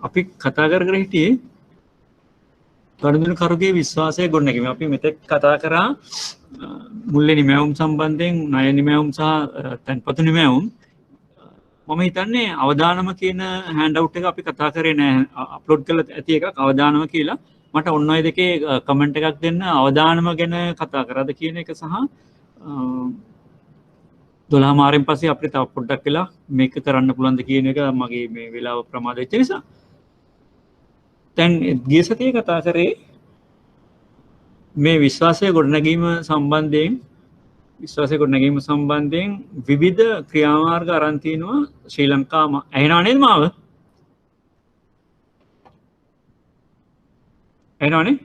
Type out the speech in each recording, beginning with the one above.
අපි කතා කර හිටියේ ගනුදෙනුකරුගේ විශ්වාසය ගොඩනැගීම. අපි මෙතෙක් කතා කරා මුල්ලේ නිමැවුම් සම්බන්ධයෙන් ණය නිමැවුම් සහ තැන්පතු නිමැවුම්. මම හිතන්නේ අවදානම කියන හෑන්ඩ් අවුට් එක අපි කතා කරේ නෑ. අප්ලෝඩ් කරලා ඇති එකක් අවදානම කියලා. මට ඔන්න ඔය දෙකේ කමෙන්ට් එකක් දෙන්න. අවදානම ගැන කතා කරාද කියන එක සහ 12 මාරෙන් පස්සේ අපිට තව පොඩ්ඩක් වෙලා මේක කරන්න පුළුවන්ද කියන එක මගේ මේ වෙලාව ප්‍රමාද වෙච්ච නිසා. දැන් ගිය සතියේ කතා කරේ මේ විශ්වාසය ගොඩනැගීම සම්බන්ධයෙන් විවිධ ක්‍රියාමාර්ග අරන් තිනවා ශ්‍රී ලංකාව. ඇහෙනව නේද මාව? ඇහෙනවනේ?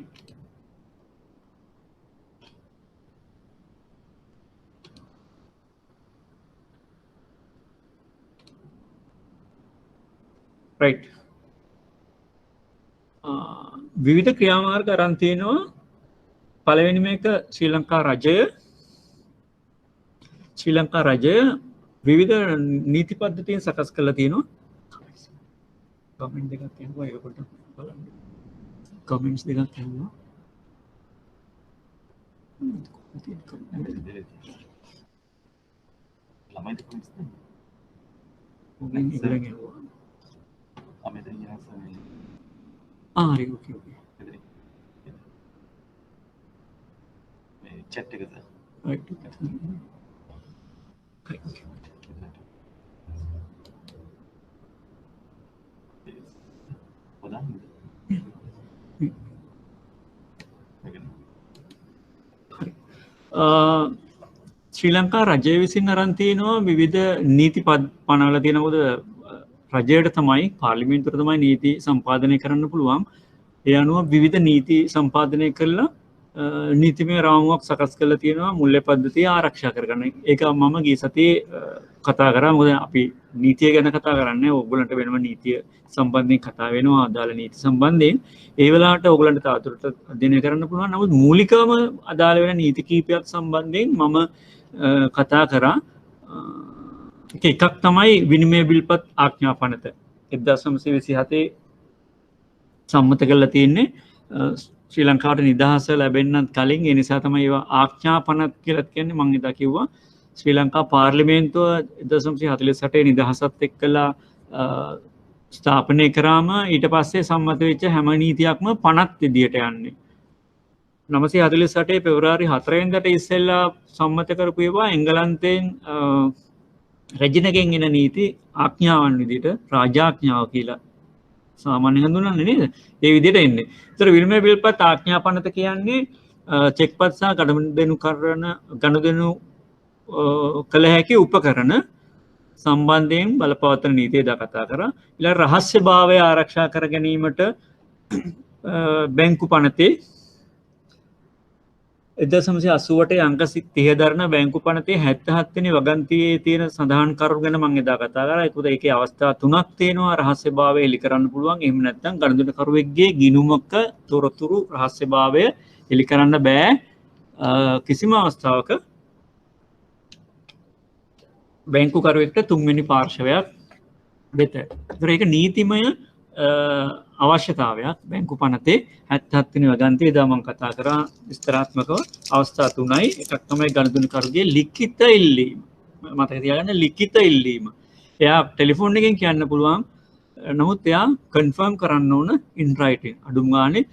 රයිට්. විවිධ ක්‍රියාමාර්ග අරන් තිනවා. පළවෙනි මේක ශ්‍රී ලංකා රජය විවිධ නීති පද්ධතීන් සකස් කරලා තියෙනවා. කමෙන්ට් දෙකක් එනවා ඒක පොඩ්ඩක් බලන්න. කමෙන්ට්ස් දෙකක් එනවා. ළමයිද කොහොමද? හරි ඕකේ. මේ chat එකද? රයිට්. ශ්‍රී ලංකා රජය විසින් අරන් තිනවා විවිධ නීති පනවලා තියෙන. මොකද රජයට තමයි පාර්ලිමේන්තුවට තමයි නීති සම්පාදනය කරන්න පුළුවන්. ඒ අනුව විවිධ නීති සම්පාදනය කරලා නීතිමය රාමුවක් සකස් කරලා තියෙනවා මුල්‍ය පද්ධතිය ආරක්ෂා කරගන්න. ඒක මම ගිය සතියේ කතා කරා. මොකද අපි නීතිය ගැන කතා කරන්නේ ඕගොල්ලන්ට වෙනම නීතිය සම්බන්ධයෙන් කතා වෙනවා අදාළ නීති සම්බන්ධයෙන්. ඒ වෙලාවට ඕගොල්ලන්ට තාතුරට අධ්‍යයනය කරන්න පුළුවන්. නමුත් මූලිකවම අදාළ වෙන නීති කීපයක් සම්බන්ධයෙන් මම කතා කරා. එකක් තමයි විනිමය බිල්පත් ආඥා පනත 1927 සම්මත කරලා තියෙන්නේ ශ්‍රී ලංකාවට නිදහස ලැබෙන්නත් කලින්. ඒ නිසා තමයි ඒවා ආඥා පනත් කියලා කියන්නේ. මම එදා කිව්වා ශ්‍රී ලංකා පාර්ලිමේන්තුව 1948 නිදහසත් එක්කලා ස්ථාපනය කරාම ඊට පස්සේ සම්මත වෙච්ච හැම නීතියක්ම පනත් විදියට යන්නේ. 948 පෙබරවාරි 4 වෙනිදාට ඉස්සෙල්ලා සම්මත කරපු ඒවා එංගලන්තයෙන් රැජිනගෙන් එන නීති ආඥාවන් විදිහට රාජාඥාව කියලා සාමාන්‍ය හඳුන්වන්නේ නේද? ඒ විදිහට එන්නේ. ඒතර විනිමය බිල්පත් ආඥා පනත කියන්නේ චෙක්පත් සහ ගනුදෙනු කළ හැකි උපකරණ සම්බන්ධයෙන් බලපවත්වන නීතිය දා කතා කරා. ඊළඟ රහස්‍යභාවය ආරක්ෂා කර ගැනීමට බැංකු පනතේ 1988 අංක 30 දරන බැංකු පනතේ 77 වෙනි වගන්තියේ තියෙන සඳහන් කරුණු ගැන මම එදා කතා කරා. ඒකද ඒකේ අවස්ථා තුනක් තියෙනවා රහස්‍යභාවය එලි කරන්න පුළුවන්. එහෙම නැත්නම් ගනුදෙනුකරුවෙක්ගේ ගිණුමක තොරතුරු රහස්‍යභාවය එලි කරන්න බෑ කිසිම අවස්ථාවක බැංකුකරුවෙක්ට තුන්වෙනි පාර්ශවයක් වෙත. ඒක නීතිමය අවශ්‍යතාවයක්. බැංකු පනතේ 77 වෙනි වගන්තියේ දා මම කතා කරා විස්තරාත්මකව අවස්ථා තුනයි. එකක් තමයි ගනුදෙනුකරුගේ ලිඛිත ඉල්ලීම. මතක තියාගන්න ලිඛිත ඉල්ලීම. එයා ටෙලිෆෝන් එකෙන් කියන්න පුළුවන්. නමුත් එයා කන්ෆර්ම් කරන්න ඕන ඉන් රයිටින්. අඩුම ගානේ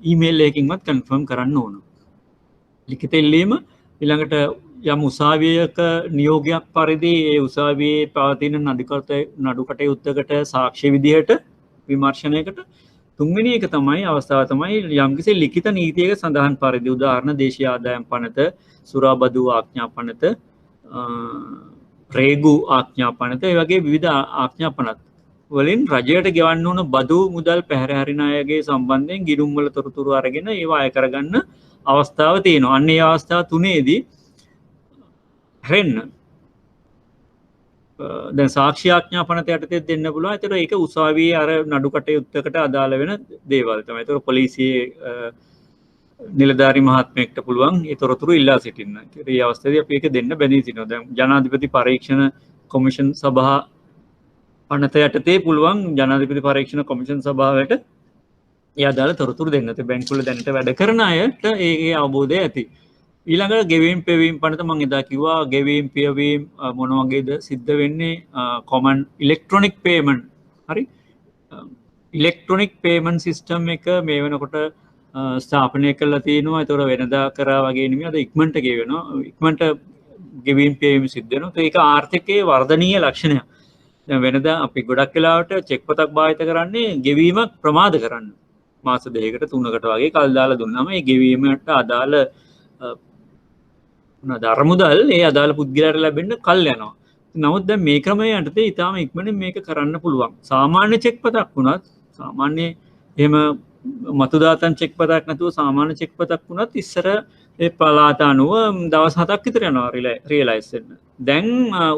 ඊමේල් එකකින්වත් කන්ෆර්ම් කරන්න ඕන. ලිඛිත ඉල්ලීම. ඊළඟට යම් උසාවියක නියෝගයක් පරිදි ඒ උසාවියේ පවතින නඩු කටයුත්තකට සාක්ෂි විදිහට විමර්ශනයකට. තුන්වෙනි එක තමයි අවස්ථාව තමයි යම්කිසි ලිඛිත නීතියක සඳහන් පරිදි උදාහරණ දේශීය ආදායම් පනත, සුරාබදු ආඥා පනත, රේගු ආඥා පනත, ඒ වගේ විවිධ ආඥා පනත් වලින් රජයට ගෙවන්න ඕන බදු මුදල් පැහැර හරින අයගේ සම්බන්ධයෙන් ගිණුම් වල තොරතුරු අරගෙන ඒවා අය කරගන්න අවස්ථාව තියෙනවා. අන්න ඒ අවස්ථාව තුනේදී හැරෙන්න දැන් සාක්ෂි ආඥා පනත යටතේ දෙන්න පුළුවන්. ඒතර ඒක උසාවියේ අර නඩු කටයුත්තකට අදාළ වෙන දේවල් තමයි. ඒතර පොලිසියේ නිලධාරි මහත්මයෙක්ට පුළුවන් ඒ තොරතුරු ඉල්ලා සිටින්න. ඒ අවස්ථාවේදී අපි ඒක දෙන්න බැඳී සිටිනවා. දැන් ජනාධිපති පරීක්ෂණ කොමිෂන් සභා පනත යටතේ පුළුවන් ජනාධිපති පරීක්ෂණ කොමිෂන් සභාවට ඒ අදාළ තොරතුරු දෙන්න. බැංකුවල දැනට වැඩ කරන අයට ඒ අවබෝධය ඇති. ඊළඟට ගෙවීම් පෙවීම් පනත මං එදා කිව්වා ගෙවීම් පියවීම් මොන වගේද සිද්ධ වෙන්නේ කොමන් ඉලෙක්ට්‍රොනික් පේමන්ට් හරි ඉලෙක්ට්‍රොනික් පේමන්ට් සිස්ටම් එක මේ වෙනකොට ස්ථාපනය කරලා තියෙනවා. ඒතකොට වෙනදා කරා වගේ නෙමෙයි අද ඉක්මනට ගෙවෙනවා. ඉක්මනට ගෙවීම් පෙවීම් සිද්ධ වෙනවා. ඒක ආර්ථිකයේ වර්ධනීය ලක්ෂණයක්. දැන් වෙනදා අපි ගොඩක් වෙලාවට චෙක් පොතක් භාවිත කරන්නේ ගෙවීමක් ප්‍රමාද කරන්න. මාස 2කට 3කට වගේ කල් දාලා දුන්නාම ඒ ගෙවීමට අදාළ අරමුදල් ඒ අදාළ පුද්ගලයාට ලැබෙන්න කල් යනවා. නමුත් දැන් මේ ක්‍රමය යටතේ ඊටාම ඉක්මනින් මේක කරන්න පුළුවන්. සාමාන්‍ය චෙක් පතක් වුණත් සාමාන්‍ය එහෙම මතුදාතන් චෙක් පතක් නැතුව සාමාන්‍ය චෙක් පතක් වුණත් ඉස්සර ඒ පළාත අනුව දවස් 7ක් විතර යනවා රියලයිස් වෙන්න. දැන්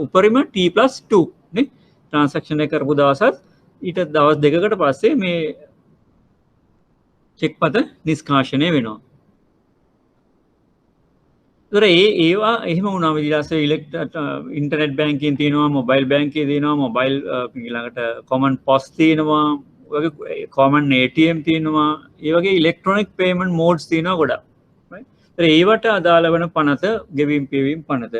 උපරිම T+2 නේ ට්‍රාන්සැක්ෂන් එක කරපු දවසත් ඊට දවස් 2කට පස්සේ මේ චෙක් පත නිෂ්කාශනය වෙනවා. ඒතර ඒවා එහෙම වුණාම ඊළඟට ඉන්ටර්නෙට් බැංකින් තියෙනවා, මොබයිල් බැංකින් තියෙනවා, මොබයිල් ඊළඟට කොමන් පොස් තියෙනවා, වගේ කොමන් ATM තියෙනවා. ඒ වගේ ඉලෙක්ට්‍රොනික් පේමන්ට් මෝඩ්ස් තියෙනවා ගොඩක්. right? ඒතර ඒවට අදාළ වෙන පනත ගෙවීම් පියවීම් පනත.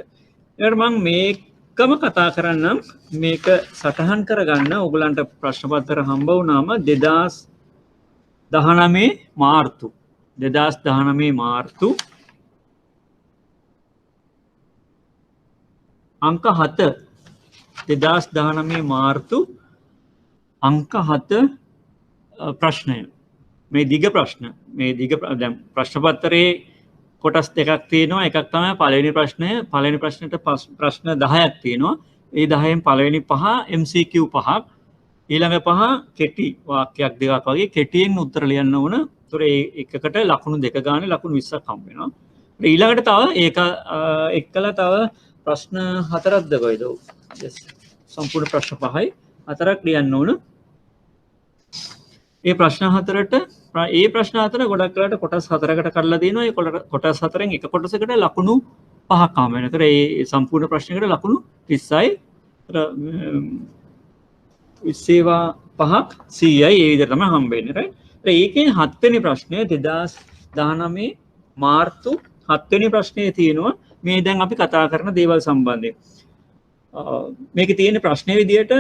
ඊට මම මේකම කතා කරන්නම්. මේක සටහන් කරගන්න ඕගලන්ට ප්‍රශ්න පත්‍ර හම්බ වුණාම 2019 මාර්තු අංක 7 2019 මාර්තු අංක 7 ප්‍රශ්නය මේ දිග ප්‍රශ්න දැන් ප්‍රශ්න පත්‍රයේ කොටස් දෙකක් තියෙනවා. එකක් තමයි පළවෙනි ප්‍රශ්නය. පළවෙනි ප්‍රශ්නෙට ප්‍රශ්න 10ක් තියෙනවා. ඒ 10න් පළවෙනි 5 MCQ 5ක් ඊළඟ 5 කෙටි වාක්‍යයක් දෙකක් වගේ කෙටියෙන් උත්තර ලියන්න ඕන. ඒතොර එකකට ලකුණු දෙක ගානේ ලකුණු 20ක් හම්බ වෙනවා. ඊළඟට තව ඒක එක්කලා තව ප්‍රශ්න 4ක්ද කොයිද? සම්පූර්ණ ප්‍රශ්න 5යි 4ක් ලියන්න ඕන. ඒ ප්‍රශ්න 4ට ඒ ප්‍රශ්න 4 ගොඩක් වෙලාට කොටස් 4කට කඩලා දෙනවා. ඒ කොටස් 4න් එක කොටසකට ලකුණු 5ක් හම්බ වෙනවා. ඒතර ඒ සම්පූර්ණ ප්‍රශ්නයකට ලකුණු 30යි. ඒවා 5ක් 100යි. ඒ විදිහට තමයි හම්බ වෙන්නේ. right? ඒකේ 7 වෙනි ප්‍රශ්නය 2019 මාර්තු 7 වෙනි ප්‍රශ්නේ තියෙනවා මේ දැන් අපි කතා කරන දේවල් සම්බන්ධයෙන්. මේකේ තියෙන ප්‍රශ්නේ විදිහට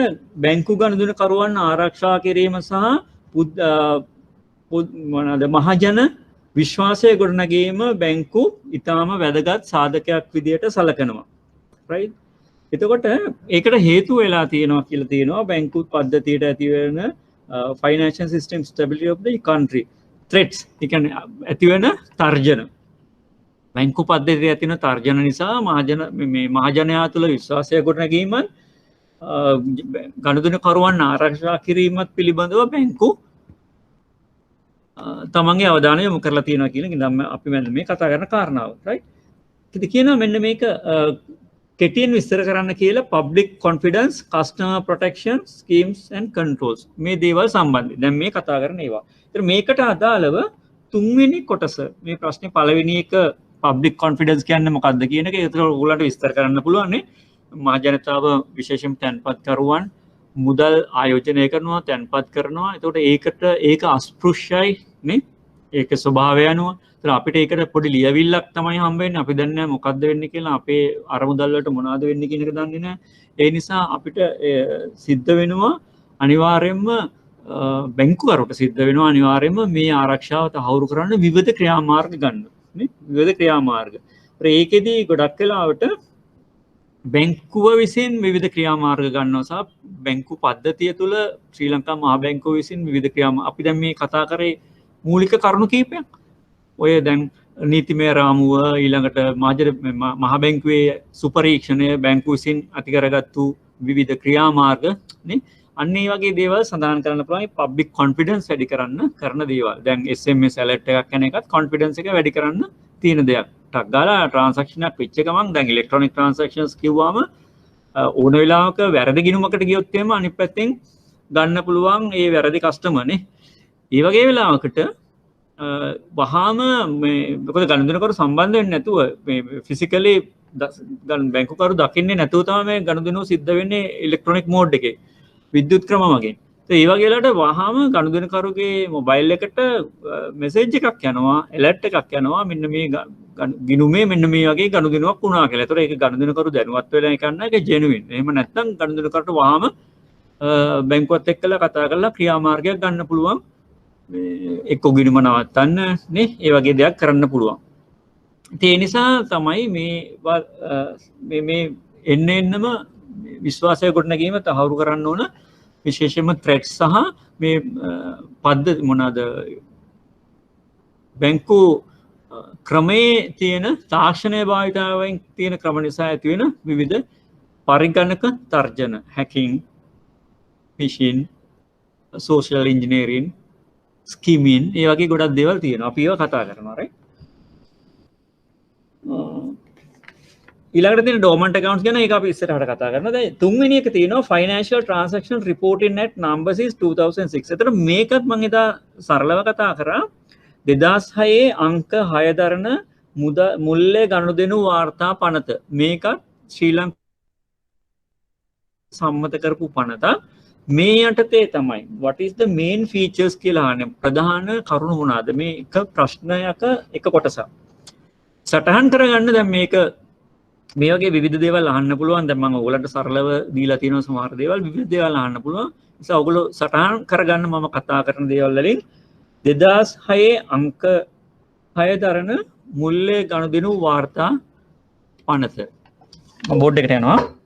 බැංකු ගනුදෙනුකරුවන් ආරක්ෂා කිරීම සහ මහජන විශ්වාසය ගොඩනැගීම බැංකු ඉතාම වැදගත් සාධකයක් විදිහට සලකනවා. right? එතකොට ඒකට හේතු වෙලා තියෙනවා කියලා තියෙනවා බැංකු පද්ධතියට ඇති වෙන financial system stability of the country threats. ඒ කියන්නේ ඇති වෙන තර්ජන. බැංකු පද්ධතියේ ඇතිවන තර්ජන නිසා මහජනයා තුළ විශ්වාසය ගොඩනැගීමත් ගනුදෙනුකරුවන් ආරක්ෂා කිරීමත් පිළිබඳව බැංකු තමන්ගේ අවධානය යොමු කරලා තියෙනවා කියන එක අපි මේ කතා කරන කාරණාව. right? ඉතින් කියනවා මෙන්න මේක කෙටියෙන් විස්තර කරන්න කියලා public confidence customer protection schemes and controls මේ දේවල් සම්බන්ධයෙන් දැන් මේ කතා කරන ඒවා. ඒතර මේකට අදාළව තුන්වෙනි කොටස මේ ප්‍රශ්නේ පළවෙනි එක public confidence කියන්නේ මොකක්ද කියන එක ඒතර ඔයගොල්ලන්ට විස්තර කරන්න පුළුවන් නේ. මහ ජනතාව විශේෂයෙන් තැන්පත් කරුවන් මුදල් ආයෝජනය කරනවා තැන්පත් කරනවා. එතකොට ඒක අස්පෘශ්‍යයි නේ. ඒක ස්වභාවය අනුව ඒතර අපිට ඒකට පොඩි ලියවිල්ලක් තමයි හම්බ වෙන්නේ. අපි දන්නේ නැහැ මොකද්ද වෙන්නේ කියලා. අපේ අරමුදල් වලට මොනවද වෙන්නේ කියන එක දන්නේ නැහැ. ඒ නිසා අපිට සිද්ධ වෙනවා අනිවාර්යයෙන්ම බැංකුවරට සිද්ධ වෙනවා අනිවාර්යයෙන්ම මේ ආරක්ෂාව තහවුරු කරන්න විවිධ ක්‍රියාමාර්ග ගන්න නේ. විවිධ ක්‍රියාමාර්ග. ඒකෙදි ගොඩක් වෙලාවට බැංකුව විසින් විවිධ ක්‍රියාමාර්ග ගන්නවා සහ බැංකු පද්ධතිය තුළ ශ්‍රී ලංකා මහ බැංකුව විසින් විවිධ අපි දැන් මේ කතා කරේ මූලික කරුණු කීපයක්. ඔය දැන් නීතිමය රාමුව ඊළඟට මහ බැංකුවේ සුපරීක්ෂණය බැංකුව විසින් ඇති කරගත්තු විවිධ ක්‍රියාමාර්ග නේ. අන්න ඒ වගේ දේවල් සඳහන් කරන්න පුළුවන් public confidence වැඩි කරන්න කරන දේවල්. දැන් SMS alert එකක් යන එකත් confidence එක වැඩි කරන්න තියෙන දෙයක්. ටක් ගාලා transaction එකක් වෙච්ච ගමන් දැන් electronic transactions කිව්වම ඕන වෙලාවක වැරදි ගිණුමකට ගියොත් එහෙම අනිත් පැත්තෙන් ගන්න පුළුවන් ඒ වැරදි customer නේ. ඒ වගේ වෙලාවකට වහාම මේ මොකද ගනුදෙනුකරු සම්බන්ධ වෙන්නේ නැතුව මේ ෆිසිකලි බැංකුකරු දකින්නේ නැතුව තමයි මේ ගනුදෙනුව සිද්ධ වෙන්නේ ඉලෙක්ට්‍රොනික මෝඩ් එකේ. විද්‍යුත් ක්‍රම වගේ. ඒ වගේලට වහාම ගනුදෙනුකරුගේ මොබයිල් එකට මෙසේජ් එකක් යනවා, ඇලර්ට් එකක් යනවා මෙන්න මේ ගිණුමේ මෙන්න මේ වගේ ගනුදෙනුවක් වුණා කියලා. ඒතකොට ඒක ගනුදෙනුකරු දැනුවත් වෙලා කරන එක ජෙනුයින්. එහෙම නැත්නම් ගනුදෙනුකරුට වහාම බැංකුවත් එක්කලා කතා කරලා ක්‍රියාමාර්ගයක් ගන්න පුළුවන්. එක්ක ගිණුම නවත්තන්න නේ ඒ වගේ දෙයක් කරන්න පුළුවන්. ඒ නිසා තමයි මේ එන්න එන්නම විශ්වාසය ගොඩනැගීම තහවුරු කරන්න ඕන විශේෂයෙන්ම ත්‍රෙට්ස් සහ මේ පද්ධති මොනවාද බැංකු ක්‍රමයේ තියෙන තාක්ෂණය භාවිතාවෙන් තියෙන ක්‍රම නිසා ඇති වෙන විවිධ පරිගණක තර්ජන හැකින් ෆිෂින් සෝෂල් ඉන්ජිනියරින් ස්කීමින් ඒ වගේ ගොඩක් දේවල් තියෙනවා අපි ඒවා කතා කරනවා right ඊළඟට තියෙන dormant accounts ගැන ඒක අපි ඉස්සරහට කතා කරනවා. දැන් තුන්වෙනි එක තියෙනවා financial transaction reporting at numbers is 2006. එතන මේකත් මම එදා සරලව කතා කරා 2006 අංක 6 දරන මුල්ලේ ගනුදෙනු වාර්තා පනත. මේකත් ශ්‍රී ලංකා සම්මත කරපු පනත. මේ යටතේ තමයි what is the main features කියලා අහන්නේ. ප්‍රධාන කරුණු මොනවාද? මේ එක ප්‍රශ්නයක එක කොටසක්. සටහන් කරගන්න දැන් මේක මේ වගේ විවිධ දේවල් අහන්න පුළුවන්. දැන් මම ඔයගලන්ට සරලව දීලා තියෙනවා සමහර දේවල් විවිධ දේවල් අහන්න පුළුවන්. ඒ නිසා ඔයගොල්ලෝ සටහන් කරගන්න මම කතා කරන දේවල් වලින් 2006 අංක 6 දරන මුල්ලේ ගනුදෙනු වාර්තා පනත. මම බෝඩ් එකට යනවා.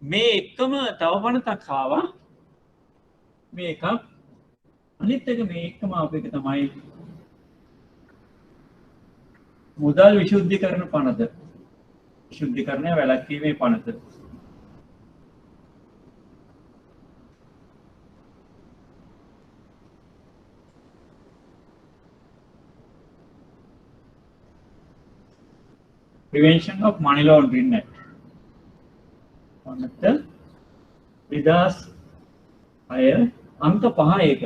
මේ එකම තව පනතක් ආවා මේ එකක් අනිත් එක මේ එකම ආපු එක තමයි මුදල් විශුද්ධිකරණ පනත විශුද්ධිකරණය වැළැක්වීමේ පනත Prevention of Money Laundering Act පනත 2006 අංක 5 එක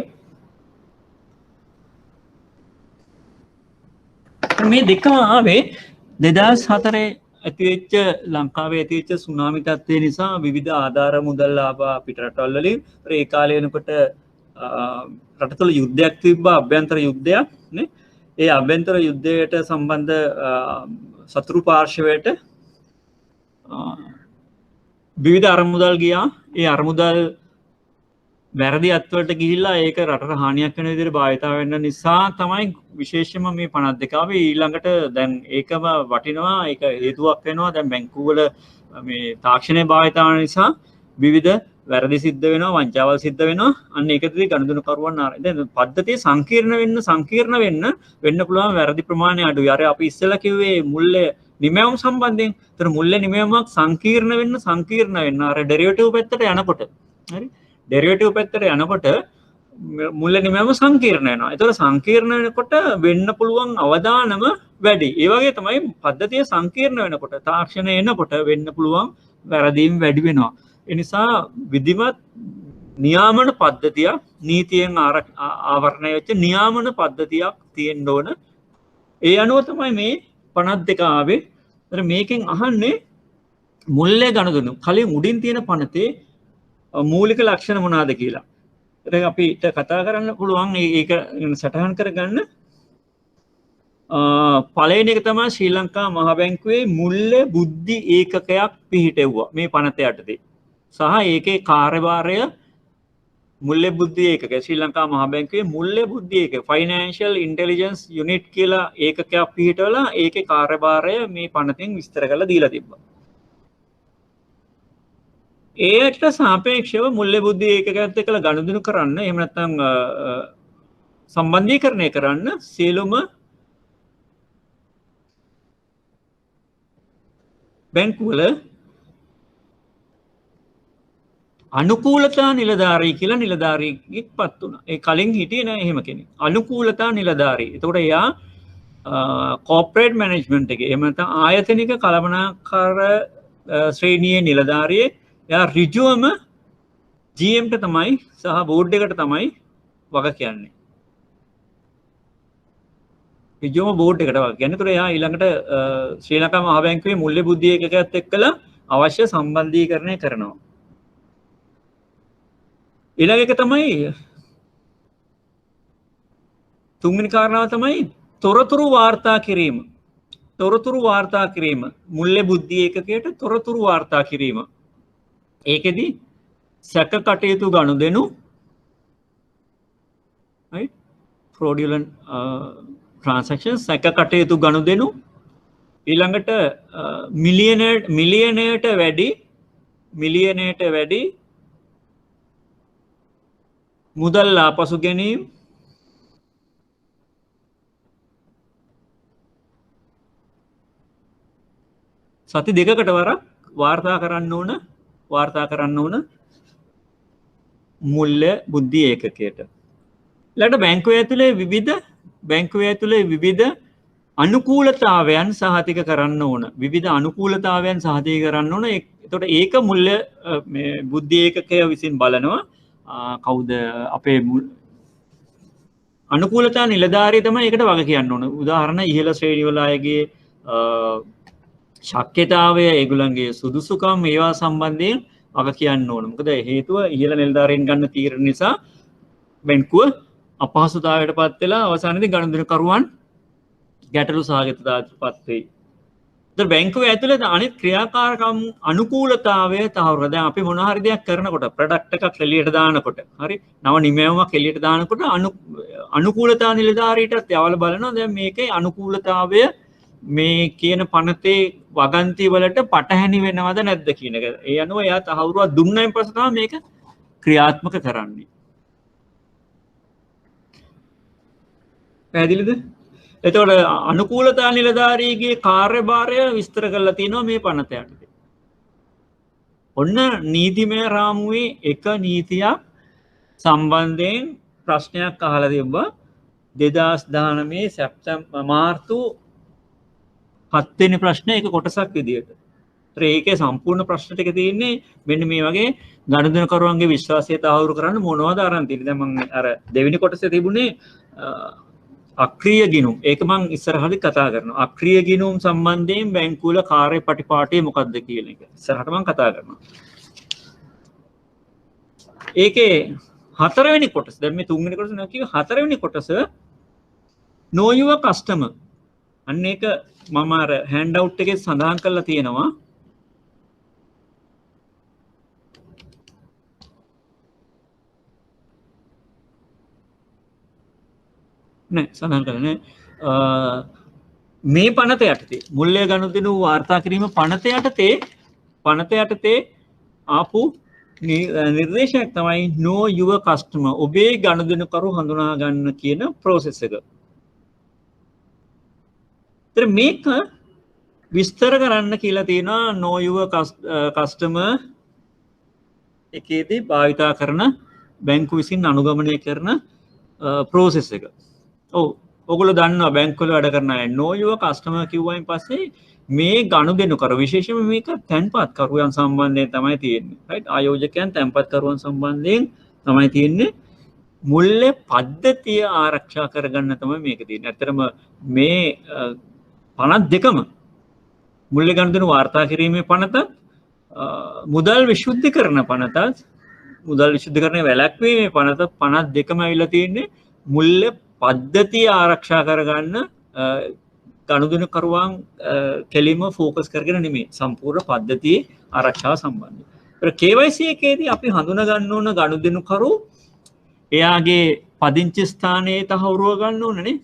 මේ දෙකම ආවේ 2004 ඇතිවෙච්ච ලංකාවේ ඇතිවෙච්ච සුනාමි තත්ත්වය නිසා විවිධ ආධාර මුදල් ආවා පිටරටවල් වලින් ඒ කාලේ වෙනකොට රට තුළ යුද්ධයක් තිබ්බා අභ්‍යන්තර යුද්ධයක් නේ ඒ අභ්‍යන්තර යුද්ධයට සම්බන්ධ සතුරු පාර්ශවයට විවිධ අරමුදල් ගියා ඒ අරමුදල් වැරදි අත්වලට ගිහිල්ලා ඒක රටට හානියක් වෙන විදිහට භාවිතා වෙන්න නිසා තමයි විශේෂයෙන්ම මේ 52 ආවේ ඊළඟට දැන් ඒකම වටිනවා ඒක හේතුවක් වෙනවා දැන් බැංකුවල මේ තාක්ෂණය භාවිතා වෙන නිසා විවිධ වැරදි සිද්ධ වෙනවා වංචාවල් සිද්ධ වෙනවා අන්න ඒකදී ගනුදෙනුකරුවන් දැන් පද්ධතිය සංකීර්ණ වෙන්න පුළුවන් වැරදි ප්‍රමාණය අඩුයි අර අපි ඉස්සෙල්ලා කිව්වේ මුල්ලේ නිමැවුම් සම්බන්ධයෙන් ඒතර මුල්ලේ නිමැවුමක් සංකීර්ණ වෙන්න අර ඩෙරිවේටිව් පැත්තට යනකොට හරි ඩෙරිවේටිව් පැත්තට යනකොට මුල්ල නිමැවුම සංකීර්ණ වෙනවා. ඒතකොට සංකීර්ණ වෙනකොට වෙන්න පුළුවන් අවදානම වැඩි. ඒ වගේ තමයි පද්ධතිය සංකීර්ණ වෙනකොට තාක්ෂණය එනකොට වෙන්න පුළුවන් වැරදීම් වැඩි වෙනවා. ඒ නිසා විධිමත් නියාමන පද්ධතියක් නීතියෙන් ආවරණය වෙච්ච නියාමන පද්ධතියක් තියෙන්න ඕන. ඒ අනුව තමයි මේ 52 ආවේ. ඒතර මේකෙන් අහන්නේ මුල්ලේ ගනුදෙනු. කලින් උඩින් තියෙන පනතේ මූලික ලක්ෂණ මොනවාද කියලා. ඒක අපිට කතා කරන්න පුළුවන් ඒක සටහන් කරගන්න. පළවෙනි එක තමයි ශ්‍රී ලංකා මහ බැංකුවේ මුල්ලේ බුද්ධි ඒකකයක් පිහිටෙව්වා මේ පනත යටතේ. සහ ඒකේ කාර්යභාරය මුල්ලේ බුද්ධි ඒකක ශ්‍රී ලංකා මහ බැංකුවේ මුල්ලේ බුද්ධි ඒකක Financial Intelligence Unit කියලා ඒකකයක් පිහිටවලා ඒකේ කාර්යභාරය මේ පනතෙන් විස්තර කරලා දීලා තිබ්බා. ඒට සාපේක්ෂව මුල්ලේ බුද්ධි ඒකකයත් එක්කලා ගනුදෙනු කරන්න එහෙම නැත්නම් සම්බන්ධීකරණය කරන්න සියලුම බැංකුවල අනුකූලතා නිලධාරී කියලා නිලධාරියෙක් පත් වුණා. ඒ කලින් හිටියේ නෑ එහෙම කෙනෙක්. අනුකූලතා නිලධාරී. එතකොට එයා කෝපරේට් මැනේජ්මන්ට් එකේ එහෙම නැත්නම් ආයතනික කළමනාකාර ශ්‍රේණියේ නිලධාරියෙක්. එයා ඍජුවම GM ට තමයි සහ බෝඩ් එකට තමයි වග කියන්නේ. ඍජුවම බෝඩ් එකට වග කියන්නේ. ඒතකොට එයා ඊළඟට ශ්‍රී ලංකා මහා බැංකුවේ මුල්‍ය බුද්ධි ඒකකයත් එක්කලා අවශ්‍ය සම්බන්ධීකරණය කරනවා. ඊළඟ එක තමයි තුන්වෙනි කාරණාව තමයි තොරතුරු වාර්තා කිරීම. තොරතුරු වාර්තා කිරීම මුල්‍ය බුද්ධි ඒකකයට තොරතුරු වාර්තා කිරීම. ඒකෙදි සැක කටයුතු ගනුදෙනු right fraudulent transactions සැක කටයුතු ගනුදෙනු ඊළඟට මිලියනයට වැඩි මුදල් ආපසු ගැනීම සති දෙකකට වරක් වාර්තා කරන්න ඕන මුල්‍ය බුද්ධි ඒකකයට. ඊළඟට බැංකුවේ ඇතුලේ විවිධ අනුකූලතාවයන් සහතික කරන්න ඕන. විවිධ අනුකූලතාවයන් සහතික කරන්න ඕන. එතකොට ඒක මුල්‍ය බුද්ධි ඒකකය විසින් බලනවා. කවුද අපේ අනුකූලතා නිලධාරිය තමයි ඒකට වග කියන්න ඕන. උදාහරණ ඉහළ ශ්‍රේණි වල අයගේ ශක්්‍යතාවය ඒගොල්ලන්ගේ සුදුසුකම් ඒවා සම්බන්ධයෙන් වග කියන්න ඕන. මොකද හේතුව ඉහළ නිලධාරීන් ගන්න තීරණ නිසා බැංකුව අපහසුතාවයට පත් වෙලා අවසානයේදී ගනුදෙනුකරුවන් ගැටලු සහගතතාවයට පත් වෙයි. ඒතර බැංකුවේ ඇතුළේ අනිත් ක්‍රියාකාරකම් අනුකූලතාවය තහවුරු. දැන් අපි මොන හරි දෙයක් කරනකොට ප්‍රොඩක්ට් එකක් එළියට දානකොට හරි නව නිමැවුමක් එළියට දානකොට අනුකූලතා නිලධාරියටත් යවලා බලනවා දැන් මේකේ අනුකූලතාවය මේ කියන පනතේ වගන්ති වලට පටහැනි වෙනවද නැද්ද කියන එක. ඒ අනුව එයා තහවුරුවක් දුන්නායින් පස්සේ තමයි මේක ක්‍රියාත්මක කරන්නේ. පැහැදිලිද? එතකොට අනුකූලතා නිලධාරියගේ කාර්යභාරය විස්තර කරලා තියෙනවා මේ පනත යටතේ. ඔන්න නීතිමය රාමුවේ එක නීතියක් සම්බන්ධයෙන් ප්‍රශ්නයක් අහලා තිබ්බා 2019 සැප්තැම්බර් මාර්තු 7 වෙනි ප්‍රශ්නේ එක කොටසක් විදියට. ඒකේ සම්පූර්ණ ප්‍රශ්න ටික තියෙන්නේ මෙන්න මේ වගේ ගනුදෙනුකරුවන්ගේ විශ්වාසය තහවුරු කරන්න මොනවද අරන් තියෙන්නේ. දැන් මම අර දෙවෙනි කොටසේ තිබුණේ අක්‍රීය ගිණුම්. ඒක මම ඉස්සරහදී කතා කරනවා. අක්‍රීය ගිණුම් සම්බන්ධයෙන් බැංකුවල කාර්යපටිපාටි මොකක්ද කියන එක. ඉස්සරහට මම කතා කරනවා. ඒකේ හතරවෙනි කොටස. දැන් මේ තුන්වෙනි කොටස නෑ කිව්ව හතරවෙනි කොටස know your customer. අන්න ඒක මම අර හෑන්ඩ් අවුට් එකේ සඳහන් කරලා තියෙනවා. නෑ සඳහන් කරලා නෑ. මේ පනත යටතේ මුල්‍ය ගනුදෙනු වාර්තා කිරීම පනත යටතේ ආපු නිර්දේශයක් තමයි know your customer. ඔබේ ගනුදෙනුකරු හඳුනා ගන්න කියන process එක. මේක විස්තර කරන්න කියලා තියෙනවා know your customer එකේදී භාවිතා කරන බැංකු විසින් අනුගමනය කරන process එක. ඔව් ඔයගොල්ලෝ දන්නවා බැංකුවල වැඩ කරන අය know your customer කිව්වයින් පස්සේ මේ ගනුදෙනුකරු විශේෂයෙන්ම මේක තැන්පත් කරුවන් සම්බන්ධයෙන් තමයි තියෙන්නේ. right ආයෝජකයන් තැන්පත් කරුවන් සම්බන්ධයෙන් තමයි තියෙන්නේ. මුල්‍ය පද්ධතිය ආරක්ෂා කරගන්න තමයි මේක තියෙන්නේ. ඇත්තටම මේ 52ම මුල්‍ය ගනුදෙනු වාර්තා කිරීමේ පනතත් මුදල් විශුද්ධිකරණ පනතත් මුදල් විශුද්ධිකරණය වැළැක්වීමේ පනතත් 52ම ඇවිල්ලා තියෙන්නේ මුල්‍ය පද්ධතිය ආරක්ෂා කරගන්න ගනුදෙනුකරුවන් කෙලින්ම ફોකස් කරගෙන නෙමෙයි සම්පූර්ණ පද්ධතියේ ආරක්ෂාව සම්බන්ධයි. ඒතර KYC එකේදී අපි හඳුනා ගන්න ඕන ගනුදෙනුකරු එයාගේ පදිංචි ස්ථානයේ තහවුරුව ගන්න ඕනනේ.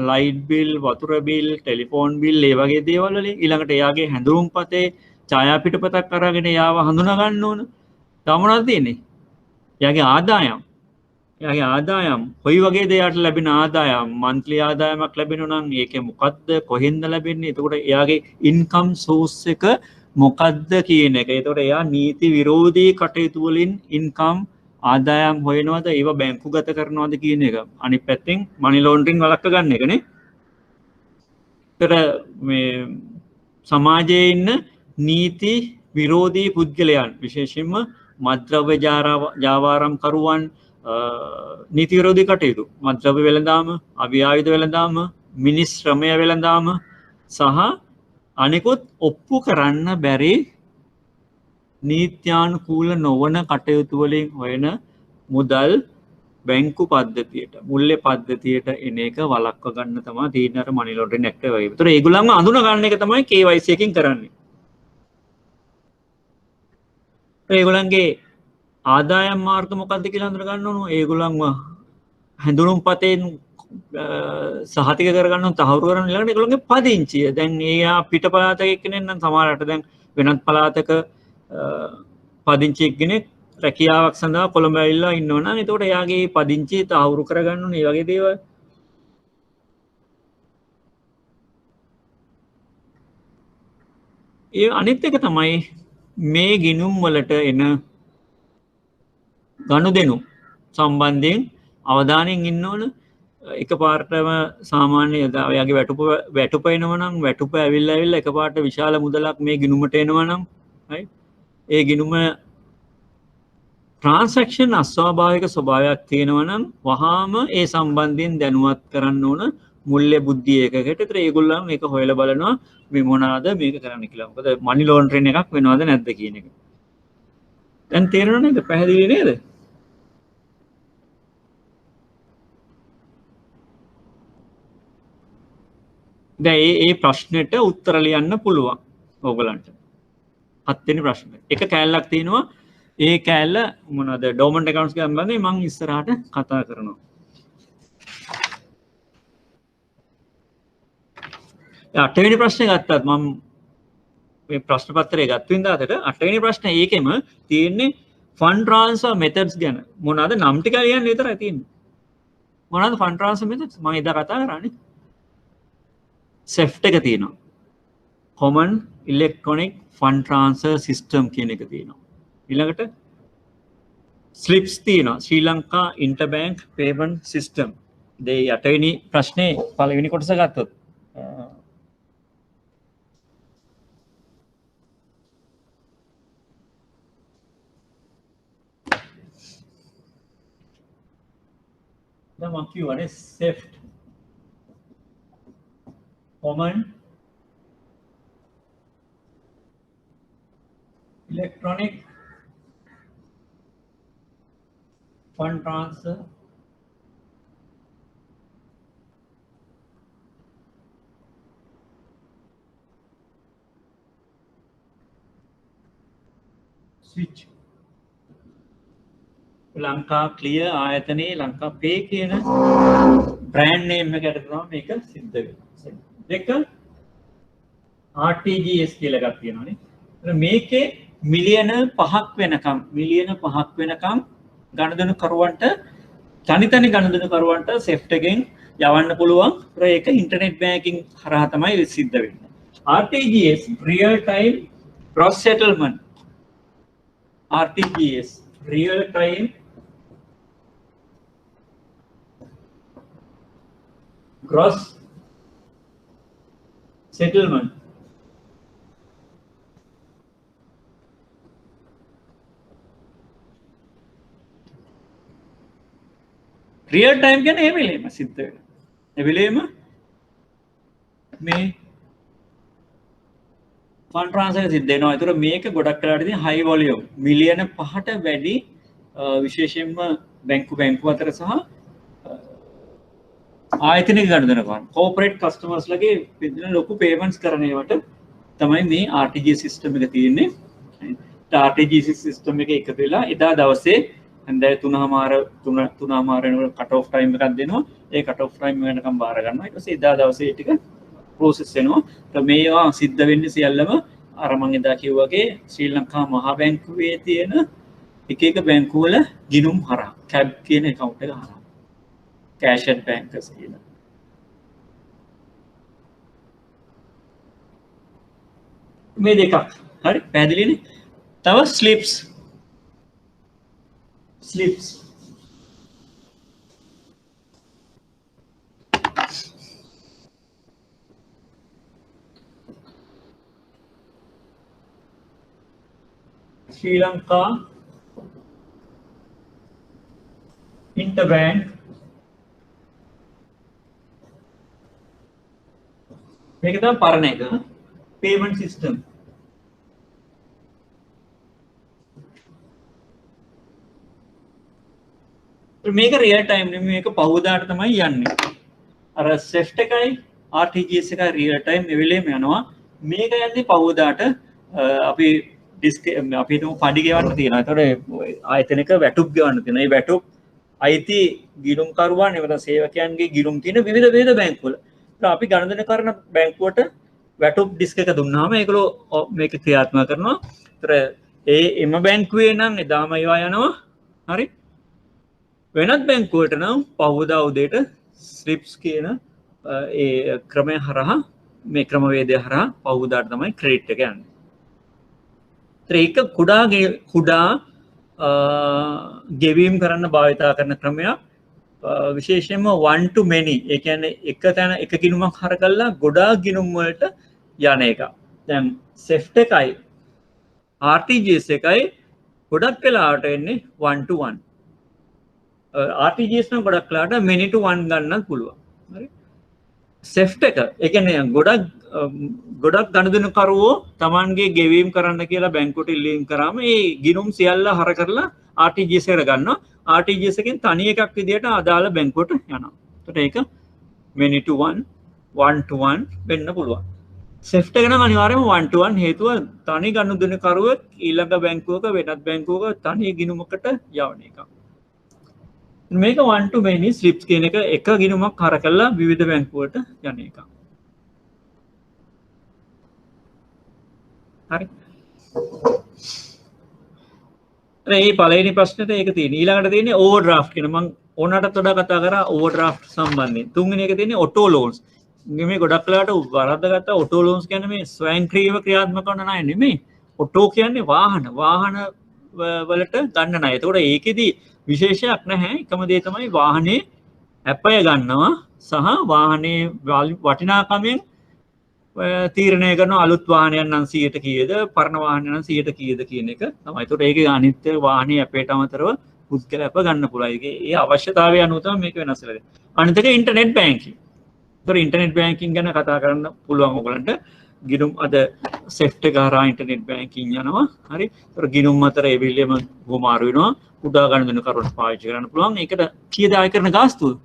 ලයිට් බිල්, වතුර බිල්, ටෙලිෆෝන් බිල් ඒ වගේ දේවල් වලින් ඊළඟට එයාගේ හැඳුම් පතේ ඡායා පිටපතක් අරගෙන එයාව හඳුනා ගන්න ඕන. තව මොනවද තියෙන්නේ? එයාගේ ආදායම් කොයි වගේ දෙයකට ලැබෙන ආදායම් මන්ත්ලි ආදායමක් ලැබෙනවා නම් ඒකේ මොකද්ද කොහෙන්ද ලැබෙන්නේ? එතකොට එයාගේ ඉන්කම් සෝස් එක මොකද්ද කියන එක. ඒතකොට එයා නීති විරෝධී කටයුතු වලින් ඉන්කම් ආදායම් හොයනවද ඒව බැංකුගත කරනවද කියන එක. අනිත් පැත්තෙන් මනි ලොන්ඩරින් වළක්ව ගන්න එකනේ. ඒතර මේ සමාජයේ ඉන්න නීති විරෝධී පුද්ගලයන් විශේෂයෙන්ම මත්ද්‍රව්‍ය ජාවාරම්කරුවන් නීති විරෝධී කටයුතු මත්ද්‍රව්‍ය වෙළඳාම අවිආයුධ වෙළඳාම මිනිස් ශ්‍රමය වෙළඳාම සහ අනිකුත් ඔප්පු කරන්න බැරි නීත්‍යානුකූල නොවන කටයුතු වලින් හොයන මුදල් බැංකු පද්ධතියට මුල්‍ය පද්ධතියට එන එක වළක්ව ගන්න තමයි තියෙන අර මනි ලොන්ඩරින් ඇක්ට් එක වගේ. ඒතර ඒගොල්ලන්ව අඳුන ගන්න එක තමයි KYC එකකින් කරන්නේ. ඒගොල්ලන්ගේ ආදායම් මාර්ග මොකක්ද කියලා හඳුන ගන්න ඕන. ඒගොල්ලන්ව හැඳුනුම්පතෙන් සහතික කරගන්න තහවුරු කරන ඊළඟට ඒගොල්ලන්ගේ පදිංචිය. දැන් එයා පිට පළාතක එක්කෙනෙක් නම් සමහරකට දැන් වෙනත් පළාතක පදිංචි කෙනෙක් රැකියාවක් සඳහා කොළඹ ඇවිල්ලා ඉන්නවනම් එතකොට එයාගේ පදිංචිය තහවුරු කරගන්න ඕනේ මේ වගේ දේවල්. ඒ අනිත් එක තමයි මේ ගිණුම් වලට එන ගනුදෙනු සම්බන්ධයෙන් අවධානයෙන් ඉන්න ඕන. එකපාරටම සාමාන්‍ය එයාගේ වැටුප එනවා නම් වැටුප ඇවිල්ලා එකපාරට විශාල මුදලක් මේ ගිණුමට එනවා නම් ඒ ගිණුම ට්‍රාන්සැක්ෂන් අස්වාභාවික ස්වභාවයක් තියෙනවා නම් වහාම ඒ සම්බන්ධයෙන් දැනුවත් කරන්න ඕන මුල්‍ය බුද්ධිය එකකට. ඒතර ඒගොල්ලන් මේක හොයලා බලනවා මේ මොනවාද මේක කරන්න කියලා. මොකද මනි ලොන්ඩරින් එකක් වෙනවද නැද්ද කියන එක. දැන් තේරෙනව නේද? පැහැදිලි නේද? දැන් මේ ප්‍රශ්නෙට උත්තර ලියන්න පුළුවන් ඕගලන්ට. 7 වෙනි ප්‍රශ්නේ. එක කෑල්ලක් තියෙනවා. ඒ කෑල්ල මොනවාද? ඩෝමන්ට් accounts සම්බන්ධයෙන් මම ඉස්සරහට කතා කරනවා. 8 වෙනි ප්‍රශ්නේ ගත්තත් මම මේ ප්‍රශ්න පත්‍රය ගත්ත වින්දාට 8 වෙනි ප්‍රශ්නේ ඒකෙම තියෙන්නේ ෆන්ඩ් ට්‍රාන්ස්ෆර් මෙතඩ්ස් ගැන. මොනවාද නම් ටික ලියන්න විතරයි තියෙන්නේ. මොනවාද ෆන්ඩ් ට්‍රාන්ස්ෆර් මෙතඩ්ස්? මම එදා කතා කරානේ. SEFT එක තියෙනවා. Common Electronic Fund Transfer System කියන එක තියෙනවා. ඊළඟට ස්ලිප්ස් තියෙනවා. ශ්‍රී ලංකා ඉන්ටර්බැංක් පේමන්ට් සිස්ටම්. මේ 8 වෙනි ප්‍රශ්නේ පළවෙනි කොටස ගත්තොත් දැන් මම කියවනේ SEFT Common Electronic Fund Transfer Switch Lanka clear ආයතනයේ ලංකා පේ කියන බ්‍රෑන්ඩ් නේම් එකට තමයි මේක සිද්ධ වෙන්නේ. දෙක RTGS කියලා එකක් තියෙනවානේ. මේකේ මිලියන 5ක් වෙනකම් ගණදෙනු කරුවන්ට තනි ගණදෙනු කරුවන්ට SEFT එකෙන් යවන්න පුළුවන්. ඒක ඉන්ටර්නෙට් බැංකින් හරහා තමයි සිද්ධ වෙන්නේ. RTGS real time gross settlement. RTGS real time gross settlement. Real time කියන්නේ ඒ වෙලේම සිද්ධ වෙනවා. ඒ වෙලේම මේ ෆන්ඩ් ට්‍රාන්ස්ෆර් සිද්ධ වෙනවා. ඒතර මේක ගොඩක් වෙලාවට තියෙන හයි වොලියුම් මිලියන 5ට වැඩි විශේෂයෙන්ම බැංකු අතර සහ ආයතනික ගනුදෙනු කරන කෝපරේට් කස්ටමර්ස් ලගේ විදින ලොකු පේමන්ට්ස් කරන ඒවට තමයි මේ RTGS සිස්ටම් එක තියෙන්නේ. RTGS සිස්ටම් එක එකතු වෙලා එදා දවසේ හන්දෑ 3:00 වෙනකොට කට් ඔෆ් ටයිම් එකක් දෙනවා. ඒ කට් ඔෆ් ටයිම් වෙනකම් බාර ගන්නවා. ඊට පස්සේ එදා දවසේ ටික ප්‍රොසෙස් වෙනවා. මේවා සිද්ධ වෙන්නේ සියල්ලම අර මම එදා කිව්වාගේ ශ්‍රී ලංකා මහා බැංකුවේ තියෙන එක බැංකු වල ගිණුම් හරහා CAB කියන account එක හරහා cash and bankers කියලා. මේ දෙකක් හරි පැහැදිලිනේ. තව ස්ලිප්ස් ශ්‍රී ලංකා interbank මේක තමයි පරණ එක payment system මේක රියල් ටයිම් නෙමෙයි මේක පහුවදාට තමයි යන්නේ අර SWIFT එකයි RTGS එකයි රියල් ටයිම් එවෙලේම යනවා මේක යන්නේ පහුවදාට අපි ඩිස්ක් අපි හිතමු පඩි ගෙවන්න තියෙනවා ඒතකොට ආයතනයක වැටුප් ගෙවන්න තියෙනවා ඒ වැටුප් අයිති ගිණුම්කරුවන් එවන සේවකයන්ගේ ගිණුම් තියෙන විවිධ බැංකුවල. අපි ගණනය කරන බැංකුවට වැටුප් ඩිස්ක් එක දුන්නාම ඒගොල්ලෝ මේක ක්‍රියාත්මක කරනවා. ඒතර එම බැංකුවේ නම් එදාම ඒවා යනවා. හරි. වෙනත් බැංකුවට නම් පහුවදා උදේට ස්ලිප්ස් කියන ඒ ක්‍රමය හරහා මේ ක්‍රමවේදය හරහා පහුවදාට තමයි ක්‍රෙඩිට් එක යන්නේ. ඒක කුඩා ගෙවීම් කරන්න භාවිතා කරන ක්‍රමයක් විශේෂයෙන්ම one to many ඒ කියන්නේ එක තැන එක ගිණුමක් හර කළා ගොඩාක් ගිණුම් වලට යන එක. දැන් SWIFT එකයි RTGS එකයි ගොඩක් වෙලාවට එන්නේ one to one. RTGS නම් ගොඩක් වෙලාවට many to one ගන්නත් පුළුවන්. හරි. SWIFT එක ඒ කියන්නේ ගොඩක් ගනුදෙනුකරුවෝ Tamanගේ ගෙවීම් කරන්න කියලා බැංකුවට ඉල්ලීම් කරාම ඒ ගිණුම් සියල්ල හර කරලා RTGS එකට ගන්නවා. RTGS එකෙන් තනි එකක් විදියට අදාළ බැංකුවට යනවා. එතකොට ඒක many to one, one to one වෙන්න පුළුවන්. SWIFT එක නම් අනිවාර්යයෙන්ම one to one හේතුව තනි ගනුදෙනුකරුවෙක් ඊළඟ බැංකුවක වෙනත් බැංකුවක තනි ගිණුමකට යවන එක. මේක one to many slips කියන එක ගිණුමක් හර කරලා විවිධ බැංකුවට යන එක. හරි. ඒ පළවෙනි ප්‍රශ්නෙට ඒක තියෙන. ඊළඟට තියෙන්නේ ඕවර්ඩ්‍රාෆ්ට් කියන මම ඕනටත් වඩා කතා කරා ඕවර්ඩ්‍රාෆ්ට් සම්බන්ධයෙන්. තුන්වෙනි එක තියෙන්නේ ඔටෝ ලෝන්ස්. මේ ගොඩක් වෙලාවට වරද්දාගත්ත ඔටෝ ලෝන්ස් කියන්නේ මේ ස්වයංක්‍රීයව ක්‍රියාත්මක කරන ණය නෙමෙයි. ඔටෝ කියන්නේ වාහන වලට ගන්න ණය. ඒතකොට ඒකෙදි විශේෂයක් නැහැ. එකම දේ තමයි වාහනේ ඇපය ගන්නවා සහ වාහනේ වටිනාකමෙන් තීරණය කරන අලුත් වාහනයක් නම් 100ට කීයද පරණ වාහනයක් නම් 100ට කීයද කියන එක තමයි. ඒතකොට ඒකේ අනිත්‍ය වාහනේ ඇපයට අමතරව පුද්ගල ඇප ගන්න පුළුවන්. ඒ අවශ්‍යතාවය අනුව තමයි මේක වෙනස් වෙලා තියෙන්නේ. අනිත් එක ඉන්ටර්නෙට් බැංකින්. ඒතකොට ඉන්ටර්නෙට් බැංකින් ගැන කතා කරන්න පුළුවන් ඔයගලන්ට. ගිණුම් අද SWIFT එක හරහා ඉන්ටර්නෙට් බැංකින් යනවා. හරි. ඒතකොට ගිණුම් අතර එවිලෙම ගොමාරු වෙනවා. කුඩා ගණන්කරුවන්ට පාවිච්චි කරන්න පුළුවන්. ඒකට කීයද ආය කරන ගාස්තුව?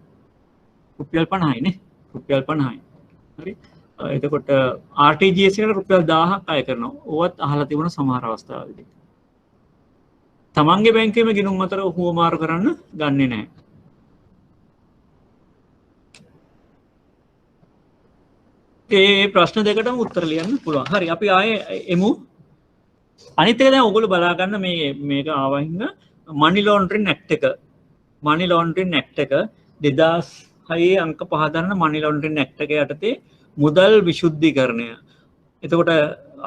රුපියල් 50යි නේ. රුපියල් 50යි. හරි. එතකොට RTGS එකට රුපියල් 1000ක් අය කරනවා. ඕවත් අහලා තිබුණ සමහර අවස්ථාවලදී. තමන්ගේ බැංකුවේම ගිණුම් අතර හුවමාරු කරන්න ගන්නෙ නැහැ. ඒ ප්‍රශ්න දෙකටම උත්තර ලියන්න පුළුවන්. හරි අපි ආයේ එමු. අනිත් එක දැන් ඔයගොල්ලෝ බලා ගන්න මේක ආවහින්ද මනි ලොන්ඩරින් ඇක්ට් එක. මනි ලොන්ඩරින් ඇක්ට් එක 2006 අංක 5 දරන මනි ලොන්ඩරින් ඇක්ට් එක යටතේ මුදල් විශුද්ධීකරණය. එතකොට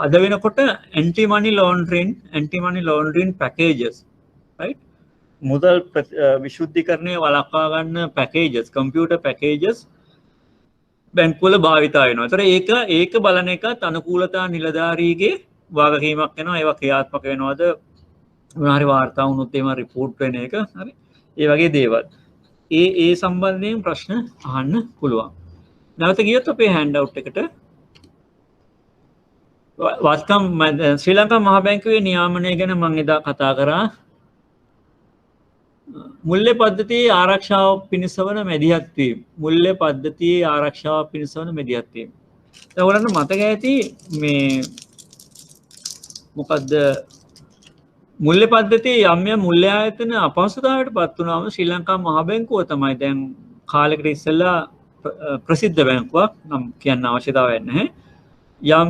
අද වෙනකොට ඇන්ටි මනි ලොන්ඩරින් පැකේජස් රයිට් මුදල් විශුද්ධීකරණය වළක්වා ගන්න පැකේජස් කම්පියුටර් පැකේජස් බැංකුවල භාවිතා වෙනවා. ඒතර ඒක බලන එකත් අනුකූලතා නිලධාරීගේ වගකීමක් වෙනවා. ඒවා ක්‍රියාත්මක වෙනවද මොනවාරි වාර්තා වුණොත් ඒවා රිපෝට් වෙන එක හරි. ඒ වගේ දේවල්. ඒ සම්බන්ධයෙන් ප්‍රශ්න අහන්න පුළුවන්. නැවත ගියොත් අපේ හෑන්ඩ් අවුට් එකට වත්කම් ශ්‍රී ලංකා මහ බැංකුවේ නියාමනය ගැන මම එදා කතා කරා. මුල්‍ය පද්ධතියේ ආරක්ෂාව පිණිස වන මැදිහත් වීම. මුල්‍ය පද්ධතියේ ආරක්ෂාව පිණිස වන මැදිහත් වීම. ඔයගොල්ලන්ට මතක ඇති මේ මොකද්ද මුල්‍ය පද්ධතියේ යම් මුල්‍ය ආයතන අපහසුතාවයට පත් වුණාම ශ්‍රී ලංකා මහ බැංකුව තමයි දැන් කාලෙකට ඉස්සෙල්ලා ප්‍රසිද්ධ බැංකුවක් නම් කියන්න අවශ්‍යතාවයක් නැහැ. යම්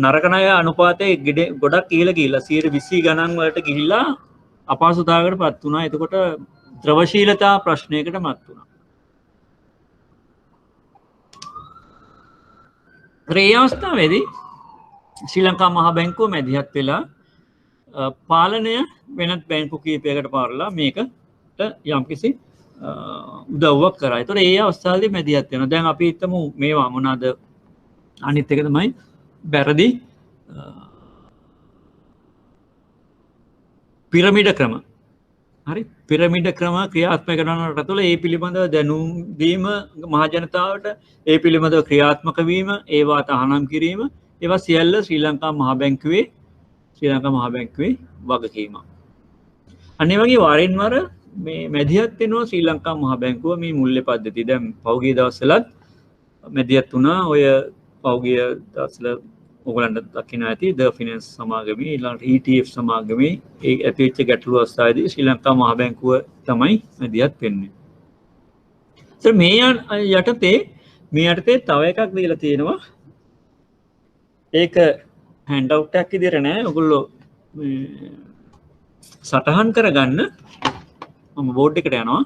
නරක ණය අනුපාතයේ ගොඩක් ඉහළ ගිහිල්ලා 120 ගණන් වලට ගිහිල්ලා අපහසුතාවයකට පත් වුණා. එතකොට ද්‍රවශීලතා ප්‍රශ්නයකට මත් වුණා. ඒ අවස්ථාවේදී ශ්‍රී ලංකා මහා බැංකුව මැදිහත් වෙලා පාලනය වෙනත් බැංකු කීපයකට පාරලා මේකට යම්කිසි උදව්වක් කරා. ඒතකොට ඒ අවස්ථාවේදී මැදිහත් වෙනවා. දැන් අපි හිතමු මේවා මොනවාද? අනිත් එක තමයි බැරදි පිරමිඩ ක්‍රම. හරි, පිරමිඩ ක්‍රම ක්‍රියාත්මක කරන රටවල ඒ පිළිබඳව දැනුම් දීම මහජනතාවට, ඒ පිළිබඳව ක්‍රියාත්මක වීම, ඒවා තහනම් කිරීම, ඒවා සියල්ල ශ්‍රී ලංකා මහ බැංකුවේ වගකීමක්. අනිත් වගේ වරින් වර මේ මැදිහත් වෙනවා ශ්‍රී ලංකා මහ බැංකුව මේ මුල්‍ය පද්ධතිය. දැන් පහුගිය දවස්වලත් මැදිහත් වුණා. ඔය පහුගිය දවස්වල ඔයගලන්ට දකින්න ඇති ද ෆිනන්ස් සමාගමේ ඊළඟට ETF සමාගමේ ඒ ඇතිවෙච්ච ගැටලු අවස්ථාවේදී ශ්‍රී ලංකා මහ බැංකුව තමයි මැදිහත් වෙන්නේ. මේ යටතේ තව එකක් දීලා තියෙනවා. ඒක හැන්ඩ් අවුට් එකක් විදිහට නෑ. ඔයගොල්ලෝ සටහන් කරගන්න. මම බෝඩ් එකට යනවා.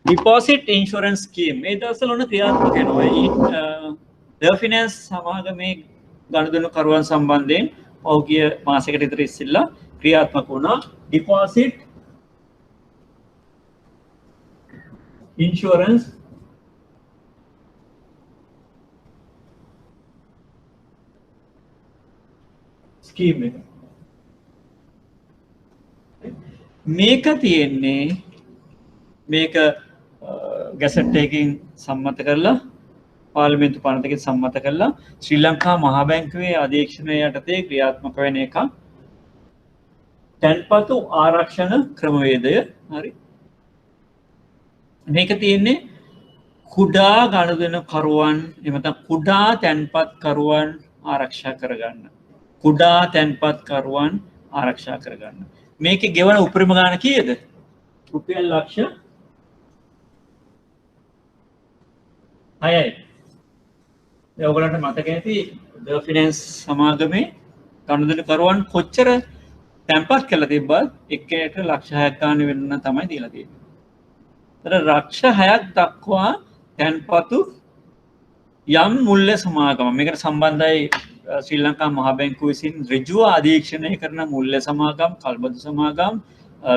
ඩිපොසිට් ඉන්ෂුරන්ස් ස්කීම් මේ දවස්වල ඔන්න ක්‍රියාත්මක වෙනවා. ද ෆිනන්ස් සමාගමේ ගනුදෙනු කරුවන් සම්බන්ධයෙන් පහුගිය මාසයකට විතර ඉස්සෙල්ලා ක්‍රියාත්මක වුණා ඩිපොසිට් ඉන්ෂුරන්ස් ස්කීම් එක. මේක තියෙන්නේ මේක ගැසට් එකකින් සම්මත කරලා පාර්ලිමේන්තු පනතකින් සම්මත කරලා ශ්‍රී ලංකා මහ බැංකුවේ අධීක්ෂණය යටතේ ක්‍රියාත්මක වෙන එක තැන්පතු ආරක්ෂණ ක්‍රමවේදය. හරි, මේක තියෙන්නේ කුඩා ගනුදෙනුකරුවන් එහෙම නැත්නම් කුඩා තැන්පත්කරුවන් ආරක්ෂා කරගන්න. කුඩා තැන්පත්කරුවන් ආරක්ෂා කරගන්න. මේකේ ගෙවන උපරිම ගාණ කීයද? රුපියල් ලක්ෂ 6යි. ඔයගොල්ලන්ට මතක ඇති ද ෆිනන්ස් සමාගමේ ගනුදෙනුකරුවන් කොච්චර තැන්පත් කරලා තිබ්බත් එක්කෙනෙක්ට ලක්ෂ 6ක් ගන්න වෙන්න තමයි දීලා තියෙන්නේ. ඒතර ලක්ෂ 6ක් දක්වා තැන්පතු යම් මුල්‍ය සමාගම මේකට සම්බන්ධයි ශ්‍රී ලංකා මහ බැංකුව විසින් ඍජුව අධීක්ෂණය කරන මුල්‍ය සමාගම්, කල්බදු සමාගම්,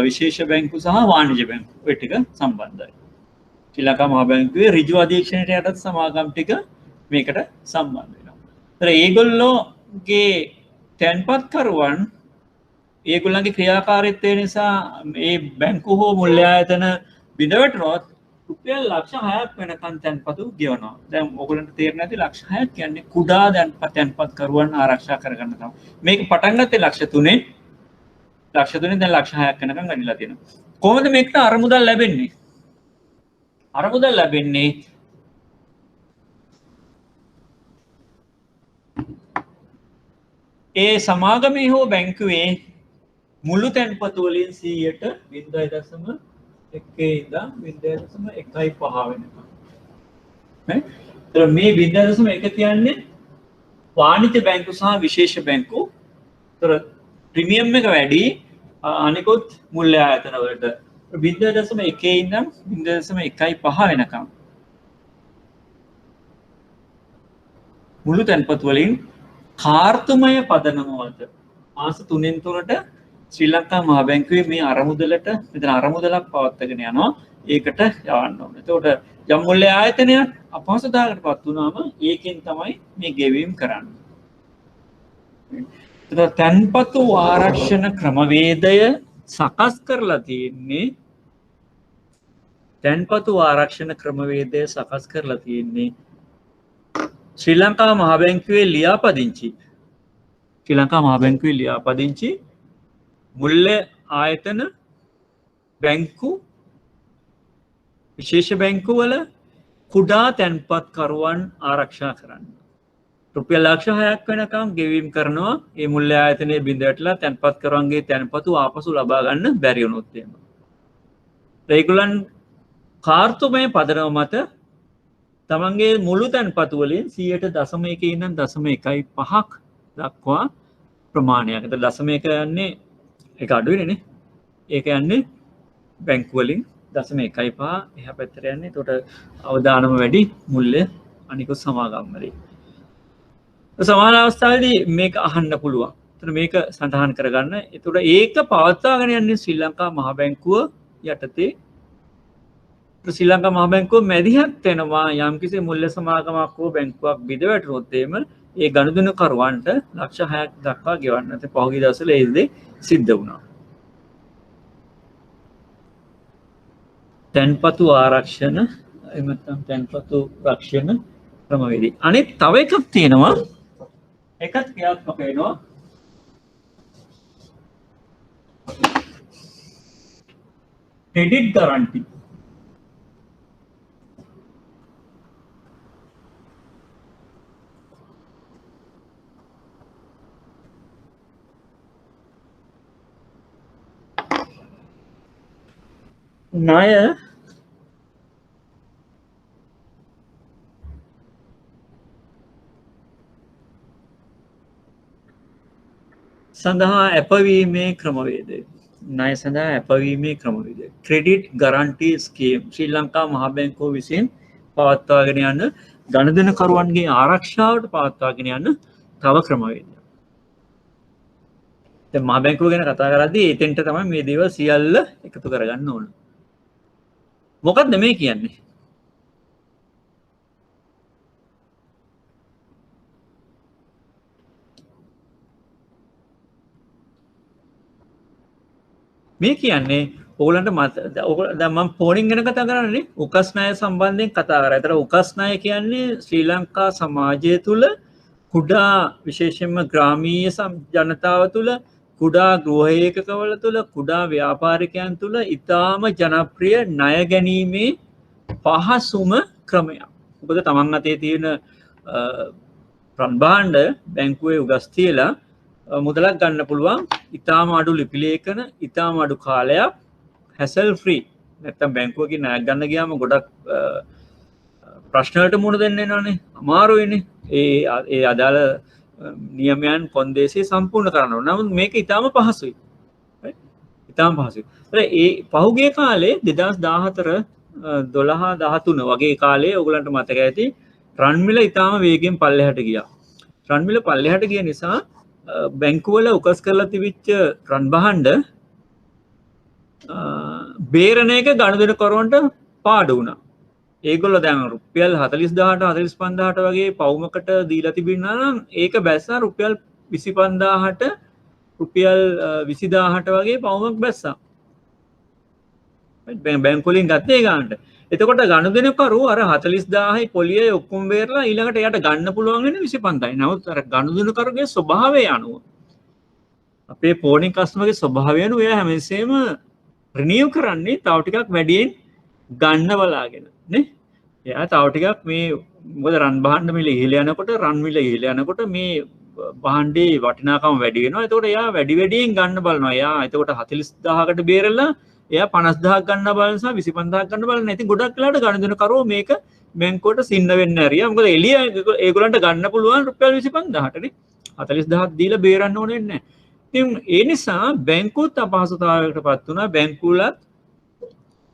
විශේෂ බැංකු සහ වාණිජ බැංකු ඔය ටික සම්බන්ධයි. ශ්‍රී ලංකා මහ බැංකුවේ ඍජු අධීක්ෂණයට යටත් සමාගම් ටික මේකට සම්බන්ධ වෙනවා. ඒතර ඒගොල්ලෝගේ තැන්පත්කරුවන් ඒගොල්ලන්ගේ ක්‍රියාකාරීත්වය නිසා මේ බැංකු හෝ මුල්‍ය ආයතන බිඳවැටුනොත් රුපියල් ලක්ෂ 6ක් වෙනකන් තැන්පතු ගෙවනවා. දැන් ඔයගොල්ලන්ට තේරෙන්නේ නැති ලක්ෂ 6ක් කියන්නේ කුඩා තැන්පත්කරුවන් ආරක්ෂා කරගන්න තමයි. මේක පටන් ගත්තේ ලක්ෂ 3ෙන්. ලක්ෂ 3ෙන් දැන් ලක්ෂ 6ක් වෙනකන් වැඩිලා තියෙනවා. කොහොමද මේකට අරමුදල් ලැබෙන්නේ? අරමුදල් ලැබෙන්නේ ඒ සමාගමේ හෝ බැංකුවේ මුළු තැන්පතු වලින් 100ට 0.1 ඉඳන් 0.15 වෙනකම්. නේ? ඒතර මේ 0.1 කියන්නේ වාණිජ බැංකු සහ විශේෂ බැංකු. ඒතර ප්‍රීමියම් එක වැඩි අනිකුත් මුල්‍ය ආයතන වලට 0.1 ඉඳන් 0.15 වෙනකම්. මුළු තැන්පතු වලින් කාර්තුමය පදනම මත මාස 3න් 3ට ශ්‍රී ලංකා මහ බැංකුවේ මේ අරමුදලට මෙතන අරමුදලක් පවත්වාගෙන යනවා. ඒකට යවන්න ඕනේ. එතකොට යම් මුල්‍ය ආයතනයක් අපහසුතාවකටපත් වුණාම ඒකෙන් තමයි මේ ගෙවීම් කරන්නේ. එතකොට තැන්පතු ආරක්ෂණ ක්‍රමවේදය සකස් කරලා තියෙන්නේ ශ්‍රී ලංකා මහ බැංකුවේ ලියාපදිංචි මුල්‍ය ආයතන බැංකු විශේෂ බැංකු වල කුඩා තැන්පත්කරුවන් ආරක්ෂා කරන්න. රුපියල් ලක්ෂ 6ක් වෙනකම් ගෙවීම් කරනවා. මේ මුල්‍ය ආයතනයේ බිඳවැටලා තැන්පත්කරුවන්ගේ තැන්පතු ආපසු ලබා ගන්න බැරි වුණොත් එහෙම. ඒගොල්ලන් කාර්තුමය පදනම මත තමන්ගේ මුළු තැන්පතු වලින් 100.1 ඉඳන් 0.15ක් දක්වා ප්‍රමාණයක්. ඒතර 0.1 යන්නේ ඒක අඩුයිනේ. ඒක යන්නේ බැංකු වලින් 0.15 එහා පැත්තට යන්නේ. එතකොට අවදානම වැඩි, මුල්‍ය අනිකුත් සමාගම් වලින්. සමාන අවස්ථාවේදී මේක අහන්න පුළුවන්. එතන මේක සඳහන් කරගන්න. එතකොට ඒක පවත්වාගෙන යන්නේ ශ්‍රී ලංකා මහ බැංකුව යටතේ. ශ්‍රී ලංකා මහ බැංකුව මැදිහත් වෙනවා යම්කිසි මුල්‍ය සමාගමක් හෝ බැංකුවක් බිඳ වැටුනොත් එහෙම ඒ ගනුදෙනුකරුවන්ට ලක්ෂ 6ක් දක්වා ගෙවන්න. ඒ පහුගිය දවස්වල ඒ දේ සිද්ධ වුණා. තැන්පතු ආරක්ෂණ එහෙම නැත්නම් තැන්පතු රක්ෂණ ක්‍රමවේදී. අනිත් තව එකක් තියෙනවා. එකත් ක්‍රියාත්මක වෙනවා. Credit guarantee. ණය සඳහා ඇපවීමේ ක්‍රමවේදය. ණය සඳහා ඇපවීමේ ක්‍රමවේදය. ක්‍රෙඩිට් ගැරන්ටි ස්කීම් ශ්‍රී ලංකා මහ බැංකුව විසින් පවත්වාගෙන යන ගනුදෙනුකරුවන්ගේ ආරක්ෂාවට පවත්වාගෙන යන තව ක්‍රමවේදයක්. දැන් මහ බැංකුව ගැන කතා කරද්දී එතෙන්ට තමයි මේ දේවල් සියල්ල එකතු කරගන්න ඕන. මොකක්ද මේ කියන්නේ? මේ කියන්නේ ඕගලන්ට දැන් මම ෆෝනින් ගැන කතා කරන්නේ උකස් ණය සම්බන්ධයෙන් කතා කරා. ඒතර උකස් ණය කියන්නේ ශ්‍රී ලංකා සමාජය තුළ කුඩා විශේෂයෙන්ම ග්‍රාමීය ජනතාව තුළ කුඩා ගෘහ ඒකකවල තුළ කුඩා ව්‍යාපාරිකයන් තුළ ඉතාම ජනප්‍රිය ණය ගැනීමේ පහසුම ක්‍රමයක්. මොකද තමන් අතේ තියෙන රන් භාණ්ඩ බැංකුවේ උගස් තියලා මුදලක් ගන්න පුළුවන් ඉතාම අඩු ලිපි ලේඛන ඉතාම අඩු කාලයක් හැසල් ෆ්‍රී. නැත්තම් බැංකුවකින් ණයක් ගන්න ගියාම ගොඩක් ප්‍රශ්න වලට මුහුණ දෙන්න වෙනවනේ. අමාරුයිනේ. ඒ අදාළ නියමයන් කොන්දේසිය සම්පූර්ණ කරන්න ඕන. නමුත් මේක ඉතාම පහසුයි. ඉතාම පහසුයි. ඒ පහුගිය කාලේ 2014 12 13 වගේ කාලේ ඔයගලන්ට මතක ඇති රන් මිල ඉතාම වේගෙන් පල්ලෙහාට ගියා. රන් මිල පල්ලෙහාට ගිය නිසා බැංකුවල උකස් කරලා තිබිච්ච රන් භාණ්ඩ බේරණ එක ගනුදෙනුකරුවන්ට පාඩු වුණා. ඒගොල්ලෝ දැන් රුපියල් 40000ට 45000ට වගේ පවුමකට දීලා තිබුණා නම් ඒක බැස්සා රුපියල් 25000ට රුපියල් 20000ට වගේ පවුමක් බැස්සා. බැංකුව වලින් ගත්තේ ගන්නට. එතකොට ගනුදෙනුකරුවෝ අර 40000යි පොලියයි ඔක්කොම බේරලා ඊළඟට එයාට ගන්න පුළුවන් වෙන්නේ 25000යි. නමුත් අර ගනුදෙනුකරුගේ ස්වභාවය අනුව අපේ ෆෝනින් කස්ටමර්ගේ ස්වභාවය අනුව එයා හැමතිස්සෙම රිනියු කරන්නේ තව ටිකක් වැඩියෙන් ගන්න බලාගෙන නේ. එයා තව ටිකක් මේ මොකද රන් භාණ්ඩ මිල ඉහළ යනකොට රන් මිල ඉහළ යනකොට මේ භාණ්ඩේ වටිනාකම වැඩි වෙනවා. එතකොට එයා වැඩි වැඩියෙන් ගන්න බලනවා. එයා එතකොට 40000කට බේරලා එයා 50000ක් ගන්න බලන නිසා 25000ක් ගන්න බලන. ඉතින් ගොඩක් වෙලාවට ගනුදෙනුකරුවෝ මේක බැංකුවට සින්න වෙන්න ඇරියා. මොකද එළිය ඒගොල්ලන්ට ගන්න පුළුවන් රුපියල් 25000ට නේ. 40000ක් දීලා බේරන්න ඕනේ නැහැ. ඉතින් ඒ නිසා බැංකුවත් අපහසුතාවයකට පත් වුණා. බැංකුවලත්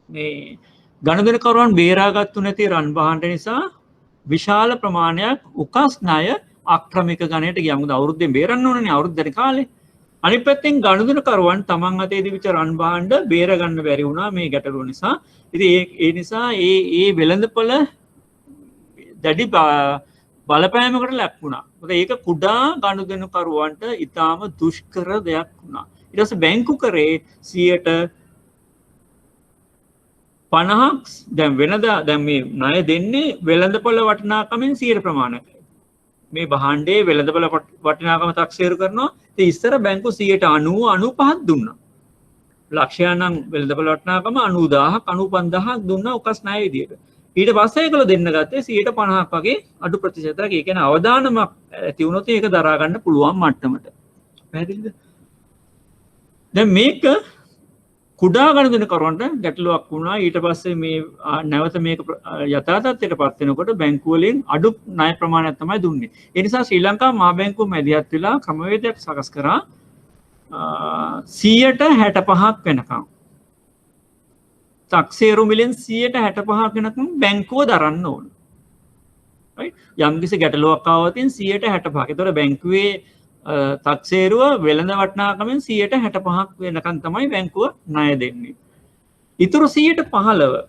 මේ ගනුදෙනුකරුවන් බේරාගත්තු නැති රන් භාණ්ඩ නිසා විශාල ප්‍රමාණයක් උකස් ණය ආක්‍රමික ගණයට ගියා. මොකද අවුරුද්දෙන් බේරන්න ඕනනේ අවුරුද්දට කාලේ. අනිත් පැත්තෙන් ගනුදෙනුකරුවන් තමන් අතේ තිබිච්ච රන් භාණ්ඩ බේර ගන්න බැරි වුණා මේ ගැටලුව නිසා. ඉතින් ඒ නිසා ඒ වෙළඳපොළ දැඩි බලපෑමකට ලක් වුණා. මොකද ඒක කුඩා ගනුදෙනුකරුවන්ට ඉතාම දුෂ්කර දෙයක් වුණා. ඊට පස්සේ බැංකු කරේ 50ක් දැන් වෙනදා දැන් මේ ණය දෙන්නේ වෙළඳපොළ වටිනාකමෙන් 100 ප්‍රමාණයක්. මේ භාණ්ඩයේ වෙළඳපොළ වටිනාකම තක්සේරු කරනවා. ඉතින් ඉස්සර බැංකු 90 95ක් දුන්නා. ලක්ෂයක් නම් වෙළඳපොළ වටිනාකම 90000ක් 95000ක් දුන්නා උකස් ණය විදියට. ඊට පස්සේ ඒගොල්ලෝ දෙන්න ගත්තේ 50ක් වගේ අඩු ප්‍රතිශතයක්. ඒ කියන්නේ අවදානමක් ඇති වුණොත් ඒක දරා ගන්න පුළුවන් මට්ටමට. පැහැදිලිද? දැන් මේක කුඩා ගනුදෙනුකරුවන්ට ගැටලුවක් වුණා. ඊට පස්සේ මේ නැවත මේක යථා තත්ත්වයට පත් වෙනකොට බැංකු වලින් අඩු ණය ප්‍රමාණයක් තමයි දුන්නේ. ඒ නිසා ශ්‍රී ලංකා මහා බැංකුව මැදිහත් වෙලා ක්‍රමවේදයක් සකස් කරා %65ක් වෙනකම් තක්සේරු මිලෙන් 65ක් වෙනකම් බැංකුව දරන්න ඕන. යම්කිසි ගැටලුවක් ආවොත් 65ක්. ඒතකොට බැංකුවේ තක්සේරුව වෙළඳ වටිනාකමෙන් 65ක් වෙනකම් තමයි බැංකුව ණය දෙන්නේ. ඉතුරු 15%.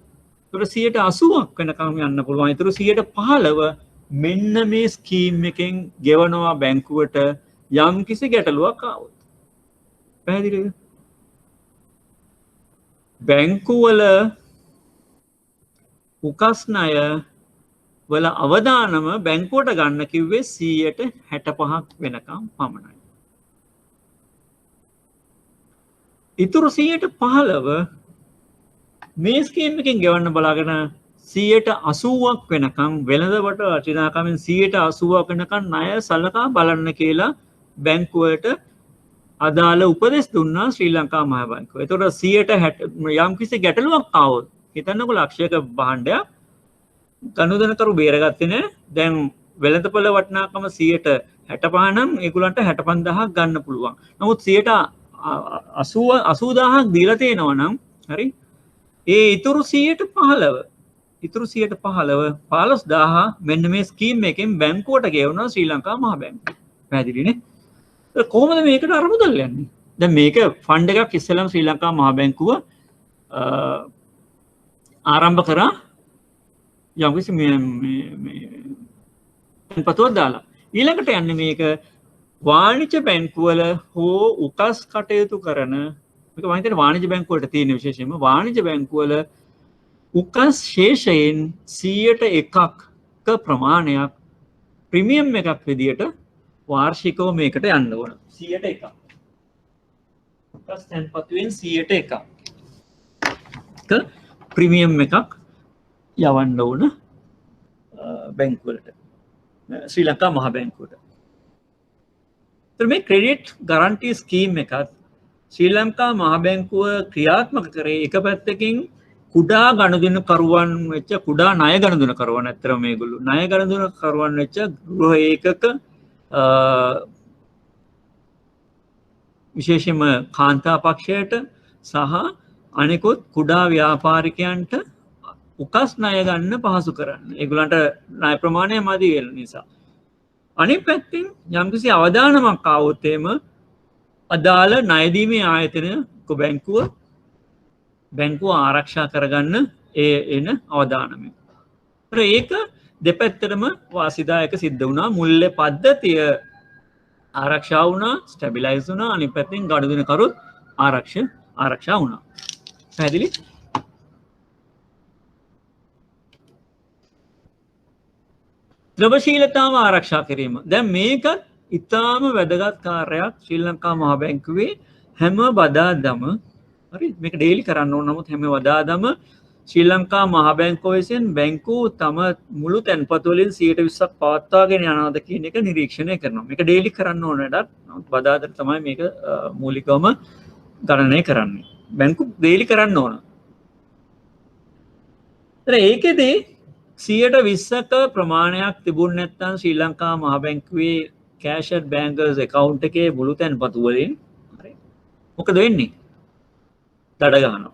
ඒතකොට 80ක් වෙනකම් යන්න පුළුවන්. ඉතුරු 15% මෙන්න මේ ස්කීම් එකෙන් ගෙවනවා බැංකුවට යම්කිසි ගැටලුවක් ආවොත්. පැහැදිලිද? බැංකුවල උකස් ණය වල අවදානම බැංකුවට ගන්න කිව්වේ 65ක් වෙනකම් පමණයි. ඉතුරු 15% මේ ස්කීම් එකෙන් ගෙවන්න බලාගෙන 80ක් වෙනකම් වෙළඳපොළ වටිනාකමෙන් 80ක් වෙනකම් ණය සලකා බලන්න කියලා බැංකුවට අදාළ උපදෙස් දුන්නා ශ්‍රී ලංකා මහා බැංකුව. ඒතකොට 60 යම්කිසි ගැටලුවක් ආවොත් හිතන්නකො ලක්ෂයක භාණ්ඩයක් ගනුදෙනුකරු බේරගත්තේ නැහැ. දැන් වෙළඳපොළ වටිනාකම 65 නම් ඒගොල්ලන්ට 65000ක් ගන්න පුළුවන්. නමුත් 80000ක් දීලා තියෙනවා නම් හරි. ඒ ඉතුරු 115 මෙන්න මේ ස්කීම් එකෙන් බැංකුවට ගෙවනවා ශ්‍රී ලංකා මහා බැංකුව. පැහැදිලිනේ? කොහොමද මේකට අරමුදල් යන්නේ? දැන් මේක ෆන්ඩ් එකක් ඉස්සෙල්ලාම ශ්‍රී ලංකා මහා බැංකුව ආරම්භ කරා යම්කිසි මේ පතොත් දාලා. ඊළඟට යන්නේ මේක වාණිජ බැංකුවල හෝ උකස් කටයුතු කරන මේක මම හිතන්නේ වාණිජ බැංකුවලට තියෙන විශේෂයෙන්ම වාණිජ බැංකුවල උකස් ශේෂයෙන් 101ක ප්‍රමාණයක් ප්‍රීමියම් එකක් විදියට වාර්ෂිකව මේකට යන්න ඕන. 101ක්. උකස් තැන්පතුවෙන් 101ක්. ප්‍රීමියම් එකක් යවන්න ඕන බැංකුවලට. ශ්‍රී ලංකා මහා බැංකුවට. මේ ක්‍රෙඩිට් ගරන්ටි ස්කීම් එකත් ශ්‍රී ලංකා මහා බැංකුව ක්‍රියාත්මක කරේ එක පැත්තකින් කුඩා ගනුදෙනුකරුවන් වෙච්ච කුඩා ණය ගනුදෙනුකරුවන් අතර මේගොල්ලෝ ණය ගනුදෙනුකරුවන් වෙච්ච ගෘහ ඒකක විශේෂයෙන්ම කාන්තා පක්ෂයට සහ අනෙකුත් කුඩා ව්‍යාපාරිකයන්ට උකස් ණය ගන්න පහසු කරන්න. ඒගොල්ලන්ට ණය ප්‍රමාණය මදි වෙන නිසා. අනිත් පැත්තෙන් යම්කිසි අවදානමක් ආවොත් එම අදාළ ණය දීමේ ආයතන බැංකුව ආරක්ෂා කරගන්න එන අවදානමය. ඒක දෙපැත්තටම වාසිදායක සිද්ධ වුණා. මුල්‍ය පද්ධතිය ආරක්ෂා වුණා, ස්ටැබිලයිස් වුණා. අනිත් පැත්තෙන් ගනුදෙනුකරුත් ආරක්ෂා වුණා. පැහැදිලි? ද්‍රවශීලතාව ආරක්ෂා කිරීම. දැන් මේකත් ඉතාම වැදගත් කාර්යයක් ශ්‍රී ලංකා මහා බැංකුවේ හැම බදාදම හරි මේක ඩේලි කරන්න ඕන. නමුත් හැම බදාදම ශ්‍රී ලංකා මහා බැංකුව විසින් බැංකුව තම මුළු තැන්පතු වලින් 120ක් පවත්වාගෙන යනවාද කියන එක නිරීක්ෂණය කරනවා. මේක ඩේලි කරන්න ඕන වැඩක්. නමුත් බදාදට තමයි මේක මූලිකවම ගණනය කරන්නේ. බැංකුව ඩේලි කරන්න ඕන. ඒකෙදී 120ක ප්‍රමාණයක් තිබුණ නැත්නම් ශ්‍රී ලංකා මහා බැංකුවේ කෑෂ් ඇට් බැංකර්ස් account එකේ මුළු තැන්පතු වලින් හරි මොකද වෙන්නේ? දඩ ගන්නවා.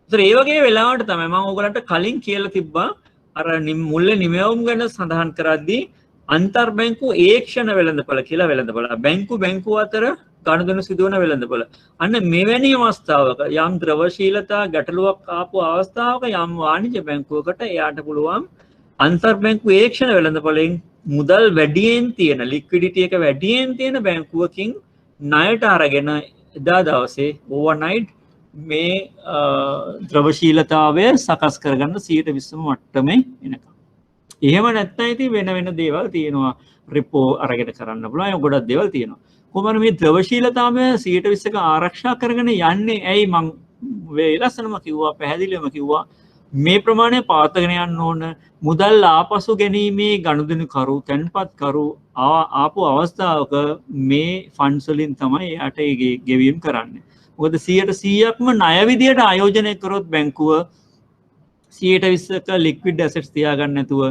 ඒතර ඒ වගේ වෙලාවට තමයි මම ඕගලන්ට කලින් කියලා තිබ්බා අර මුල්‍ය නිමවුම් ගැන සඳහන් කරද්දී අන්තර් බැංකු ඒක්ෂණ වෙළඳපොළ කියලා වෙළඳපොළ. බැංකු අතර ගනුදෙනු සිදුවන වෙළඳපොළ. අන්න මෙවැනි අවස්ථාවක යම් ද්‍රවශීලතා ගැටලුවක් ආපු අවස්ථාවක යම් වාණිජ බැංකුවකට එයාට පුළුවන් අන්තර් බැංකු ඒක්ෂණ වෙළඳපොළෙන් මුදල් වැඩියෙන් තියෙන ලික්විඩිටි එක වැඩියෙන් තියෙන බැංකුවකින් ණයට අරගෙන එදා දවසේ ඕවර්නයිට් මේ ද්‍රවශීලතාවය සකස් කරගන්න 120ම මට්ටමේ එනකම්. එහෙම නැත්නම් ඉතින් වෙන දේවල් තියෙනවා. රිපෝ අරගෙන කරන්න පුළුවන්. ඒ ගොඩක් දේවල් තියෙනවා. කොහොමද මේ ද්‍රවශීලතාවය 120ක ආරක්ෂා කරගෙන යන්නේ? ඇයි මං ලස්සනම කිව්වා, පැහැදිලිවම කිව්වා මේ ප්‍රමාණය පවත්වාගෙන යන්න ඕන. මුදල් ආපසු ගැනීමේ ගනුදෙනුකරු, තැන්පත්කරු ආපු අවස්ථාවක මේ ෆන්ඩ්ස් වලින් තමයි එයාට ගෙවීම් කරන්නේ. මොකද 100%ක්ම ණය විදියට ආයෝජනය කරොත් බැංකුව 120ක ලික්විඩ් ඇසෙට්ස් තියාගන්න නැතුව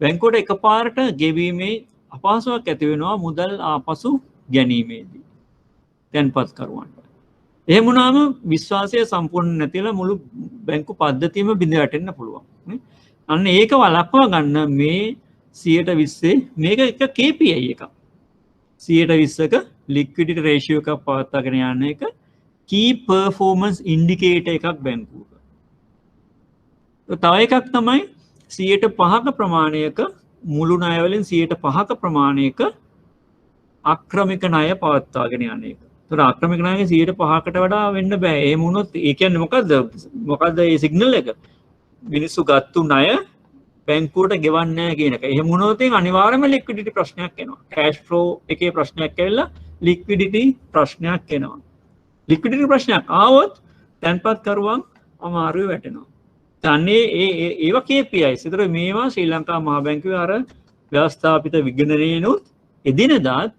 බැංකුවට එකපාරට ගෙවීමේ අපහසුතාවක් ඇති වෙනවා මුදල් ආපසු ගැනීමේදී. තැන්පත්කරුවන්ට. එහෙම වුණාම විශ්වාසය සම්පූර්ණ නැතිලා මුළු බැංකු පද්ධතියම බිඳ වැටෙන්න පුළුවන්. අන්න ඒක වළක්වා ගන්න මේ 120 මේක එක KPI එකක්. 120ක liquidity ratio එකක් පවත්වාගෙන යන එක key performance indicator එකක් බැංකුවක. තව එකක් තමයි 5% ප්‍රමාණයක මුළු ණය වලින් 5% ප්‍රමාණයක අක්‍රමික ණය පවත්වාගෙන යන එක. ඒතර අක්‍රමික ණය 5%කට වඩා වෙන්න බෑ. එහෙම වුණොත් ඒ කියන්නේ මොකද්ද? මොකද්ද මේ සිග්නල් එක? මිනිස්සු ගත්තු ණය බැංකුවට ගෙවන්නේ නැහැ කියන එක. එහෙම වුණොත් අනිවාර්යයෙන්ම ලික්විඩිටි ප්‍රශ්නයක් එනවා. කෑෂ් ෆ්ලෝ එකේ ප්‍රශ්නයක් ඇවිල්ලා ලික්විඩිටි ප්‍රශ්නයක් එනවා. ලික්විඩිටි ප්‍රශ්නයක් ආවොත් තැන්පත් කරුවන් අමාරුවේ වැටෙනවා. තන්නේ ඒවා KPIs. ඒතර මේවා ශ්‍රී ලංකා මහා බැංකුවේ අර ව්‍යවස්ථාපිත විගණනයනොත් එදිනදාත්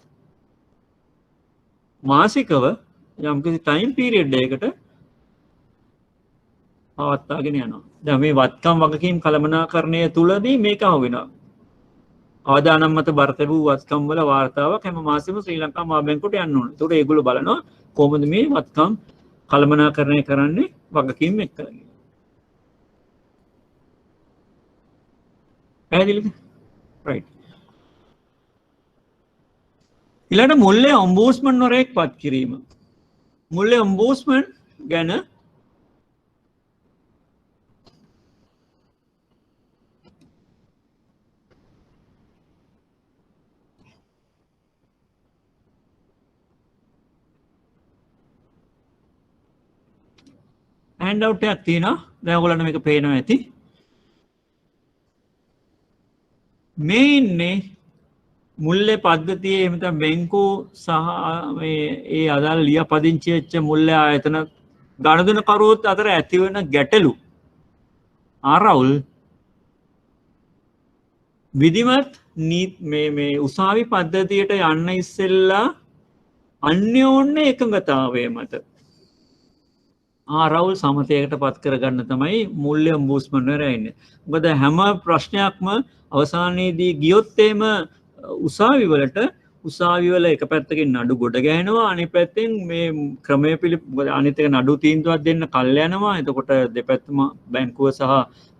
මාසිකව යම්කිසි ටයිම් පීරියඩ් එකකට පවත්වාගෙන යනවා. දැන් මේ වත්කම් වගකීම් කළමනාකරණය තුලදී මේක අහු වෙනවා. අවදානම් මත බර තැබූ වත්කම් වල වාර්තාවක් හැම මාසෙම ශ්‍රී ලංකා මහා බැංකුවට යන්න ඕනේ. ඒකට ඒගොල්ලෝ බලනවා කොහොමද මේ වත්කම් කළමනාකරණය කරන්නේ වගකීම් එක්ක. පැහැදිලිද? රයිට්. ඊළඟ මුල්ලේ ඔම්බුඩ්ස්මන් වරයෙක් පත් කිරීම. මුල්ලේ ඔම්බුඩ්ස්මන් ගැන හෑන්ඩ් අවුට් එකක් තියෙනවා. දැන් ඔයගොල්ලන්ට මේක පේනවා ඇති. මේ ඉන්නේ මුල්ලේ පද්ධතියේ එහෙම නැත්නම් බැංකු සහ ඒ අදාළ ලියාපදිංචි වෙච්ච මුල්ලේ ආයතන ගණදුන කරුවොත් අතර ඇති වෙන ගැටලු ආරවුල් විධිමත් මේ උසාවි පද්ධතියට යන්න ඉස්සෙල්ලා අන්‍යෝන්‍ය එකඟතාවය මත ආරවුල් සමතයකට පත් කරගන්න තමයි මුල්ලේ ඔම්බුඩ්ස්මන් වරයා ඉන්නේ. මොකද හැම ප්‍රශ්නයක්ම අවසානයේදී ගියොත් එහෙම උසාවි වල එක පැත්තකින් නඩු ගොඩ ගහනවා, අනිත් පැත්තෙන් මේ ක්‍රමය අනිත් එක නඩු තීන්දුවක් දෙන්න කල් යනවා. එතකොට දෙපැත්තම බැංකුව සහ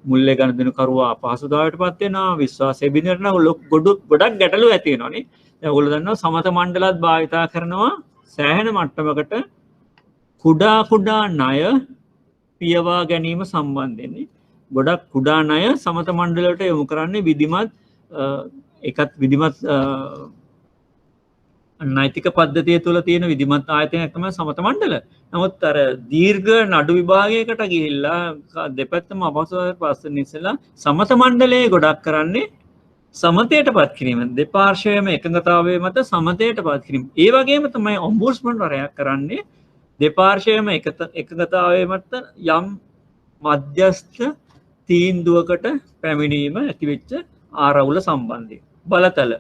මුල්ලේ ගනුදෙනුකරුවා අපහසුතාවයටපත් වෙනවා, විශ්වාසය බිඳෙනවා, ගොඩක් ගැටලු ඇති වෙනවානේ. දැන් ඔයගොල්ලෝ දන්නවා සමත මණ්ඩලත් භාවිතා කරනවා සෑහෙන මට්ටමකට කුඩා ණය පියවා ගැනීම සම්බන්ධයෙන්. ගොඩක් කුඩා ණය සමත මණ්ඩලයට යොමු කරන්නේ විධිමත් එකත් විධිමත් නෛතික පද්ධතිය තුළ තියෙන විධිමත් ආයතනයක් තමයි සමත මණ්ඩල. නමුත් අර දීර්ඝ නඩු විභාගයකට ගිහිල්ලා දෙපැත්තම අපහසුතාවයට පත් වෙන ඉස්සෙල්ලා සමත මණ්ඩලයේ ගොඩක් කරන්නේ සමතයට පත් කිරීම. දෙපාර්ශ්වයේම එකඟතාවයේ මත සමතයට පත් කිරීම. ඒ වගේම තමයි ඔම්බුඩ්ස්මන් වරයා කරන්නේ දෙපාර්ශ්වයේම එකඟතාවයේ මත යම් මධ්‍යස්ථ තීන්දුවකට පැමිණීම ඇතිවෙච්ච ආරවුල සම්බන්ධයෙන් බලතල.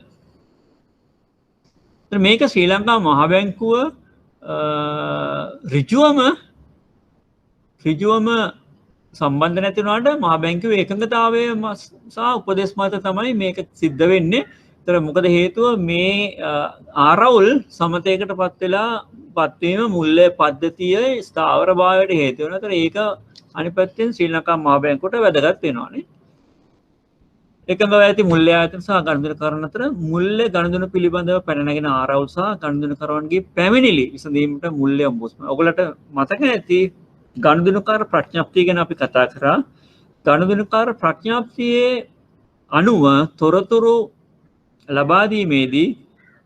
මේක ශ්‍රී ලංකා මහා බැංකුව ඍජුවම සම්බන්ධ නැති වුණාට මහා බැංකුවේ එකඟතාවය සහ උපදෙස් මත තමයි මේක සිද්ධ වෙන්නේ. ඒතර මොකද හේතුව මේ ආරවුල් සමතයකට පත් වීම මුල්ලේ පද්ධතියේ ස්ථාවරභාවයට හේතු වෙනවා. ඒතර ඒක අනිත් පැත්තෙන් ශ්‍රී ලංකා මහා බැංකුවට වැදගත් වෙනවානේ. එකඟව ඇති මුල්ලේ ආයතන සහ ගනුදෙනුකරුවන් අතර මුල්ලේ ගනුදෙනු පිළිබඳව පැන නැගෙන ආරවුල් සහ ගනුදෙනුකරුවන්ගේ පැමිණිලි විසඳීමට මුල්ලේ ඔම්බුඩ්ස්මන්. ඔයගොල්ලන්ට මතක ඇති ගනුදෙනුකාර ප්‍රඥප්තිය ගැන අපි කතා කරා. ගනුදෙනුකාර ප්‍රඥප්තියේ අනුව තොරතුරු ලබා දීමේදී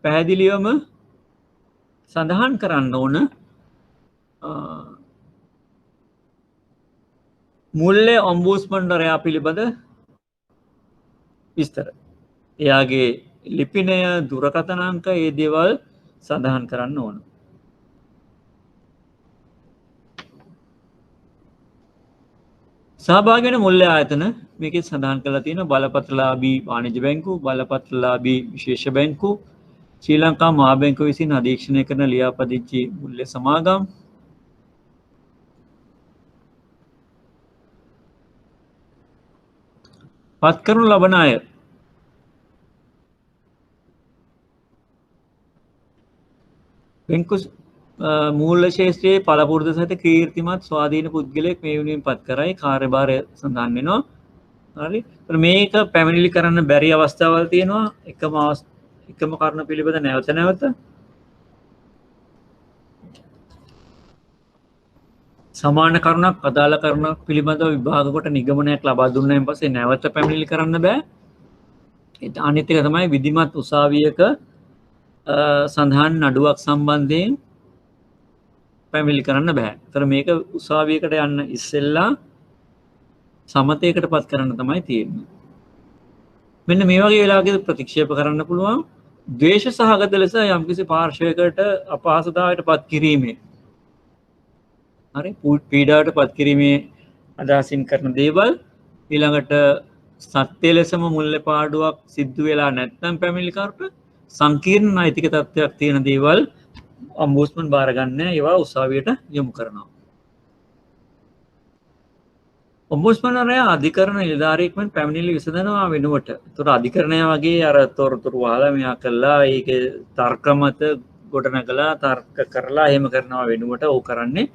පැහැදිලිවම සඳහන් කරන්න ඕන මුල්ලේ ඔම්බුඩ්ස්මන් වරයා පිළිබඳ විස්තර. එයාගේ ලිපිනය, දුරකථන අංක, ඒ දේවල් සඳහන් කරන්න ඕන. සහභාගී වෙන මුල්ලේ ආයතන මේකේ සඳහන් කරලා තියෙනවා. බලපත්‍රලාභී වාණිජ්‍ය බැංකු, බලපත්‍රලාභී විශේෂ බැංකු, ශ්‍රී ලංකා මහා බැංකුව විසින් අධීක්ෂණය කරන ලියාපදිංචි මුල්ලේ සමාගම්, පත් කරනු ලබන අය මූල්‍ය ශේෂ්ත්‍රයේ පළපුරුදු සහිත කීර්තිමත් ස්වාධීන පුද්ගලයෙක් මේ වෙනුවෙන් පත් කරයි කාර්යභාරය සඳහන් වෙනවා. හරි. මේක පැමිණිලි කරන්න බැරි අවස්ථාවල් තියෙනවා. එකම කරුණ පිළිබඳ නැවත නැවත සමාන කරුණක් අදාළ කරුණක් පිළිබඳව විභාග කොට නිගමනයක් ලබා දුන්නායින් පස්සේ නැවත පැමිණිලි කරන්න බෑ. අනිත් එක තමයි විධිමත් උසාවියක සඳහන් නඩුවක් සම්බන්ධයෙන් පැමිණිලි කරන්න බෑ. ඒතර මේක උසාවියකට යන්න ඉස්සෙල්ලා සමතයකට පත් කරන්න තමයි තියෙන්නේ. මෙන්න මේ වගේ වෙලාවකදී ප්‍රතික්ෂේප කරන්න පුළුවන් ද්වේෂ සහගත ලෙස යම්කිසි පාර්ශවයකට අපහසුතාවයට පත් කිරීමේ හරි පීඩාවට පත් කිරීමේ අදහසින් කරන දේවල් ඊළඟට සත්‍ය ලෙසම මුල්ල පාඩුවක් සිද්ධ වෙලා නැත්නම් පැමිණිලිකරුට සංකීර්ණ නෛතික තත්ත්වයක් තියෙන දේවල් ඔම්බුඩ්ස්මන් බාර ගන්න ඒවා උසාවියට යොමු කරනවා. ඔම්බුඩ්ස්මන්වරයා අධිකරණ නිලධාරියෙක් මෙන් පැමිණිලි විසඳනවා වෙනුවට. ඒතර අධිකරණය වගේ අර තොරතුරු වහලා මෙයා කළා ඒකේ තර්ක මත ගොඩනගලා තර්ක කරලා එහෙම කරනවා වෙනුවට ਉਹ කරන්නේ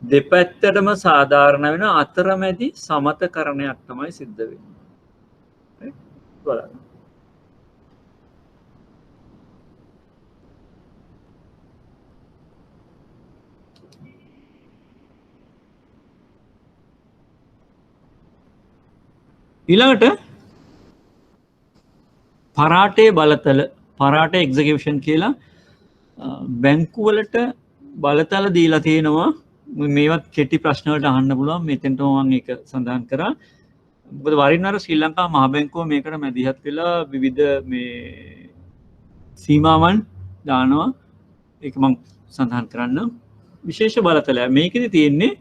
දෙපැත්තටම සාධාරණ වෙන අතරමැදි සමතකරණයක් තමයි සිද්ධ වෙන්නේ. බලන්න. ඊළඟට පරාටේ බලතල පරාට එක්සිකියුෂන් කියලා බැංකුවලට බලතල දීලා තියෙනවා. මේවත් කෙටි ප්‍රශ්න වලට අහන්න පුළුවන්. මෙතෙන්ට මම ඒක සඳහන් කරා. මොකද වරින් වර ශ්‍රී ලංකා මහ බැංකුව මේකට මැදිහත් වෙලා විවිධ මේ සීමාවන් දානවා. ඒක මම සඳහන් කරන්න. විශේෂ බලතලයක්. මේකෙදි තියෙන්නේ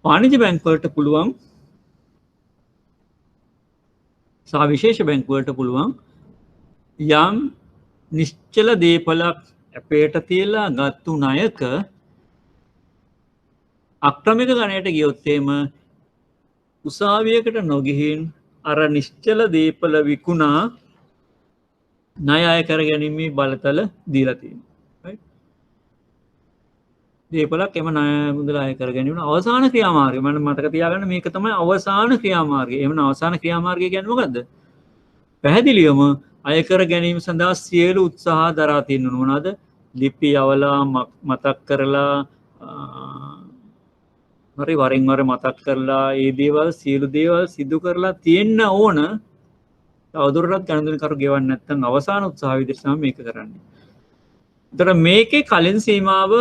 වාණිජ්‍ය බැංකුවලට පුළුවන් සහ විශේෂ බැංකුවලට පුළුවන් යම් නිශ්චල දේපලක් අපේට තියලා ගත්තු ණයක අක්‍රමික ගණයට ගියොත් එම උසාවියකට නොගිහින් අර නිශ්චල දීපල විකුණා ණය අය කර ගැනීමේ බලතල දීලා තියෙනවා. දීපලක් එම ණය මුදල අය කර ගැනීම අවසාන ක්‍රියාමාර්ගය. මම මතක තියාගන්න මේක තමයි අවසාන ක්‍රියාමාර්ගය. එහෙනම් අවසාන ක්‍රියාමාර්ගය කියන්නේ මොකද්ද? පැහැදිලිවම අය කර ගැනීම සඳහා සියලු උත්සාහ දරා තියෙන්න ඕනද? ලිපි යවලා මතක් කරලා හරි වරින් වර මතක් කරලා ඒ දේවල් සියලු දේවල් සිදු කරලා තියෙන්න ඕන. තවදුරටත් ගණන්දුනිකරු ගෙවන්න නැත්නම් අවසාන උත්සාහ විදිහට තමයි මේක කරන්නේ. ඒතර මේකේ කලින් සීමාව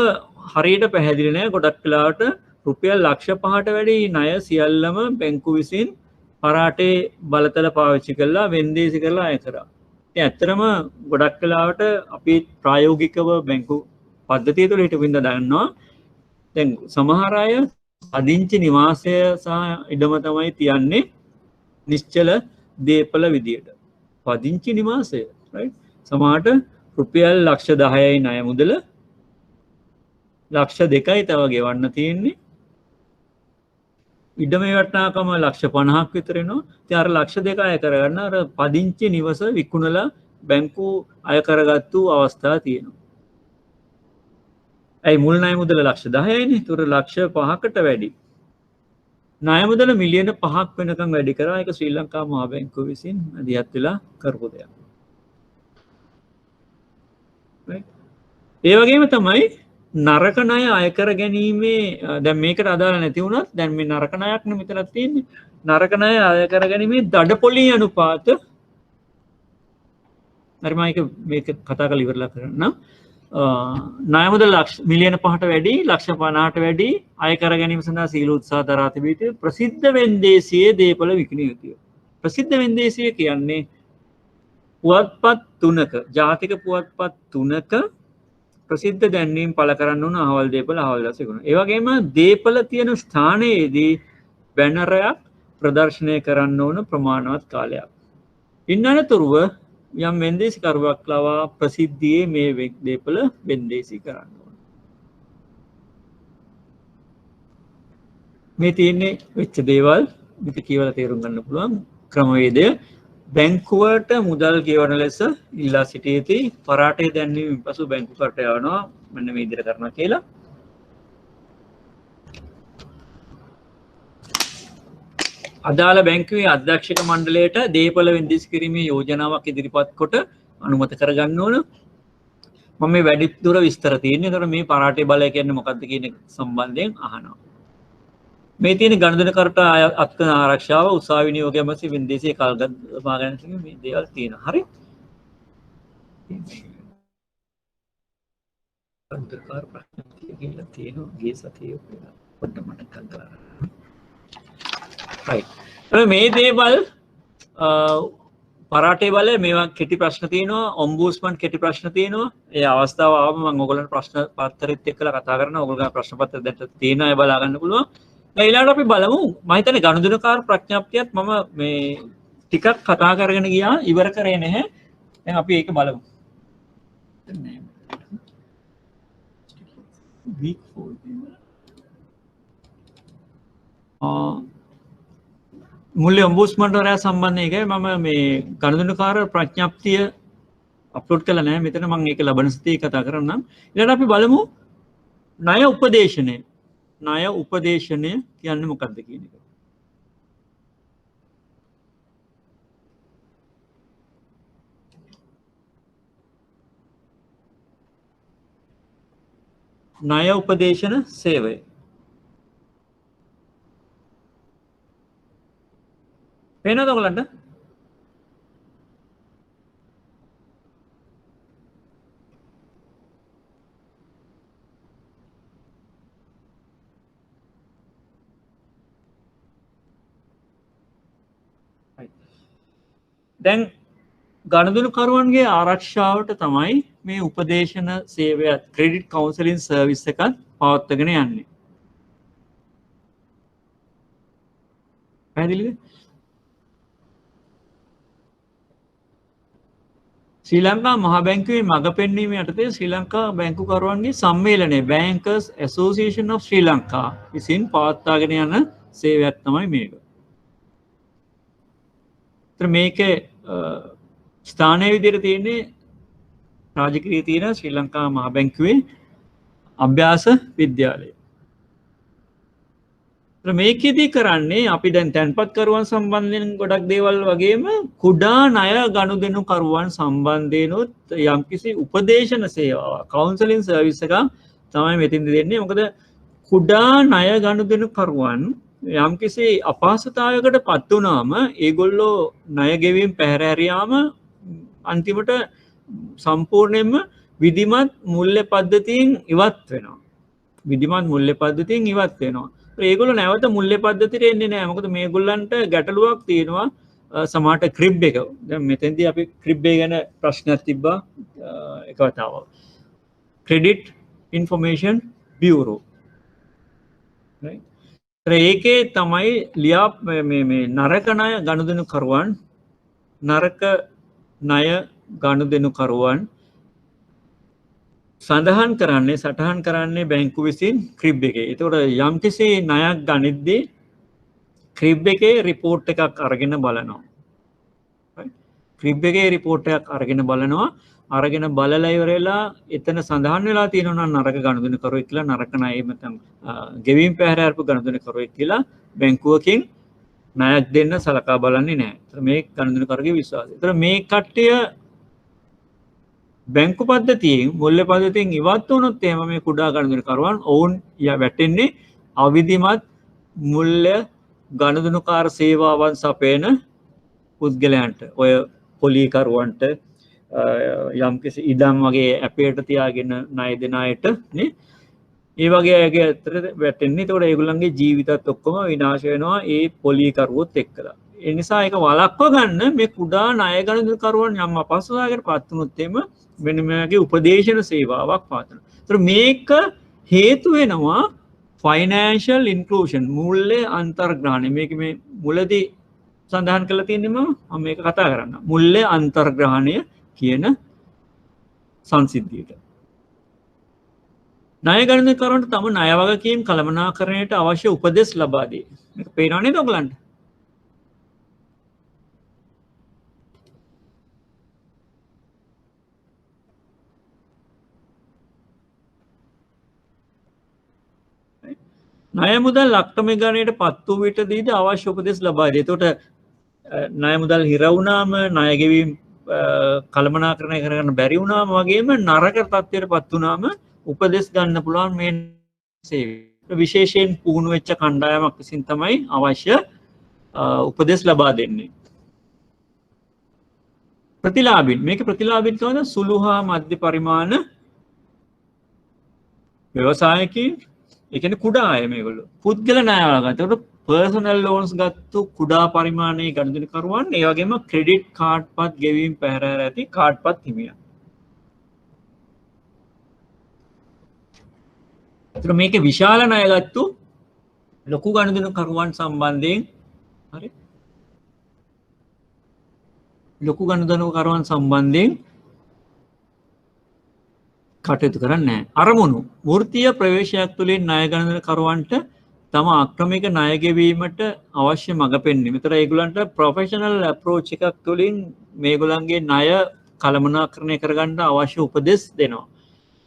හරියට පැහැදිලි නෑ. ගොඩක් වෙලාවට රුපියල් ලක්ෂ 5ට වැඩි ණය සියල්ලම බැංකුව විසින් පරාටේ බලතල පාවිච්චි කරලා වෙන්දේසි කරලා අය කරා. ඉතින් ඇත්තටම ගොඩක් වෙලාවට අපි ප්‍රායෝගිකව බැංකු පද්ධතිය තුළ හිටපින්ද දන්නවා. දැන් සමහර අය අදිංචි නිවාසය සහ ඉඩම තමයි තියන්නේ නිශ්චල දේපල විදියට. පදිංචි නිවාසය right සමහරට රුපියල් ලක්ෂ 10යි ණය මුදල ලක්ෂ 2යි තව ගෙවන්න තියෙන්නේ. ඉඩමේ වටිනාකම ලක්ෂ 50ක් විතර එනවා. ඉතින් අර ලක්ෂ 2 අය කරගන්න අර පදිංචි නිවස විකුණලා බැංකු අය කරගත්තු අවස්ථා තියෙනවා. ඇයි මුල් ණය මුදල ලක්ෂ 10යිනේ. ඒතර ලක්ෂ 5කට වැඩි. ණය මුදල මිලියන 5ක් වෙනකම් වැඩි කරා. ඒක ශ්‍රී ලංකා මහ බැංකුව විසින් මැදිහත් වෙලා කරපු දෙයක්. ඒ වගේම තමයි නරක ණය අය කර ගැනීමේ දැන් මේකට අදාළ නැති වුණත් දැන් මේ නරක ණයක් නෙ මෙතනක් තියෙන්නේ. නරක ණය අය කර ගැනීමේ දඩපොලි අනුපාත හරි මම මේක කතා කරලා ඉවරලා කරන්නම්. ණය මුදල මිලියන 5ට වැඩි ලක්ෂ 50ට වැඩි අය කර ගැනීම සඳහා සීල උත්සාහ දරා තිබී යුතුය. ප්‍රසිද්ධ වෙන්දේසියේ දේපල විකිණිය යුතුය. ප්‍රසිද්ධ වෙන්දේසිය කියන්නේ පුවත්පත් 3ක ජාතික පුවත්පත් 3ක ප්‍රසිද්ධ දැන්වීම් පළ කරන්න ඕන අහවල් දේපල අහවල් දවසේ ගුණ. ඒ වගේම දේපල තියෙන ස්ථානයේදී බැනරයක් ප්‍රදර්ශනය කරන්න ඕන ප්‍රමාණවත් කාලයක්. ඉන් අනතුරුව යම් වෙන්දේසි කරුවක් ලවා ප්‍රසිද්ධියේ මේ දේපල වෙන්දේසි කරන්න ඕන. මේ තියෙන්නේ වෙච්ච දේවල් මේක කියවලා තේරුම් ගන්න පුළුවන් ක්‍රමවේදය. බැංකුවට මුදල් ගෙවන ලෙස ඉල්ලා සිටියේදී පරාටය දැන්වීමෙන් පසු බැංකු කට යවනවා මෙන්න මේ විදිහට කරනවා කියලා. අදාළ බැංකුවේ අධ්‍යක්ෂක මණ්ඩලයට දේපල වෙන්දිස් කිරීමේ යෝජනාවක් ඉදිරිපත් කොට අනුමත කරගන්න ඕන. මම මේ වැඩිදුර විස්තර තියෙන්නේ. ඒතර මේ පරාටේ බලය කියන්නේ මොකක්ද කියන එක සම්බන්ධයෙන් අහනවා. මේ තියෙන ගණදෙන කරට අත්කන ආරක්ෂාව උසාවි නියෝගය මැසි වෙන්දේසියේ කල්ගත් මාගැන මේ දේවල් තියෙනවා. හරි? අන්තර්කාර ප්‍රශ්න කියලා තියෙනවා. ගිය සතියේ පොඩ්ඩක් මතක් කරගන්න. right. මේ දේවල් පරාටේ බලය මේවා කෙටි ප්‍රශ්න තියෙනවා. ඔම්බුස්මන් කෙටි ප්‍රශ්න තියෙනවා. ඒ අවස්ථාව ආවම මම ඔයගොල්ලන්ට ප්‍රශ්න පත්‍රෙත් එක්කලා කතා කරනවා. ඔයගොල්ලෝ ප්‍රශ්න පත්‍රය දැන් තියෙනවා. ඒ බලා ගන්න පුළුවන්. ඊළඟට අපි බලමු මම හිතන්නේ ගනුදෙනුකාර ප්‍රඥප්තියත් මම මේ ටිකක් කතා කරගෙන ගියා ඉවර කරේ නැහැ. දැන් අපි ඒක බලමු. week 4 මුල්‍ය ඔම්බුස්මන්වරයා සම්බන්ධ එකයි මම මේ ගනුදෙනුකාර ප්‍රඥප්තිය අප්ලෝඩ් කළා නැහැ. මෙතන මම ඒක ලබන සතියේ කතා කරන්නම්. ඊළඟට අපි බලමු ණය උපදේශනය. ණය උපදේශනය කියන්නේ මොකක්ද කියන එක. ණය උපදේශන සේවය. පේනවද ඔයගලන්ට? දැන් ගනුදෙනුකරුවන්ගේ ආරක්ෂාවට තමයි මේ උපදේශන සේවයත් ක්‍රෙඩිට් කවුන්සලින් සර්විස් එකත් පවත්වාගෙන යන්නේ. පැහැදිලිද? ශ්‍රී ලංකා මහ බැංකුවේ මඟ පෙන්වීම යටතේ ශ්‍රී Lanka බැංකුකරුවන්ගේ සම්මේලනය Bankers Association of Sri Lanka විසින් පවත්වාගෙන යන සේවයක් තමයි මේක. මේකේ ස්ථානයේ විදිහට තියෙන්නේ රාජකීය තියෙන ශ්‍රී ලංකා මහ බැංකුවේ අභ්‍යාස විද්‍යාලය. මේකෙදී කරන්නේ අපි දැන් තැන්පත් කරුවන් සම්බන්ධයෙන් ගොඩක් දේවල් වගේම කුඩා ණය ගනුදෙනුකරුවන් සම්බන්ධයෙන්ොත් යම්කිසි උපදේශන සේවාවක් කවුන්සලින් සර්විස් එකක් තමයි මෙතෙන්දී දෙන්නේ. මොකද කුඩා ණය ගනුදෙනුකරුවන් යම්කිසි අපහසුතාවයකට පත් වුණාම ඒගොල්ලෝ ණය ගෙවීම පැහැර හැරියාම අන්තිමට සම්පූර්ණයෙන්ම විධිමත් මුල්‍ය පද්ධතියෙන් ඉවත් වෙනවා. විධිමත් මුල්‍ය පද්ධතියෙන් ඉවත් වෙනවා. ඒගොල්ලෝ නැවත මුල්‍ය පද්ධතියට එන්නේ නැහැ. මොකද මේගොල්ලන්ට ගැටලුවක් තියෙනවා සමහරට ක්‍රිබ් එක. දැන් මෙතෙන්දී අපි ක්‍රිබ් එක ගැන ප්‍රශ්නයක් තිබ්බා එක වතාවක්. Credit information bureau. right. ඒකේ තමයි ලියා මේ නරක ණය ගනුදෙනුකරුවන් නරක ණය ගනුදෙනුකරුවන් සඳහන් කරන්නේ සටහන් කරන්නේ බැංකු විසින් ක්‍රිබ් එකේ. ඒතකොට යම්කිසි ණයක් ගනිද්දී ක්‍රිබ් එකේ රිපෝට් එකක් අරගෙන බලනවා. ක්‍රිබ් එකේ රිපෝට් එකක් අරගෙන බලනවා. අරගෙන බලලා ඉවරලා එතන සඳහන් වෙලා තියෙනවා නම් නරක ගනුදෙනුකරුවෙක් කියලා නරක ණය නැත්නම් ගෙවීම් පැහැර අරපු ගනුදෙනුකරුවෙක් කියලා බැංකුවකින් ණයක් දෙන්න සලකා බලන්නේ නැහැ. ඒතර මේ ගනුදෙනුකරුගේ විශ්වාසය. ඒතර මේ කට්ටිය බැංකු පද්ධතියෙන් මුල්‍ය පද්ධතියෙන් ඉවත් වුණොත් එහෙම මේ කුඩා ගනුදෙනුකරුවන් ඔවුන් වැටෙන්නේ අවිධිමත් මුල්‍ය ගනුදෙනුකාර සේවාවන් සපයන පුද්ගලයන්ට. ඔය පොලිකරුවන්ට යම්කිසි ඉඩම් වගේ ඇපේට තියාගෙන ණය දෙන අයට නේ ඒ වගේ අයගේ අතර වැටෙන්නේ. ඒතකොට ඒගොල්ලන්ගේ ජීවිතත් ඔක්කොම විනාශ වෙනවා ඒ පොලිකරුවොත් එක්කලා. ඒ නිසා ඒක වළක්ව ගන්න මේ කුඩා ණය ගනුදෙනුකරුවන් යම් අපහසුතාවයකට පත් වුණොත් එහෙම මෙන්න මේගේ උපදේශන සේවාවක් පාදනවා. ඒතර මේක හේතු වෙනවා ෆයිනෑන්ෂල් ඉන්ක්ලූෂන් මුල්‍ය අන්තර්ග්‍රහණය. මේක මේ මුලදී සඳහන් කරලා තියෙන්නේ මම මේක කතා කරන්න. මුල්‍ය අන්තර්ග්‍රහණය කියන සංසිද්ධියට. ණය ගනුදෙනුකරුවන්ට තම ණය වගකීම් කළමනාකරණයට අවශ්‍ය උපදෙස් ලබා දී. මේක පේනව නේද ඔයගලන්ට? ණය මුදල් ලක්ෂම ගණනට පත් වූ විටදීද අවශ්‍ය උපදෙස් ලබා දී. එතකොට ණය මුදල් හිර වුණාම ණය ගෙවීම කළමනාකරණය කරගන්න බැරි වුණාම වගේම නරක තත්ත්වයට පත් වුණාම උපදෙස් ගන්න පුළුවන් මේ සේවය. විශේෂයෙන් පුහුණු වෙච්ච කණ්ඩායමක් විසින් තමයි අවශ්‍ය උපදෙස් ලබා දෙන්නේ. ප්‍රතිලාභීන් මේක ප්‍රතිලාභීන් කියන්නේ සුළු හා මධ්‍ය පරිමාණ ව්‍යවසායකින් ඒ කියන්නේ කුඩා අය මේගොල්ලෝ පුද්ගල ණය වලගන්න. ඒකට පර්සනල් ලෝන්ස් ගත්තු කුඩා පරිමාණයේ ගනුදෙනුකරුවන් ඒ වගේම ක්‍රෙඩිට් කාඩ් පත් ගෙවීම පැහැර ඇති කාඩ් පත් හිමියන්. ඒතර මේකේ විශාල ණය ගත්තු ලොකු ගනුදෙනුකරුවන් සම්බන්ධයෙන් හරි ලොකු ගනුදෙනුකරුවන් සම්බන්ධයෙන් කටයුතු කරන්නේ නැහැ. අරමුණු වෘත්තීය ප්‍රවේශයක් තුළින් ණය ගනුදෙනුකරුවන්ට තම අක්‍රමික ණය ගෙවීමට අවශ්‍ය මඟ පෙන්වීම. ඒතර ඒගොල්ලන්ට ප්‍රොෆෙෂනල් අප්‍රෝච් එකක් තුළින් මේගොල්ලන්ගේ ණය කළමනාකරණය කරගන්න අවශ්‍ය උපදෙස් දෙනවා.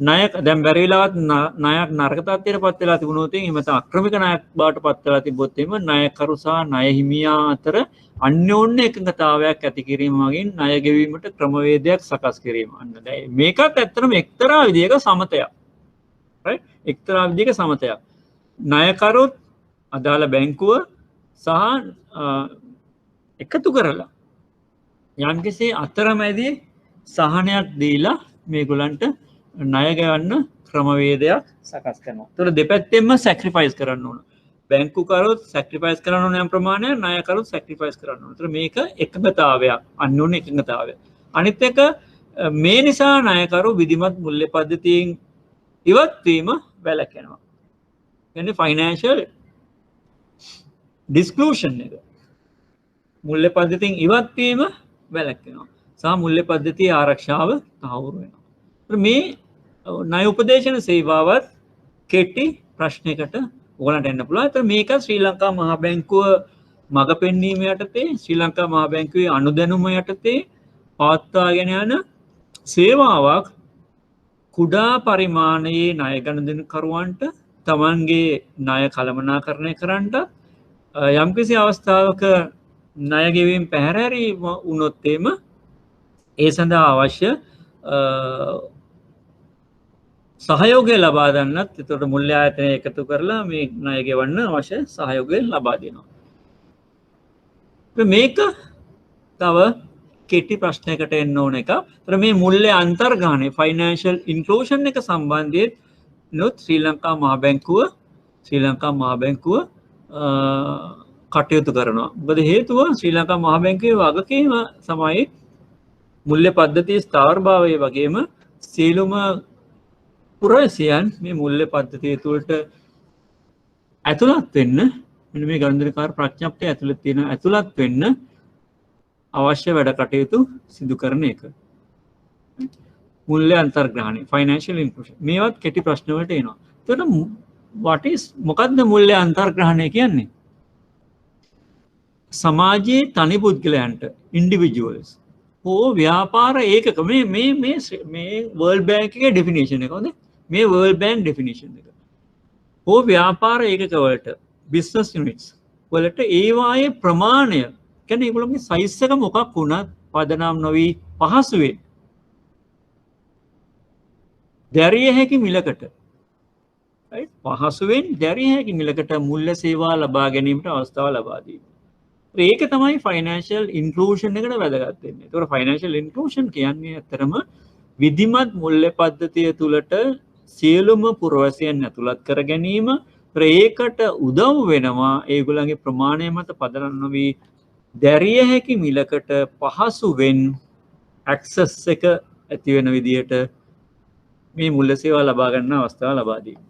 ණය දැන් බැරි වෙලාවත් ණයක් නරක තත්ත්වයට පත් වෙලා තිබුණොත් එහෙම නැත්නම් අක්‍රමික ණයක් බවට පත් වෙලා තිබ්බොත් එහෙම ණයකරු සහ ණය හිමියා අතර අන්‍යෝන්‍ය එකඟතාවයක් ඇති කිරීම මගින් ණය ගෙවීමට ක්‍රමවේදයක් සකස් කිරීම. අන්න දැන් මේකත් ඇත්තටම එක්තරා විදිහක සමතයක්. රයිට්? එක්තරා විදිහක සමතයක්. ණයකරුත් අදාළ බැංකුව සහ එකතු කරලා යම්කිසි අතරමැදි සහනයක් දීලා මේගොල්ලන්ට ණය ගන්න ක්‍රමවේදයක් සකස් කරනවා. ඒතර දෙපැත්තෙන්ම සැක්‍රිෆයිස් කරන්න ඕන. බැංකුකරුත් සැක්‍රිෆයිස් කරන්න ඕන යම් ප්‍රමාණයක්, ණයකරුත් සැක්‍රිෆයිස් කරන්න ඕන. ඒතර මේක එකඟතාවයක්, අන්‍යෝන්‍ය එකඟතාවයක්. අනිත් එක මේ නිසා ණයකරු විධිමත් මුල්‍ය පද්ධතියෙන් ඉවත් වීම වැළකෙනවා. කියන්නේ ෆයිනෑන්ෂල් ඩිස්ක්ලූෂන් එක. මුල්‍ය පද්ධතියෙන් ඉවත් වීම වැළකෙනවා. සහ මුල්‍ය පද්ධතියේ ආරක්ෂාව තහවුරු වෙනවා. මේ ණය උපදේශන සේවාවත් කෙටි ප්‍රශ්නයකට ඔයගලන්ට එන්න පුළුවන්. ඒතර මේක ශ්‍රී ලංකා මහා බැංකුව මඟ පෙන්වීම යටතේ ශ්‍රී ලංකා මහා බැංකුවේ අනුදැනුම යටතේ පවත්වාගෙන යන සේවාවක් කුඩා පරිමාණයේ ණය ගනුදෙනුකරුවන්ට තමන්ගේ ණය කළමනාකරණය කරන්නට යම්කිසි අවස්ථාවක ණය ගෙවීම පැහැරීම වුණොත් ඒ සඳහා අවශ්‍ය සහයෝගය ලබා ගන්නත් එතකොට මුල්‍ය ආයතනය එකතු කරලා මේ ණය ගෙවන්න අවශ්‍ය සහයෝගය ලබා දෙනවා. මේක තව කෙටි ප්‍රශ්නයකට එන්න ඕන එක. ඒතර මේ මුල්‍ය අන්තර්ගාණය ෆයිනෑන්ෂල් ඉන්ක්ලූෂන් එක සම්බන්ධයෙන් නොත් ශ්‍රී ලංකා මහා බැංකුව කටයුතු කරනවා. මොකද හේතුව ශ්‍රී ලංකා මහා බැංකුවේ වගකීම තමයි මුල්‍ය පද්ධතියේ ස්ථාවරභාවය වගේම සියලුම පුරවැසියන් මේ මුල්‍ය පද්ධතිය තුළට ඇතුළත් වෙන්න මෙන්න මේ ගනුදෙනුකාර ප්‍රඥප්තිය ඇතුළත් වෙන්න අවශ්‍ය වැඩ කටයුතු සිදු කරන එක. මුල්‍ය අන්තර්ග්‍රහණය ෆයිනෑන්ෂල් ඉන්ක්ලූෂන් මේවත් කෙටි ප්‍රශ්න වලට එනවා. එතකොට මොකද්ද මුල්‍ය අන්තර්ග්‍රහණය කියන්නේ? සමාජයේ තනි පුද්ගලයන්ට ඉන්ඩිවිජුවල්ස් හෝ ව්‍යාපාර ඒකක මේ වර්ල්ඩ් බැංක් එකේ ඩෙෆිනිෂන් එක. හොඳ මේ වර්ල්ඩ් බැංක් ඩෙෆිනිෂන් එක. හෝ ව්‍යාපාර ඒකක වලට බිස්නස් යුනිට්ස් වලට ඒවායේ ප්‍රමාණය කියන්නේ ඒගොල්ලෝගේ සයිස් එක මොකක් වුණත් පදනම් නොවි පහසුවෙන් දැරිය හැකි මිලකට පහසුවෙන් දැරිය හැකි මිලකට මුල්‍ය සේවා ලබා ගැනීමට අවස්ථාව ලබා දීම. ඒක තමයි ෆයිනෑන්ෂල් ඉන්ක්ලූෂන් එකට වැදගත් වෙන්නේ. ඒතකොට ෆයිනෑන්ෂල් ඉන්ක්ලූෂන් කියන්නේ ඇත්තරම විධිමත් මුල්‍ය පද්ධතිය තුලට සියලුම පුරවැසියන් ඇතුළත් කර ගැනීම. ඒකට උදව් වෙනවා ඒගොල්ලන්ගේ ප්‍රමාණය මත පදනම් නොවි දැරිය හැකි මිලකට පහසුවෙන් ඇක්සස් එක ඇති වෙන විදියට මේ මුල්‍ය සේවා ලබා ගන්න අවස්ථාව ලබා දීම.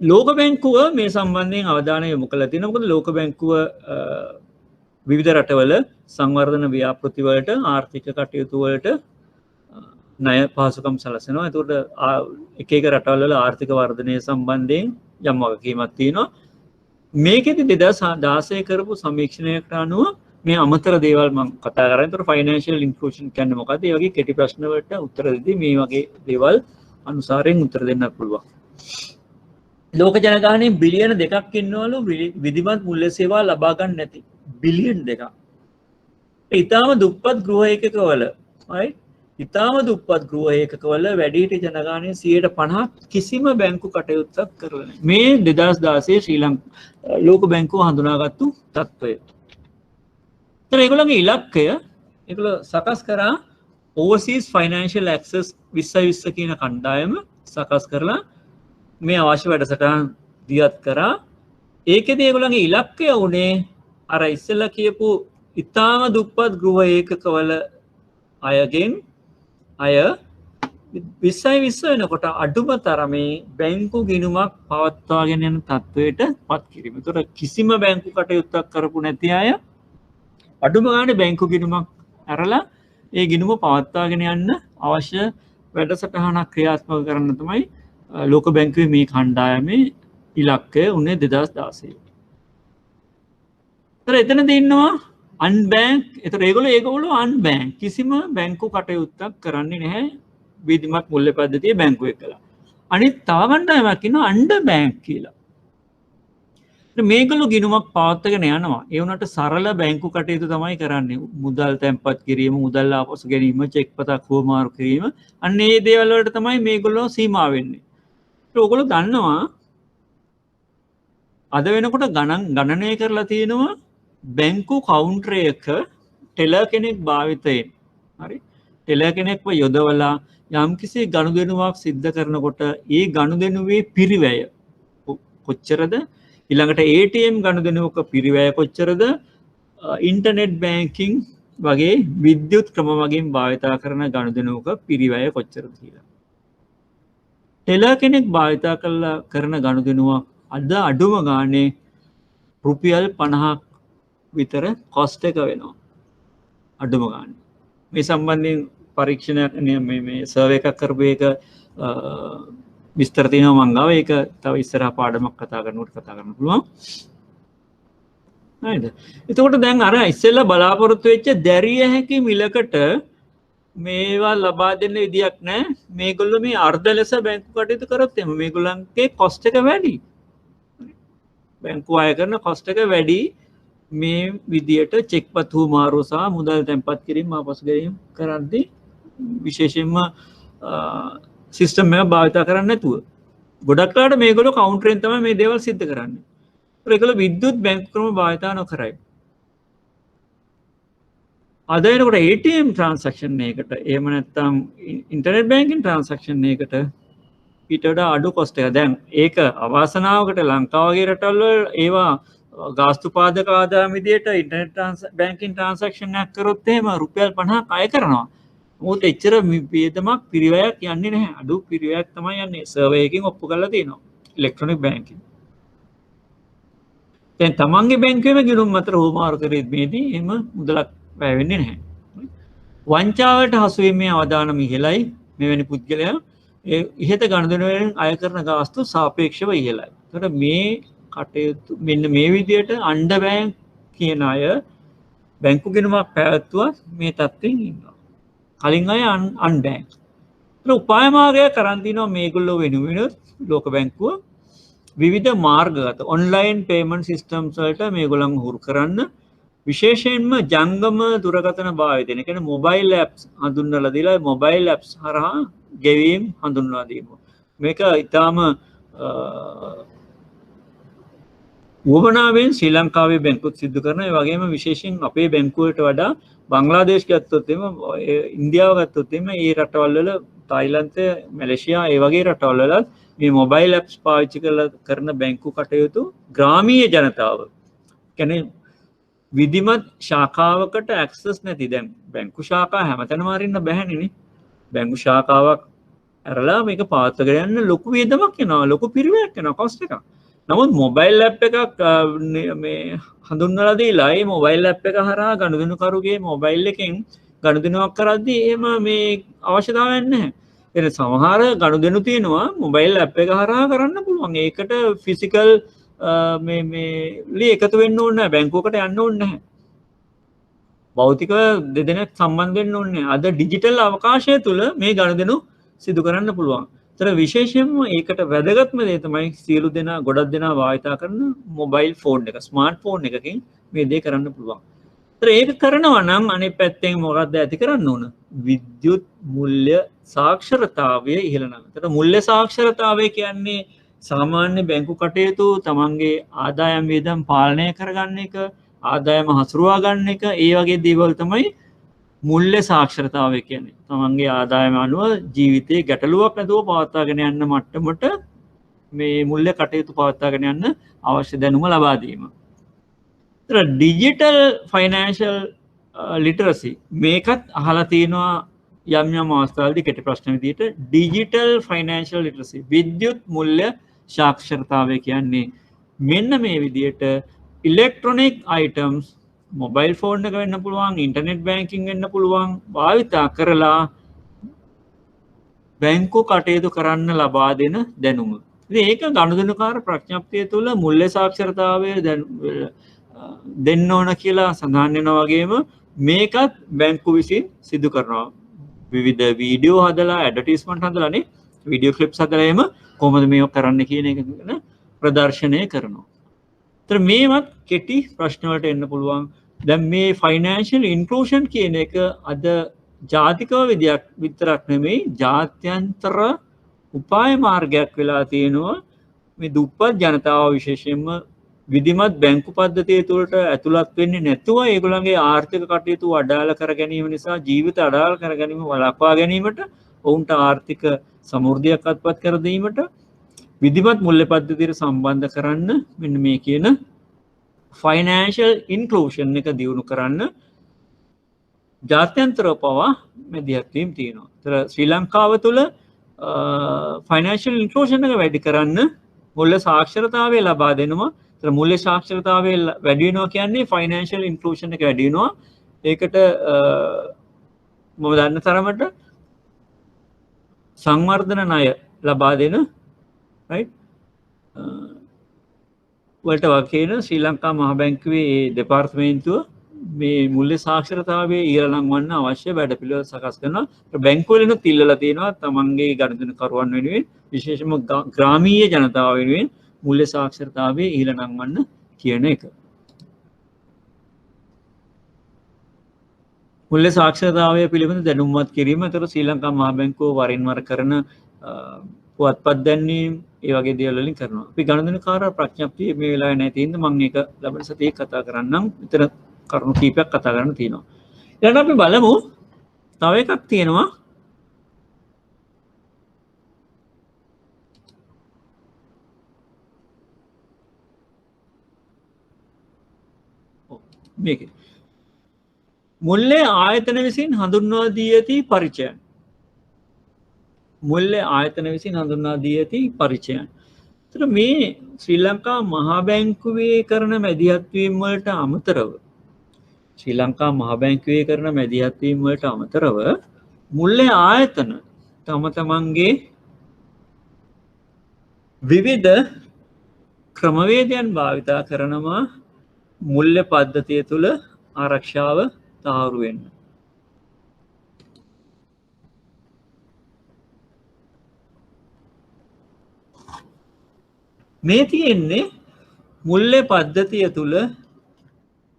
ලෝක බැංකුව මේ සම්බන්ධයෙන් අවධානය යොමු කළා තියෙනවා. මොකද ලෝක බැංකුව විවිධ රටවල සංවර්ධන ව්‍යාපෘති වලට ආර්ථික කටයුතු වලට ණය පහසුකම් සලසනවා. ඒකට එක එක රටවල් වල ආර්ථික වර්ධනය සම්බන්ධයෙන් යම් වගකීමක් තියෙනවා. මේකෙදි 2016 කරපු සමීක්ෂණයකට අනුව මේ අමතර දේවල් මම කතා කරන්නේ. ඒතර ෆයිනෑන්ෂල් ඉන්ක්ලූෂන් කියන්නේ මොකක්ද? ඒ වගේ කෙටි ප්‍රශ්න වලට උත්තර දෙද්දී මේ වගේ දේවල් අනුසාරයෙන් උත්තර දෙන්න පුළුවන්. ලෝක ජනගහනයෙන් බිලියන 2ක් ඉන්නවලු විධිමත් මුල්‍ය සේවා ලබා ගන්න නැති. බිලියන් 2ක්. ඊටාම දුප්පත් ගෘහ ඒකකවල, right? ඊටාම දුප්පත් ගෘහ ඒකකවල වැඩිහිටි ජනගහනයෙන් 50% කිසිම බැංකු කටයුත්තක් කරලා නැහැ. මේ 2016 ශ්‍රී ලංකා ලෝක බැංකුව හඳුනාගත්තු තත්ත්වය. ඒතර ඒගොල්ලන්ගේ ඉලක්කය ඒගොල්ලෝ සකස් කරා overseas financial access 2020 කියන කණ්ඩායම සකස් කරලා මේ අවශ්‍ය වැඩසටහන් දියත් කරා. ඒකෙදී ඒගොල්ලන්ගේ ඉලක්කය උනේ අර ඉස්සෙල්ලා කියපු ඉතාම දුප්පත් ගෘහ ඒකකවල අයගෙන් අය 2020 වෙනකොට අඩුම තරමේ බැංකු ගිණුමක් පවත්වාගෙන යන තත්ත්වයට පත් කිරීම. ඒතර කිසිම බැංකු කටයුත්තක් කරපු නැති අය අඩුම ගානේ බැංකු ගිණුමක් අරලා ඒ ගිණුම පවත්වාගෙන යන්න අවශ්‍ය වැඩසටහනක් ක්‍රියාත්මක කරන්න තමයි ලෝක බැංකුවේ මේ කණ්ඩායමේ ඉලක්කය උනේ 2016. ඒතර එතනදී ඉන්නවා අන්බැංක්. ඒතර ඒගොල්ලෝ අන්බැංක් කිසිම බැංකු කටයුත්තක් කරන්නේ නැහැ විධිමත් මුල්‍ය පද්ධතියේ බැංකු එක්කලා. අනිත් තව කණ්ඩායමක් ඉන්නවා අන්ඩර් බැංක් කියලා. මේගොල්ලෝ ගිණුමක් පවත්වාගෙන යනවා. ඒ වුණාට සරල බැංකු කටයුතු තමයි කරන්නේ. මුදල් තැන්පත් කිරීම, මුදල් ආපසු ගැනීම, චෙක් පතක් හුවමාරු කිරීම. අන්න ඒ දේවල් වලට තමයි මේගොල්ලෝ සීමා වෙන්නේ. ඒක ඔයගොල්ලෝ දන්නවා අද වෙනකොට ගණනය කරලා තියෙනවා බැංකු කවුන්ටරයක ටෙලර් කෙනෙක් භාවිතයෙන්. හරි? ටෙලර් කෙනෙක්ව යොදවලා යම්කිසි ගනුදෙනුවක් සිද්ධ කරනකොට ඒ ගනුදෙනුවේ පිරිවැය කොච්චරද? ඊළඟට ATM ගනුදෙනුවක පිරිවැය කොච්චරද? ඉන්ටර්නෙට් බැංකින් වගේ විද්‍යුත් ක්‍රම වගේ භාවිතා කරන ගනුදෙනුවක පිරිවැය කොච්චරද කියලා. ටෙලර් කෙනෙක් භාවිතා කරන ගනුදෙනුවක් අද අඩුම ගානේ රුපියල් 50ක් විතර කොස්ට් එක වෙනවා. අඩුම ගානේ. මේ සම්බන්ධයෙන් පරීක්ෂණයක් මේ සර්වේ එකක් කරපු එක විස්තර තියෙනවා මං ගාව. ඒක තව ඉස්සරහ පාඩමක් කතා කරන්න පුළුවන්. හරිද? එතකොට දැන් අර ඉස්සෙල්ලා බලාපොරොත්තු වෙච්ච දැරිය හැකි මිලකට මේවා ලබා දෙන්න විදියක් නැහැ. මේගොල්ලෝ මේ අර්ධ ලෙස බැංකු කටයුතු කරොත් එහම මේගොල්ලන්ගේ කොස්ට් එක වැඩි. බැංකු අය කරන කොස්ට් එක වැඩි. මේ විදියට චෙක්පත් හුවමාරු සහ මුදල් තැන්පත් කිරීම ආපසු ගැනීම කරද්දී විශේෂයෙන්ම සිස්ටම් එක භාවිත කරන්නේ නැතුව ගොඩක් වෙලාවට මේගොල්ලෝ කවුන්ටරෙන් තමයි මේ දේවල් සිද්ධ කරන්නේ. ඒගොල්ලෝ විද්‍යුත් බැංකු ක්‍රම භාවිත නොකරයි. අද වෙනකොට ATM ට්‍රාන්සැක්ෂන් එකකට එහෙම නැත්නම් ඉන්ටර්නෙට් බැංකින් ට්‍රාන්සැක්ෂන් එකකට ඊට වඩා අඩු කොස්ට් එක. දැන් ඒක අවාසනාවකට ලංකාව වගේ රටවල් වල ඒවා ගාස්තු පාදක ආදායම විදියට ඉන්ටර්නෙට් බැංකින් ට්‍රාන්සැක්ෂන් එකක් කරොත් එහෙම රුපියල් 50ක් අය කරනවා. මොකද එච්චර වියදමක් පිරිවැයක් යන්නේ නැහැ. අඩු පිරිවැයක් තමයි යන්නේ. සර්වේ එකකින් ඔප්පු කරලා තියෙනවා. ඉලෙක්ට්‍රොනික බැංකින්. දැන් තමන්ගේ බැංකුවේම ගිණුම් අතර හුවමාරු කිරීමේදී එහෙම මුදලක් වැය වෙන්නේ නැහැ. වංචාවට හසු වීමේ අවදානම ඉහළයි. මෙවැනි පුද්ගලයා ඒ ඉහත ගනුදෙනුවෙන් අය කරන ගාස්තු සාපේක්ෂව ඉහළයි. ඒකට මේ කටයුතු මෙන්න මේ විදියට අන්ඩර් බැංක් කියන අය බැංකු ගිණුමක් පැවැත්වුවත් මේ තත්ත්වයෙන් ඉන්නවා. කලින් අය අන්බැංක්. ඒත් උපාය මාර්ගයක් කරන් තිනවා මේගොල්ලෝ වෙනුවෙන් ලෝක බැංකුව විවිධ මාර්ගගත ඔන්ලයින් පේමන්ට් සිස්ටම්ස් වලට මේගොල්ලන් හුරු කරන්න විශේෂයෙන්ම ජංගම දුරකථන භාවිතය. ඒ කියන්නේ මොබයිල් ඇප්ස් හඳුන්වලා දීලා මොබයිල් ඇප්ස් හරහා ගෙවීම් හඳුන්වා දීම. මේක ඊටාම වුවමනාවෙන් ශ්‍රී ලංකාවේ බැංකුත් සිදු කරන ඒ වගේම විශේෂයෙන් අපේ බැංකුවට වඩා බංග්ලාදේශ ගත්තොත් එම ඉන්දියාව ගත්තොත් එම ඒ රටවල් වල තායිලන්තය මැලේසියා ඒ වගේ රටවල් වල මේ මොබයිල් ඇප්ස් පාවිච්චි කරන බැංකු කටයුතු ග්‍රාමීය ජනතාව කියන්නේ විධිමත් ශාඛාවකට ඇක්සස් නැති. දැන් බැංකු ශාඛා හැමතැනම අරින්න බැහැනේ නේ. බැංකු ශාඛාවක් අරලා මේක පවත්වාගෙන යන්න ලොකු වියදමක් යනවා. ලොකු පිරිවැයක් යනවා කොස්ට් එකක්. නමුත් මොබයිල් ඇප් එකක් මේ හඳුන්වලා දීලා ඒ මොබයිල් ඇප් එක හරහා ගනුදෙනුකරුගේ මොබයිල් එකෙන් ගනුදෙනුවක් කරද්දී එහෙම මේ අවශ්‍යතාවයක් නැහැ. එන සමහර ගනුදෙනු තියෙනවා මොබයිල් ඇප් එක හරහා කරන්න පුළුවන්. ඒකට ෆිසිකල් මේ එකතු වෙන්න ඕනේ නැහැ. බැංකුවකට යන්න ඕනේ නැහැ. භෞතික දෙදෙනෙක් සම්බන්ධ වෙන්න ඕනේ නැහැ. අද ඩිජිටල් අවකාශය තුල මේ ගනුදෙනු සිදු කරන්න පුළුවන්. තර විශේෂයෙන්ම ඒකට වැදගත්ම දේ තමයි සියලු දෙනා ගොඩක් දෙනා භාවිතා කරන මොබයිල් ෆෝන් එක, ස්මාර්ට් ෆෝන් එකකින් මේ දේ කරන්න පුළුවන්. තර ඒක කරනවා නම් අනිත් පැත්තෙන් මොකක්ද ඇති කරන්න ඕන? විද්‍යුත් මූල්‍ය සාක්ෂරතාවය ඉහළ නම්. එතකොට මූල්‍ය සාක්ෂරතාවය කියන්නේ සාමාන්‍ය බැංකු කටයුතු තමන්ගේ ආදායම් වියදම් පාලනය කරගන්න එක, ආදායම හසුරුවා ගන්න එක, ඒ වගේ දේවල් තමයි මුල්්‍ය සාක්ෂරතාවය කියන්නේ. තමන්ගේ ආදායම අනුව ජීවිතයේ ගැටලුවක් නැතුව පවත්වාගෙන යන්න මට්ටමට මේ මුල්්‍ය කටයුතු පවත්වාගෙන යන්න අවශ්‍ය දැනුම ලබාදීම. ඩිජිටල් ෆයිනෑන්ශල් ලිටරසි මේකත් අහලා තියෙනවා යම් යම් අවස්ථාවලදී කෙටි ප්‍රශ්න විදිහට ඩිජිටල් ෆයිනෑන්ශල් ලිටරසි විද්‍යුත් මුල්්‍ය සාක්ෂරතාවය කියන්නේ මෙන්න මේ විදිහට ඉලෙක්ට්‍රොනික් අයිටම්ස් මොබයිල් ෆෝන් එක වෙන්න පුළුවන්, ඉන්ටර්නෙට් බැංකින් වෙන්න පුළුවන් භාවිතා කරලා බැංකු කටයුතු කරන්න ලබා දෙන දැනුම. ඉතින් ඒක ගනුදෙනුකාර ප්‍රඥප්තිය තුළ මුල්්‍ය සාක්ෂරතාවය දෙන්න ඕන කියලා සඳහන් වෙනවා වගේම මේකත් බැංකු විසින් සිදු කරනවා. විවිධ වීඩියෝ හදලා ඇඩ්වර්ටයිස්මන්ට් හදලානේ වීඩියෝ ක්ලිප්ස් හදලා එහෙම කොහොමද මේක කරන්න කියන එක ගැන ප්‍රදර්ශනය කරනවා. ඒතර මේවත් කෙටි ප්‍රශ්න වලට එන්න පුළුවන්. දැන් මේ ෆයිනෑන්ෂල් ඉන්ක්ලූෂන් කියන එක අද ජාතිකව විතරක් නෙමෙයි ජාත්‍යන්තර උපාය මාර්ගයක් වෙලා තියෙනවා මේ දුප්පත් ජනතාව විශේෂයෙන්ම විධිමත් බැංකු පද්ධතිය තුළට ඇතුළත් වෙන්නේ නැතුව ඒගොල්ලන්ගේ ආර්ථික කටයුතු අඩාල කර ගැනීම නිසා ජීවිත අඩාල කර ගැනීම වළක්වා ගැනීමට ඔවුන්ට ආර්ථික සමෘද්ධියක් අත්පත් කර දීමට විධිමත් මුල්‍ය පද්ධතියට සම්බන්ධ කරන්න මෙන්න මේ කියන ෆයිනෑන්ෂල් ඉන්ක්ලූෂන් එක දියුණු කරන්න ජාත්‍යන්තරව පවා මැදිහත්වීම් තියෙනවා. ඒතර ශ්‍රී ලංකාව තුළ ෆයිනෑන්ෂල් ඉන්ක්ලූෂන් එක වැඩි කරන්න මුල්‍ය සාක්ෂරතාවය ලබා දෙනවා. ඒතර මුල්‍ය සාක්ෂරතාවය වැඩි වෙනවා කියන්නේ ෆයිනෑන්ෂල් ඉන්ක්ලූෂන් එක වැඩි වෙනවා. ඒකට මම දන්න තරමට සංවර්ධන ණය ලබා දෙන right වලට වගේන ශ්‍රී ලංකා මහ බැංකුවේ දෙපාර්තමේන්තුව මේ මුල්‍ය සාක්ෂරතාවයේ ඉහළ නංවන්න අවශ්‍ය වැඩපිළිවෙළ සකස් කරනවා. බැංකුවලිනුත් ඉල්ලලා තියෙනවා තමන්ගේ ගනුදෙනුකරුවන් වෙනුවෙන් විශේෂයෙන්ම ග්‍රාමීය ජනතාව වෙනුවෙන් මුල්‍ය සාක්ෂරතාවයේ ඉහළ නංවන්න කියන එක. මුල්‍ය සාක්ෂරතාවය පිළිබඳ දැනුම්වත් කිරීම අතර ශ්‍රී ලංකා මහ බැංකුව වරින් වර කරන පුවත්පත් දැන්වීම් ඒ වගේ දේවල් වලින් කරනවා. අපි ගණනකාර ප්‍රඥප්තිය මේ වෙලාවේ නැති ඉඳ මම ඒක ලබන සතියේ කතා කරන්නම්. විතර කරුණු කීපයක් කතා කරන්න තියෙනවා. ඊළඟට අපි බලමු තව එකක් තියෙනවා. මේක මුල්‍ය ආයතන විසින් හඳුන්වා දී ඇති පරිචයන්. මුල්‍ය ආයතන විසින් හඳුන්වා දී ඇති පරිචයන්. ඒතර මේ ශ්‍රී ලංකා මහා බැංකුවේ කරන මැදිහත්වීම් වලට අමතරව ශ්‍රී ලංකා මහා බැංකුවේ කරන මැදිහත්වීම් වලට අමතරව මුල්‍ය ආයතන තම තමන්ගේ විවිධ ක්‍රමවේදයන් භාවිතා කරනවා මුල්‍ය පද්ධතිය තුළ ආරක්ෂාව තහවුරු වෙන්න. මේ තියෙන්නේ මුල්‍ය පද්ධතිය තුළ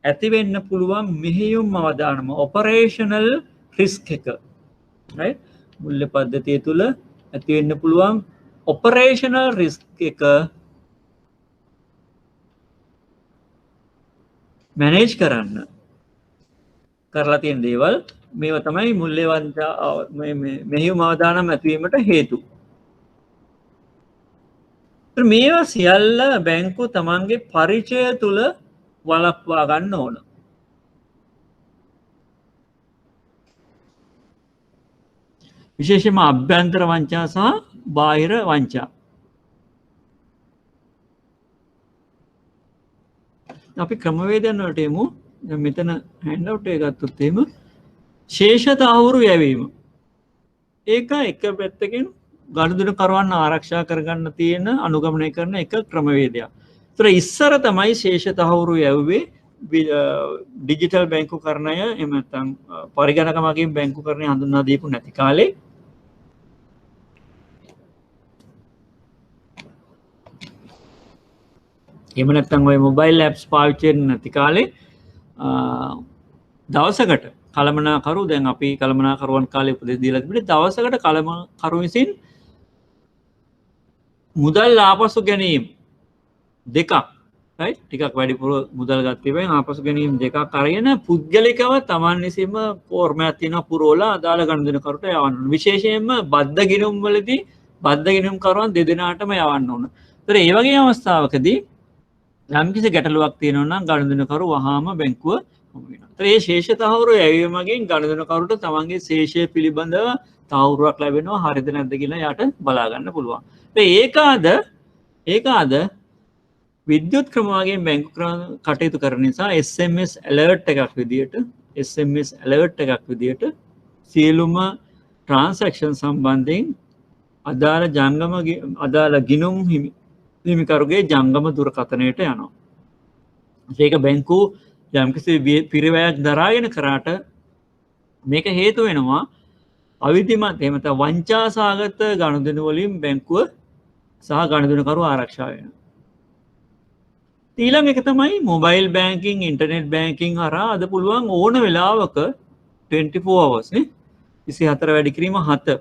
ඇතිවෙන්න පුළුවන් මෙහෙයුම් අවදානම ඔපරේෂනල් රිස්ක් එක. right? මුල්‍ය පද්ධතිය තුළ ඇතිවෙන්න පුළුවන් ඔපරේෂනල් රිස්ක් එක මැනේජ් කරන්න කරලා තියෙන දේවල් මේවා තමයි මුල්‍ය මෙහෙයුම් අවදානම් ඇතිවීමට හේතු. මේවා සියල්ල බැංකු තමන්ගේ පරිචය තුළ වළක්වා ගන්න ඕන. විශේෂයෙන්ම අභ්‍යන්තර වංචා සහ බාහිර වංචා. අපි ක්‍රමවේදයන් වලට එමු. දැන් මෙතන හෑන්ඩ් අවුට් එක ගත්තොත් එහෙම ශේෂ තහවුරු යැවීම. ඒක එක පැත්තකින් ගනුදෙනුකරුවන් ආරක්ෂා කරගන්න තියෙන අනුගමනය කරන එක ක්‍රමවේදයක්. ඒතර ඉස්සර තමයි ශේෂ තහවුරු යැවුවේ ඩිජිටල් බැංකු කරණය එහෙම නැත්නම් පරිගණක මගින් බැංකු කරණය හඳුන්වා දීපු නැති කාලේ එහෙම නැත්නම් ඔය මොබයිල් ඇප්ස් පාවිච්චි කරන නැති කාලේ දවසකට කළමනාකරු දැන් අපි කළමනාකරුවන් කාලේ උපදෙස් දීලා තිබුණේ දවසකට කළමනාකරු විසින් මුදල් ආපසු ගැනීම දෙකක් right ටිකක් වැඩිපුර මුදල් ගත්තේ වෙන ආපසු ගැනීම දෙකක් අරගෙන පුද්ගලිකව Taman විසින්ම ෆෝර්මයක් තියෙනවා පුරවලා අදාළ ගනුදෙනුකරුට යවන්න ඕන. විශේෂයෙන්ම බද්ධ ගිණුම් වලදී බද්ධ ගිණුම් කරුවන් දෙදෙනාටම යවන්න ඕන. ඒතර ඒ වගේ අවස්ථාවකදී යම්කිසි ගැටලුවක් තියෙනවා නම් ගනුදෙනුකරු වහාම බැංකුව හමු වෙනවා. ඒතර මේ ශේෂ තහවුරු යැවීමකින් ගනුදෙනුකරුට තමන්ගේ ශේෂය පිළිබඳව තහවුරුවක් ලැබෙනවා හරිද නැද්ද කියලා යාට බලා ගන්න පුළුවන්. ඒකාද විද්‍යුත් ක්‍රමවාගෙන් බැංකු කටයුතු කරන නිසා SMS alert එකක් විදියට සියලුම transaction සම්බන්ධයෙන් අදාළ ගිණුම් හිමිකරුගේ ජංගම දුරකථනයට යනවා. ඒක බැංකු යම්කිසි පිරිවැයක් දරාගෙන කරාට මේක හේතු වෙනවා අවිධිමත් එහෙම නැත්නම් වංචාසහගත ගනුදෙනු වලින් බැංකුව සහ ගනුදෙනුකරු ආරක්ෂා වෙනවා. ඊළඟ එක තමයි මොබයිල් බැංකින් ඉන්ටර්නෙට් බැංකින් හරහා අද පුළුවන් ඕන වෙලාවක 24 hours නේ 24 වැඩි කිරීම 7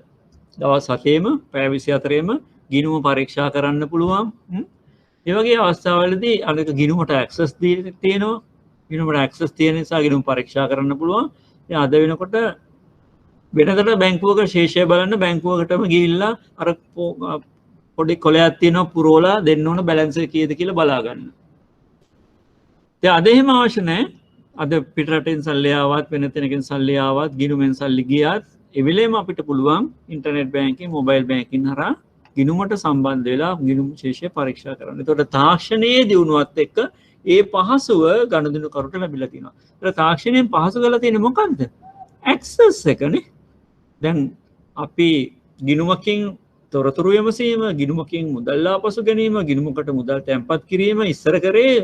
දවස් 7ෙම පැය 24ෙම ගිණුම පරීක්ෂා කරන්න පුළුවන්. ඒ වගේ අවස්ථාවලදී අනික ගිණුමට ඇක්සස් තියෙනවා. ගිණුමට ඇක්සස් තියෙන නිසා ගිණුම පරීක්ෂා කරන්න පුළුවන්. ඉතින් අද වෙනකොට වෙනදට බැංකුවක ශේෂය බලන්න බැංකුවකටම ගිහිල්ලා අර පොඩි කොලයක් තියෙනවා පුරවලා දෙන්න ඕන බැලන්ස් එක කීයද කියලා බලා ගන්න. අද එහෙම අවශ්‍ය නැහැ. අද පිටරටින් සල්ලි ආවත් වෙන තැනකින් සල්ලි ආවත් ගිණුමෙන් සල්ලි ගියත් ඒ වෙලේම අපිට පුළුවන් ඉන්ටර්නෙට් බැංකින් මොබයිල් බැංකින් හරහා ගිණුමට සම්බන්ධ වෙලා ගිණුම් ශේෂය පරීක්ෂා කරන්න. ඒතකොට තාක්ෂණයේ දියුණුවත් එක්ක ඒ පහසුව ගනුදෙනුකරුට ලැබිලා තියෙනවා. ඒතර තාක්ෂණයෙන් පහසු කරලා තියෙන්නේ මොකක්ද? ඇක්සස් එකනේ. දැන් අපි ගිණුමකින් තොරතුරු යමසීම, ගිණුමකින් මුදල් ආපසු ගැනීම, ගිණුමකට මුදල් තැන්පත් කිරීම ඉස්සර කරේ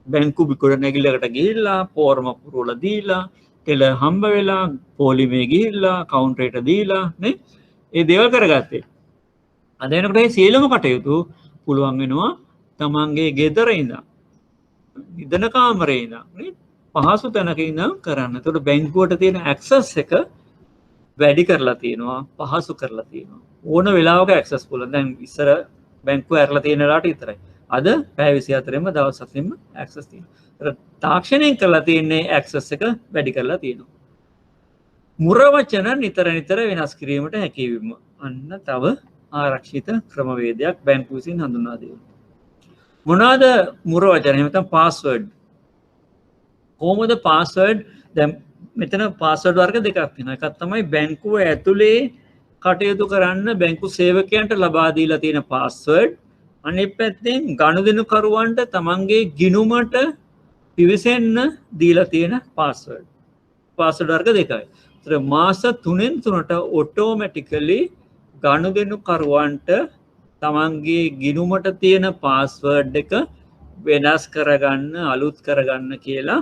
බැංකු බිකොඩ නැගිල්ලකට ගිහිල්ලා ෆෝර්ම පුරවලා දීලා ටෙල හම්බ වෙලා පොලිමේ ගිහිල්ලා කවුන්ටරේට දීලා නේ ඒ දේවල් කරගත්තේ. අද වෙනකොට මේ සියලුම කටයුතු පුළුවන් වෙනවා තමන්ගේ ගෙදර ඉඳන් ඉදන කාමරේ ඉඳන් නේ පහසු තැනක ඉඳන් කරන්න. ඒතකොට බැංකුවට තියෙන ඇක්සස් එක වැඩි කරලා තියෙනවා, පහසු කරලා තියෙනවා. ඕන වෙලාවක ඇක්සස් පුළුවන්. දැන් ඉස්සර බැංකුව ඇරලා තියෙන වෙලාවට විතරයි. අද පැය 24ෙම දවස් 7ෙම ඇක්සස් තියෙනවා. තාක්ෂණයෙන් කරලා තියෙන්නේ ඇක්සස් එක වැඩි කරලා තියෙනවා. මුර වචන නිතර වෙනස් කිරීමට හැකියවීම අන්න තව ආරක්ෂිත ක්‍රමවේදයක් බැංකුව විසින් හඳුන්වා දෙනවා. මොනවාද මුර වචන? එහෙම නැත්නම් පාස්වර්ඩ්. කොහොමද පාස්වර්ඩ්? දැන් මෙතන පාස්වර්ඩ් වර්ග දෙකක් තියෙනවා. එකක් තමයි බැංකුව ඇතුලේ කටයුතු කරන්න බැංකු සේවකයන්ට ලබා දීලා තියෙන පාස්වර්ඩ්. අනිත් පැත්තෙන් ගනුදෙනුකරුවන්ට තමන්ගේ ගිණුමට පිවිසෙන්න දීලා තියෙන පාස්වර්ඩ්. පාස්වර්ඩ් වර්ග දෙකයි. ඒතර මාස 3න් 3ට ඔටෝමැටිකලි ගනුදෙනුකරුවන්ට තමන්ගේ ගිණුමට තියෙන පාස්වර්ඩ් එක වෙනස් කරගන්න, අලුත් කරගන්න කියලා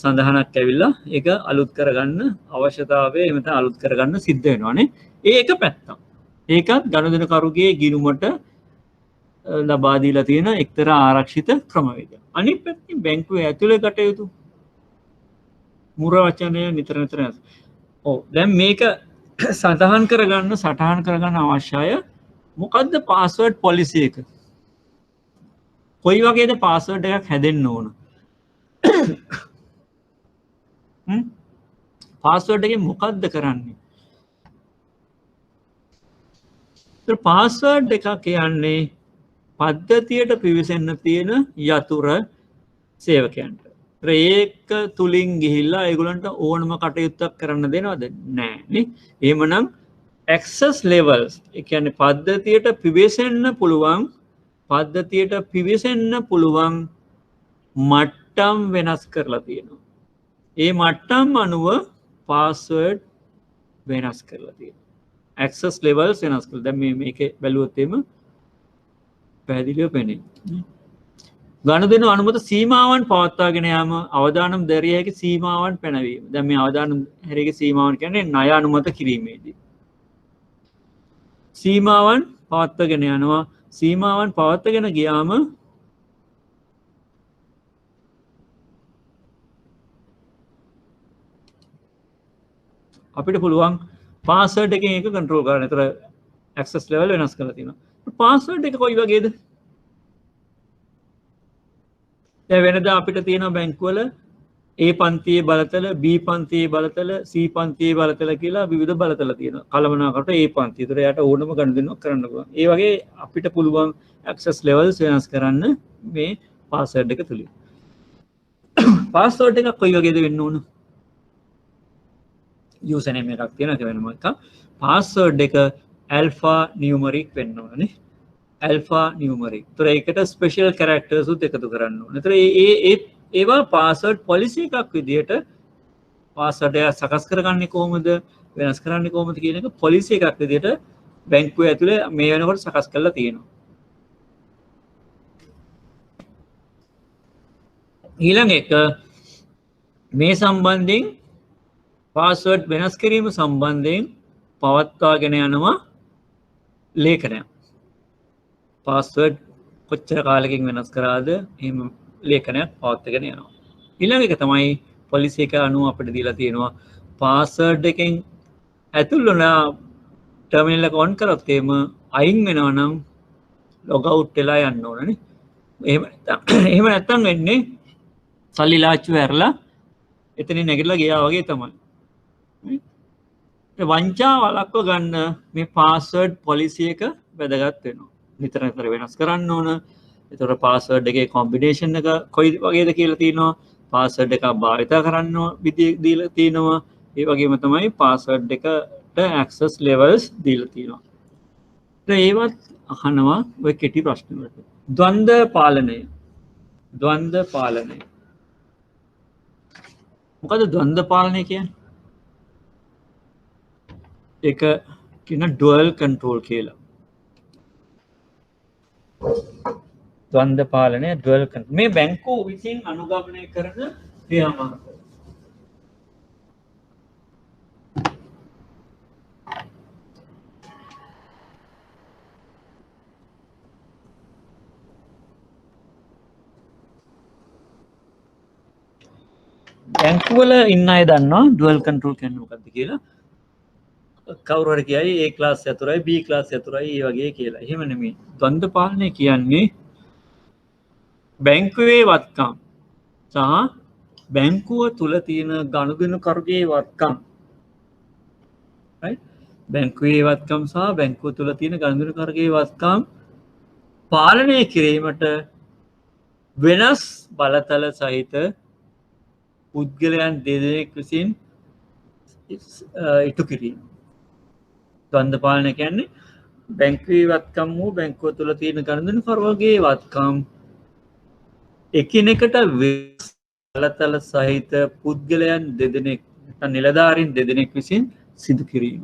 සඳහනක් ඇවිල්ලා ඒක අලුත් කරගන්න අවශ්‍යතාවය එහෙම නැත්නම් අලුත් කරගන්න සිද්ධ වෙනවානේ. ඒක පැත්තක්. ඒකත් ගනුදෙනුකරුගේ ගිණුමට ලබා දීලා තියෙන එක්තරා ආරක්ෂිත ක්‍රමවේදයක්. අනිත් පැත්තෙන් බැංකුවේ ඇතුලේ කටයුතු මුර වචනය නිතර ඔව් දැන් මේක සටහන් කරගන්න අවශ්‍යය මොකද්ද පාස්වර්ඩ් පොලිසි එක? කොයි වගේද පාස්වර්ඩ් එකක් හැදෙන්න ඕන? පාස්වර්ඩ් එකෙන් මොකද්ද කරන්නේ? පාස්වර්ඩ් එකක් කියන්නේ පද්ධතියට පිවිසෙන්න තියෙන යතුර සේවකයන්ට. ඒක තුලින් ගිහිල්ලා ඒගොල්ලන්ට ඕනම කටයුත්තක් කරන්න දෙනවද? නෑ නේ. එහෙමනම් access levels ඒ කියන්නේ පද්ධතියට පිවිසෙන්න පුළුවන් මට්ටම් වෙනස් කරලා තියෙනවා. ඒ මට්ටම් අනුව පාස්වර්ඩ් වෙනස් කරලා තියෙනවා. access levels වෙනස් කරලා. දැන් මේකේ බැලුවොත් එimhe පැහැදිලිව පෙනේ. ගනුදෙනු අනුමත සීමාවන් පවත්වාගෙන යාම අවදානම් දැරිය හැකි සීමාවන් පැනවීම. දැන් මේ අවදානම් හැරියගේ සීමාවන් කියන්නේ ණය අනුමත කිරීමේදී. සීමාවන් පවත්වාගෙන යනවා. සීමාවන් පවත්වාගෙන ගියාම අපිට පුළුවන් පාස්වර්ඩ් එකෙන් ඒක කන්ට්‍රෝල් කරන්න. ඒතර ඇක්සස් ලෙවල් වෙනස් කරලා තියෙනවා. පාස්වර්ඩ් එක කොයි වගේද? දැන් වෙනදා අපිට තියෙනවා බැංකුවල A පන්තියේ බලතල, B පන්තියේ බලතල, C පන්තියේ බලතල කියලා විවිධ බලතල තියෙනවා. කළමනාකරට A පන්තිය. ඒතර එයාට ඕනම ගනුදෙනුවක් කරන්න පුළුවන්. ඒ වගේ අපිට පුළුවන් ඇක්සස් ලෙවල්ස් වෙනස් කරන්න මේ පාස්වර්ඩ් එක තුලින්. පාස්වර්ඩ් එක කොයි වගේද වෙන්න ඕන? යූසර් නේම් එකක් තියෙනවා ඒක වෙනම එකක්. පාස්වර්ඩ් එක ඇල්ෆා නියුමරික් වෙන්න ඕනේ. ඇල්ෆා නියුමරික්. ඒතර ඒකට ස්පෙෂල් කැරක්ටර්ස් උත් එකතු කරන්න ඕනේ. ඒතර ඒවා පාස්වර්ඩ් පොලිසි එකක් විදිහට පාස්වර්ඩ් එක සකස් කරගන්නේ කොහොමද, වෙනස් කරන්නේ කොහොමද කියන එක පොලිසි එකක් විදිහට බැංකුව ඇතුලේ මේ වෙනකොට සකස් කරලා තියෙනවා. ඊළඟ එක මේ සම්බන්ධයෙන් පාස්වර්ඩ් වෙනස් කිරීම සම්බන්ධයෙන් පවත්වාගෙන යනවා ලේඛනයක්. පාස්වර්ඩ් කොච්චර කාලෙකින් වෙනස් කරාද එහෙම ලේඛනයක් පවත්වාගෙන යනවා. ඊළඟ එක තමයි පොලිසි එක අනුව අපිට දීලා තියෙනවා පාස්වර්ඩ් එකෙන් ඇතුල් වුණ ටර්මිනල් එක ඔන් කරොත් අයින් වෙනවා නම් ලොග් අවුට් වෙලා යන්න ඕනනේ. එහෙම නැත්තම් වෙන්නේ සල්ලි ලාච්චුව ඇරලා එතනින් නැගිටලා ගියා වගේ තමයි. වංචා වළක්ව ගන්න මේ පාස්වර්ඩ් පොලිසි එක වැදගත් වෙනවා. නිතර නිතර වෙනස් කරන්න ඕන. ඒතකොට පාස්වර්ඩ් එකේ කොම්බිනේෂන් එක කොයි වගේද කියලා තියෙනවා. පාස්වර්ඩ් එක භාවිත කරන්න විදිය දීලා තියෙනවා. ඒ වගේම තමයි පාස්වර්ඩ් එකට ඇක්සස් ලෙවල්ස් දීලා තියෙනවා. ඒවත් අහනවා ඔය කෙටි ප්‍රශ්න වලට. ද්වන්ද්ව පාලනය. ද්වන්ද්ව පාලනය. මොකද ද්වන්ද්ව පාලනය කියන්නේ? ඒක කියන ඩුවල් කන්ට්‍රෝල් කියලා. ද්වන්ද්ව පාලනය ඩුවල් කන්ට්‍රෝල්. මේ බැංකුව විසින් අනුගමනය කරන ක්‍රියාමාර්ග. බැංකුවල ඉන්න අය දන්නවා ඩුවල් කන්ට්‍රෝල් කියන්නේ මොකක්ද කියලා. කවුරු හරි කියයි A ක්ලාස් යතුරුයි B ක්ලාස් යතුරුයි ඒ වගේ කියලා. එහෙම නෙමෙයි. ද්වන්ද්ව පාලනය කියන්නේ බැංකුවේ වත්කම් සහ බැංකුව තුල තියෙන ගනුදෙනුකරුගේ වත්කම්. right? බැංකුවේ වත්කම් සහ බැංකුව තුල තියෙන ගනුදෙනුකරුගේ වත්කම් පාලනය කිරීමට වෙනස් බලතල සහිත පුද්ගලයන් දෙදෙනෙක් විසින් ඉටු කිරීම. ද්වන්ද්ව පාලනය කියන්නේ බැංකුවේ වත්කම් වූ බැංකුව තුල තියෙන ගනුදෙනුකරුවගේ වත්කම් එකිනෙකට වෙනස් බලතල සහිත පුද්ගලයන් දෙදෙනෙක් නිලධාරීන් දෙදෙනෙක් විසින් සිදු කිරීම.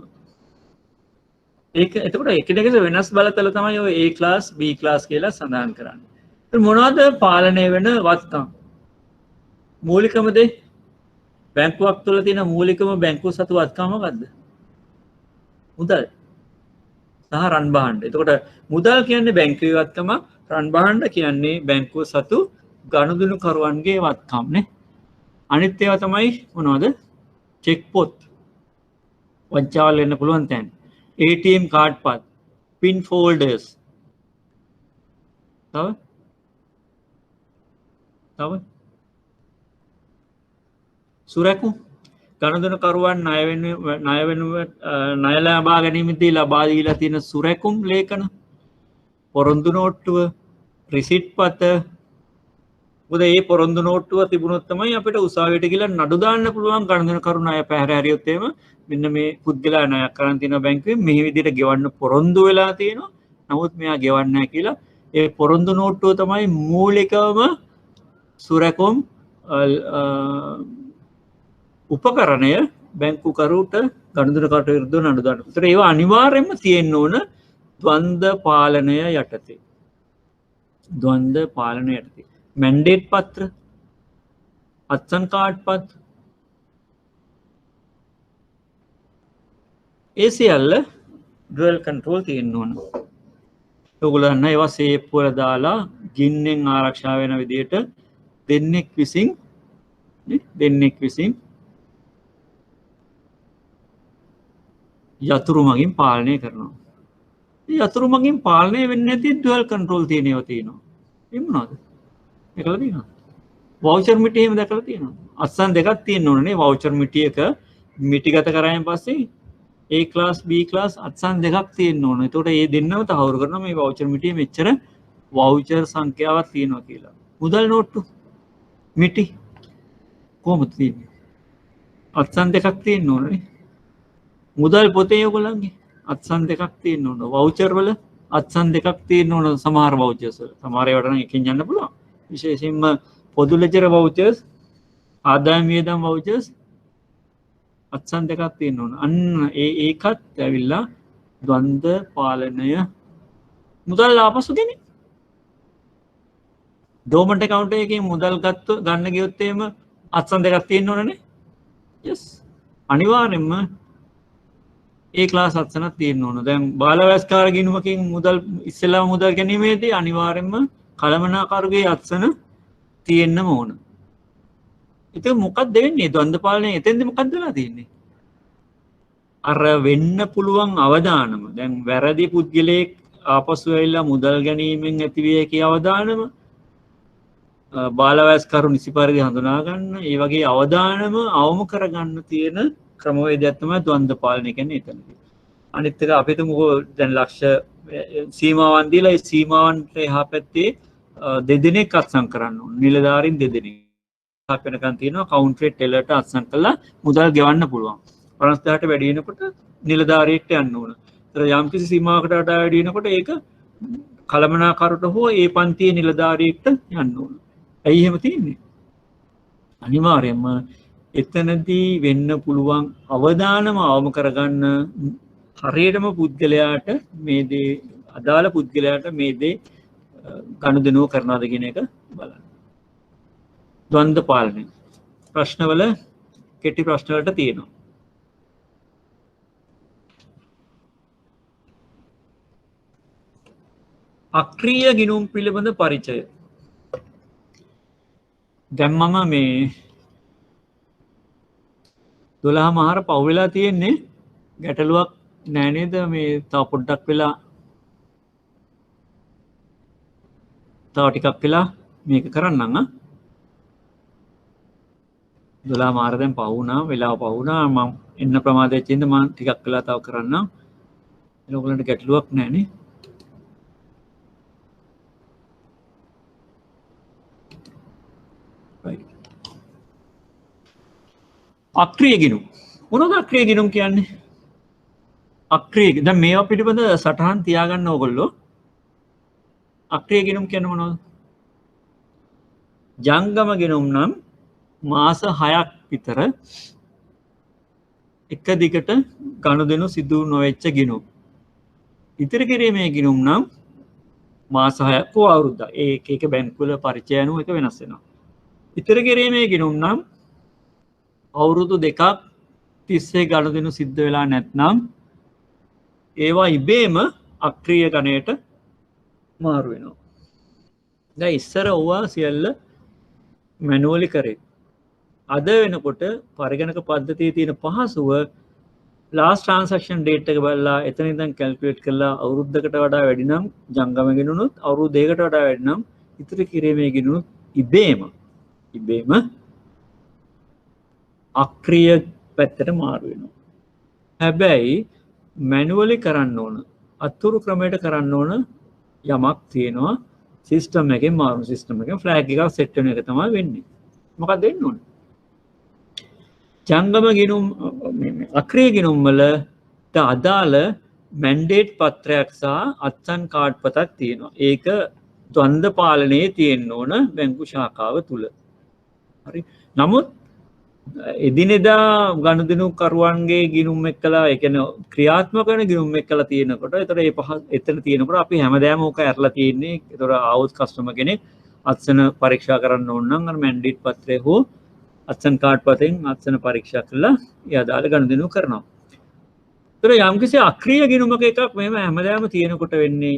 ඒක එතකොට එකිනෙකට වෙනස් බලතල තමයි ඔය A ක්ලාස් B ක්ලාස් කියලා සඳහන් කරන්නේ. ඒත් මොනවද පාලනය වෙන වත්කම්? මූලිකම දේ බැංකුවක් තුළ තියෙන මූලිකම බැංකුව සතු වත්කම මොකද්ද? මුදල් සහ රන් භාණ්ඩ. එතකොට මුදල් කියන්නේ බැංකුවේ වත්කම, රන් භාණ්ඩ කියන්නේ බැංකුව සතු ගනුදෙනුකරුවන්ගේ වත්කම් නේ. අනිත් ඒවා තමයි මොනවද? චෙක් පොත්. වංචාවල් වෙන්න පුළුවන් තැන්. ATM කාඩ් පත්, පින් ෆෝල්ඩර්ස්. තව සුරැකුම් ගනුදෙනුකරුවන් ණය ලබා ගැනීමේදී ලබා දීලා තියෙන සුරැකුම් ලේඛන, පොරොන්දු නෝට්ටුව, රිසිට් පත. මොකද මේ පොරොන්දු නෝට්ටුව තිබුණොත් තමයි අපිට උසාවියට ගිහලා නඩු දාන්න පුළුවන් ගනුදෙනුකරු ණය පැහැර හැරියොත් එහෙම මෙන්න මේ පුද්ගලයා ණයක් කරන් තියෙන බැංකුවේ මේ විදිහට ගෙවන්න පොරොන්දු වෙලා තියෙනවා. නමුත් මෙයා ගෙවන්නේ නැහැ කියලා ඒ පොරොන්දු නෝට්ටුව තමයි මූලිකවම සුරැකුම් උපකරණය බැංකුකරුට ගනුදෙනුකරුට විරුද්ධව නඩු දාන්න. ඒතර ඒවා අනිවාර්යයෙන්ම තියෙන්න ඕන ද්වන්ද්ව පාලනය යටතේ. ද්වන්ද්ව පාලනය යටතේ. මැන්ඩේට් පත්‍ර, අත්සන් කාඩ් පත්, ඒ සියල්ල ඩුවල් කන්ට්‍රෝල් තියෙන්න ඕන. ඔයගොල්ලෝ දන්නා ඒවා සේෆ් වල දාලා ගින්නෙන් ආරක්ෂා වෙන විදිහට දෙන්නෙක් විසින් යතුරු මගින් පාලනය කරනවා. යතුරු මගින් පාලනය වෙන්නේ නැති ඩුවල් කන්ට්‍රෝල් තියෙනවා තියෙනවා. එහෙම මොනවද? ඒකලා තියෙනවා. වවුචර් මිටි එහෙම දැකලා තියෙනවා. අත්සන් දෙකක් තියෙන්න ඕනේ වවුචර් මිටියක මිටිගත කරායින් පස්සේ A ක්ලාස් B ක්ලාස් අත්සන් දෙකක් තියෙන්න ඕනේ. එතකොට මේ දෙන්නම තහවුරු කරනවා මේ වවුචර් මිටියේ මෙච්චර වවුචර් සංඛ්‍යාවක් තියෙනවා කියලා. මුදල් නෝට්ටු මිටි කොහොමද තියෙන්නේ? අත්සන් දෙකක් තියෙන්න ඕනේ. මුදල් පොතේ ඔයගොල්ලන්ගේ අත්සන් දෙකක් තියෙන්න ඕන. වවුචර් වල අත්සන් දෙකක් තියෙන්න ඕන සමහර වවුචර්ස් වල. සමහර ඒවාට නම් එකකින් යන්න පුළුවන්. විශේෂයෙන්ම පොදු ලෙජර් වවුචර්ස්, ආදායම් වියදම් වවුචර්ස් අත්සන් දෙකක් තියෙන්න ඕන. අන්න ඒකත් ඇවිල්ලා ද්වන්ද්ව පාලනය මුදල් ආපසු ගෙනින්. ඩෝමන්ට් account එකකින් මුදල් ගන්න ගියොත් එහෙම අත්සන් දෙකක් තියෙන්න ඕනනේ. yes. අනිවාර්යෙන්ම ඒ ක්ලාස් අත්සනක් තියෙන්න ඕන. දැන් බාලවයස්කාර ගිණුමකින් මුදල් ඉස්සෙල්ලාම මුදල් ගැනීමේදී අනිවාර්යෙන්ම කළමනාකරුගේ අත්සන තියෙන්නම ඕන. ඉතින් මොකක්ද වෙන්නේ? ද්වන්ද්ව පාලනය එතෙන්ද මොකක්ද වෙලා තියෙන්නේ? අර වෙන්න පුළුවන් අවදානම. දැන් වැරදි පුද්ගලයෙක් ආපසු ඇවිල්ලා මුදල් ගැනීමෙන් ඇතිවිය හැකි අවදානම බාලවයස්කරු නිසි පරිදි හඳුනා ගන්න, ඒ වගේ අවදානම අවම කරගන්න තියෙන ක්‍රමවේදයක් තමයි ද්වන්ද්ව පාලනය කියන්නේ එතනදී. අනිත් එක අපි හිතමුකෝ දැන් ලක්ෂ සීමාවන් දීලා ඒ සීමාවන්ට එහා පැත්තේ දෙදෙනෙක් අත්සන් කරන්න ඕන. නිලධාරීන් දෙදෙනෙක්. හත් වෙනකන් තියෙනවා කවුන්ටරේ ටෙලර්ට අත්සන් කළා මුදල් ගෙවන්න පුළුවන්. 50,000ට වැඩි වෙනකොට නිලධාරියෙක්ට යන්න ඕන. ඒතර යම්කිසි සීමාවකට වඩා වැඩි වෙනකොට ඒක කළමනාකරුට හෝ ඒ පන්තියේ නිලධාරියෙක්ට යන්න ඕන. ඇයි එහෙම තියෙන්නේ? අනිවාර්යයෙන්ම එතනදී වෙන්න පුළුවන් අවදානම අවම කරගන්න හරියටම පුද්ගලයාට මේ දේ අදාළ පුද්ගලයාට මේ දේ ගනුදෙනුව කරනවාද කියන එක බලන්න. ද්වන්ද්ව පාලනය ප්‍රශ්නවල කෙටි ප්‍රශ්න වලට තියෙනවා. අක්‍රීය ගිණුම් පිළිබඳ පරිචය. දැන් මම මේ 12 මාර පව් වෙලා තියෙන්නේ ගැටලුවක් නෑ නේද? මේ තව පොඩ්ඩක් වෙලා තව ටිකක් වෙලා මේක කරන්නම්. 12 මාර දැන් පව් වුණා, වෙලාව පව් වුණා. මම එන්න ප්‍රමාදයක් තියෙන මම ටිකක් වෙලා තව කරන්නම්. ඒක ඔයගලන්ට ගැටලුවක් නෑ නේ? අක්‍රීය ගිණුම්. මොනවද අක්‍රීය ගිණුම් කියන්නේ? අක්‍රීය දැන් මේවා පිළිබඳ සටහන් තියාගන්න ඕගොල්ලෝ. අක්‍රීය ගිණුම් කියන්නේ මොනවද? ජංගම ගිණුම් නම් මාස 6ක් විතර එක දිගට ගනුදෙනු සිදු නොවෙච්ච ගිණුම්. ඉතිරි කිරීමේ ගිණුම් නම් මාස 6ක් හෝ අවුරුද්දක්. ඒක බැංකුවල පරිචය අනුව එක වෙනස් වෙනවා. ඉතිරි කිරීමේ ගිණුම් නම් අවුරුදු දෙකක් තිස්සේ ගනුදෙනු සිද්ධ වෙලා නැත්නම් ඒවා ඉබේම අක්‍රීය ගණයට මාරු වෙනවා. දැන් ඉස්සර ඕවා සියල්ල මැනුවලි කරේ. අද වෙනකොට පරිගණක පද්ධතියේ තියෙන පහසුව ලාස්ට් ට්‍රාන්සැක්ෂන් ඩේට් එක බලලා එතන ඉඳන් කැල්කියුලේට් කරලා අවුරුද්දකට වඩා වැඩි නම් ජංගම ගිණුනුත් අවුරුදු දෙකකට වඩා වැඩි නම් ඉතිරි කිරීමේ ගිණුනුත් ඉබේම අක්‍රීය පැත්තට මාරු වෙනවා. හැබැයි මැනුවලි කරන්න ඕන අතුරු ක්‍රමයට කරන්න ඕන යමක් තියෙනවා. සිස්ටම් එකෙන් මාරු සිස්ටම් එකෙන් ෆ්ලැග් එකක් සෙට් වෙන එක තමයි වෙන්නේ. මොකක්ද වෙන්න ඕන? ජංගම ගිණුම් අක්‍රීය ගිණුම් වලට අදාළ මැන්ඩේට් පත්‍රයක් සහ අත්සන් කාඩ් පතක් තියෙනවා. ඒක ද්වන්ද්ව පාලනයේ තියෙන්න ඕන බැංකු ශාඛාව තුල. හරි. නමුත් එදිනෙදා ගනුදෙනු කරුවන්ගේ ගිණුම් එක්කලා ඒ කියන්නේ ක්‍රියාත්මක වෙන ගිණුම් එක්කලා තියෙනකොට ඒතර ඒ පහ එතන තියෙනකොට අපි හැමදාම ඕක ඇරලා තියෙන්නේ. ඒතර ආවොත් කස්ටමර් කෙනෙක් අත්සන පරීක්ෂා කරන්න ඕන නම් අර මැන්ඩේට් පත්‍රය හෝ අත්සන් කාඩ් පතෙන් අත්සන පරීක්ෂා කරලා ඒ අදාළ ගනුදෙනු කරනවා. ඒතර යම්කිසි අක්‍රීය ගිණුමක එකක් මෙහෙම හැමදාම තියෙනකොට වෙන්නේ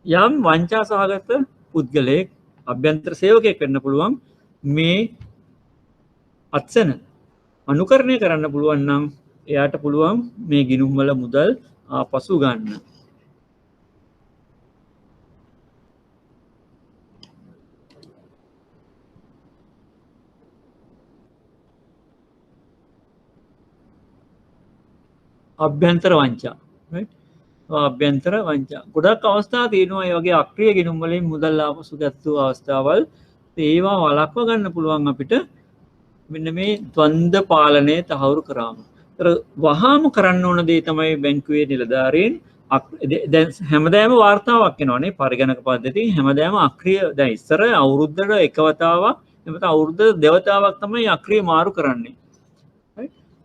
යම් වංචා සහගත පුද්ගලයෙක් අභ්‍යන්තර සේවකයෙක් වෙන්න පුළුවන් මේ අත්සන අනුකරණය කරන්න පුළුවන් නම් එයාට පුළුවන් මේ ගිණුම් වල මුදල් ආපසු ගන්න. අභ්‍යන්තර වංචා. right? අභ්‍යන්තර වංචා. ගොඩක් අවස්ථා තියෙනවා ඒ වගේ අක්‍රිය ගිණුම් වලින් මුදල් ආපසු ගත්තු අවස්ථාවල්. ඒවා වළක්ව ගන්න පුළුවන් අපිට මෙන්න මේ ද්වන්ද පාලනය තහවුරු කරාම. වහාම කරන්න ඕන දේ තමයි බැංකුවේ නිලධාරීන් දැන් හැමදාම වාර්තාවක් එනවනේ පරිගණක පද්ධතියෙන් හැමදාම අක්‍රිය දැන් ඉස්සර අවුරුද්දට එක වතාවක් එතකොට අවුරුද්ද දෙවතාවක් තමයි අක්‍රිය මාරු කරන්නේ.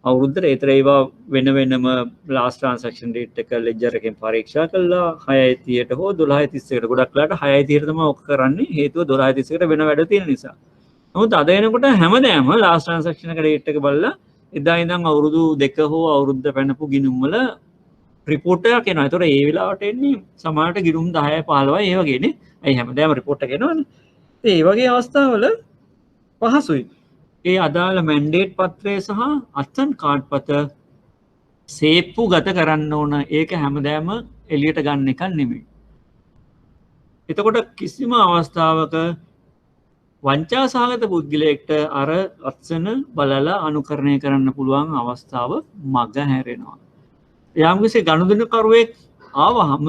අවුරුද්දට ඒතර ඒවා වෙන වෙනම ලාස්ට් ට්‍රාන්සැක්ෂන් ඩේට් එක ලෙජර් එකෙන් පරීක්ෂා කළා 6:30ට හෝ 12:31ට ගොඩක් වෙලාට 6:30ට තමයි ඔක කරන්නේ හේතුව 12:31ට වෙන වැඩ තියෙන නිසා. නමුත් අද එනකොට හැමදාම ලාස්ට් ට්‍රාන්සැක්ෂන් එක ඩේට් එක බලලා එදා ඉඳන් අවුරුදු 2 හෝ අවුරුද්ද පැනපු ගිණුම් වල රිපෝට් එකක් එනවා. ඒතකොට ඒ වෙලාවට එන්නේ සමහරට ගිණුම් 10 15 ඒ වගේනේ. අයි හැමදාම රිපෝට් එක එනවනේ. ඒ වගේ අවස්ථාවල පහසුයි. ඒ අදාළ මැන්ඩේට් පත්‍රය සහ අත්සන් කාඩ් පත සේප්පු ගත කරන්න ඕන. ඒක හැමදාම එළියට ගන්න එකක් නෙමෙයි. එතකොට කිසිම අවස්ථාවක වංචා සහගත පුද්ගලයෙක්ට අර අත්සන බලලා අනුකරණය කරන්න පුළුවන් අවස්ථාව මග හැරෙනවා. යම්කිසි ගනුදෙනුකරුවෙක් ආවහම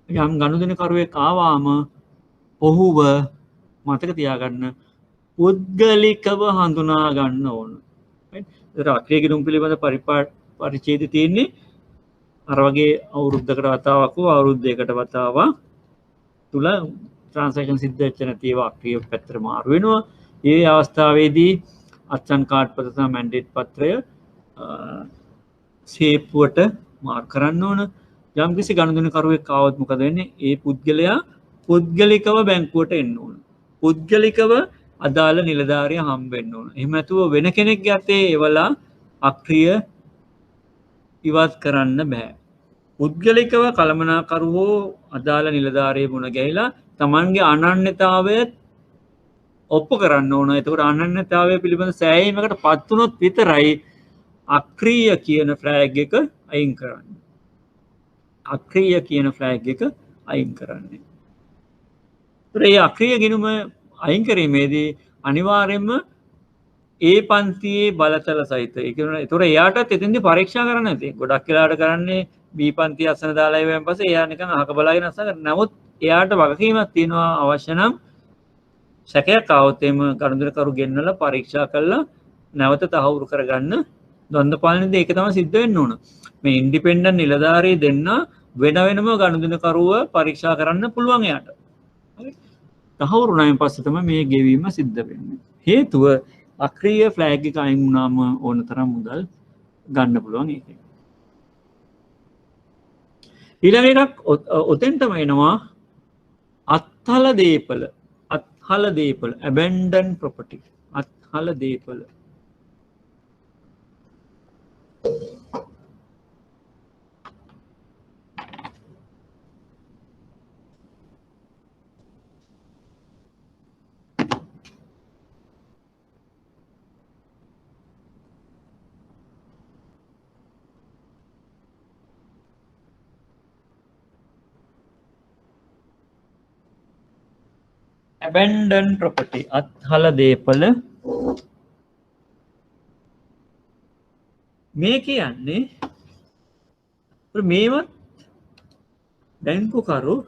යම් ගනුදෙනුකරුවෙක් ආවම ඔහුව මතක තියාගන්න පුද්ගලිකව හඳුනා ගන්න ඕන. අක්‍රිය ගිණුම් පිළිබඳ පරිච්ඡේදය තියෙන්නේ අර වගේ අවුරුද්දකට වතාවක් හෝ අවුරුද්දයකට වතාවක් තුල ට්‍රාන්සැක්ෂන් සිද්ධ වෙච්ච නැති ඒවා අක්‍රිය පැත්තට මාරු වෙනවා. ඒ අවස්ථාවේදී අත්සන් කාඩ් පත සහ මැන්ඩේට් පත්‍රය සේප්පුවට මාරු කරන්න ඕන. යම්කිසි ගනුදෙනුකරුවෙක් ආවොත් මොකද වෙන්නේ? ඒ පුද්ගලයා පුද්ගලිකව බැංකුවට එන්න ඕන. පුද්ගලිකව අදාළ නිලධාරිය හම්බෙන්න ඕන. එහෙම නැතුව වෙන කෙනෙක්ගේ අතේ එවලා අක්‍රිය ඉවත් කරන්න බෑ. පුද්ගලිකව කළමනාකරුවෝ අදාළ නිලධාරිය මුණ ගැහිලා තමන්ගේ අනන්‍යතාවය ඔප්පු කරන්න ඕන. එතකොට අනන්‍යතාවය පිළිබඳ සෑහීමකට පත් වුණොත් විතරයි අක්‍රීය කියන ෆ්ලෑග් එක අයින් කරන්නේ. අක්‍රීය කියන ෆ්ලෑග් එක අයින් කරන්නේ. ඒ අක්‍රීය ගිණුම අයින් කිරීමේදී අනිවාර්යයෙන්ම ඒ පන්තියේ බලතල සහිත ඒ කියන්නේ ඒතොර එයාටත් එතෙන්දී පරීක්ෂා කරන්න නැති. ගොඩක් වෙලාවට කරන්නේ B පන්තිය අසන දාලා ඉවෙන් පස්සේ එයා නිකන් අහක බලාගෙන අසන. නමුත් එයාට වගකීමක් තියෙනවා අවශ්‍ය නම් සැකයක් આવොත් එම ගනුදෙනුකරු ගෙන්නලා පරීක්ෂා කරලා නැවත තහවුරු කරගන්න ද්වන්ද පාලනයේදී ඒක තමයි සිද්ධ වෙන්න ඕන. මේ ඉන්ඩිපෙන්ඩන්ට් නිලධාරී දෙන්න වෙන වෙනම ගනුදෙනුකරුව පරීක්ෂා කරන්න පුළුවන් එයාට. තහවුරු වුණායින් පස්සේ තමයි මේ ගෙවීම සිද්ධ වෙන්නේ. හේතුව අක්‍රීය ෆ්ලෑග් එක අයින් වුණාම ඕන තරම් මුදල් ගන්න පුළුවන් ඒකෙන්. ඊළඟ එකක් ඔතෙන්ටම එනවා අත්හල දීපල. අත්හල දීපල abandoned property. අත්හල දීපල. abandoned property අත්හල දීපල මේ කියන්නේ මේවත් බැංකුකරුට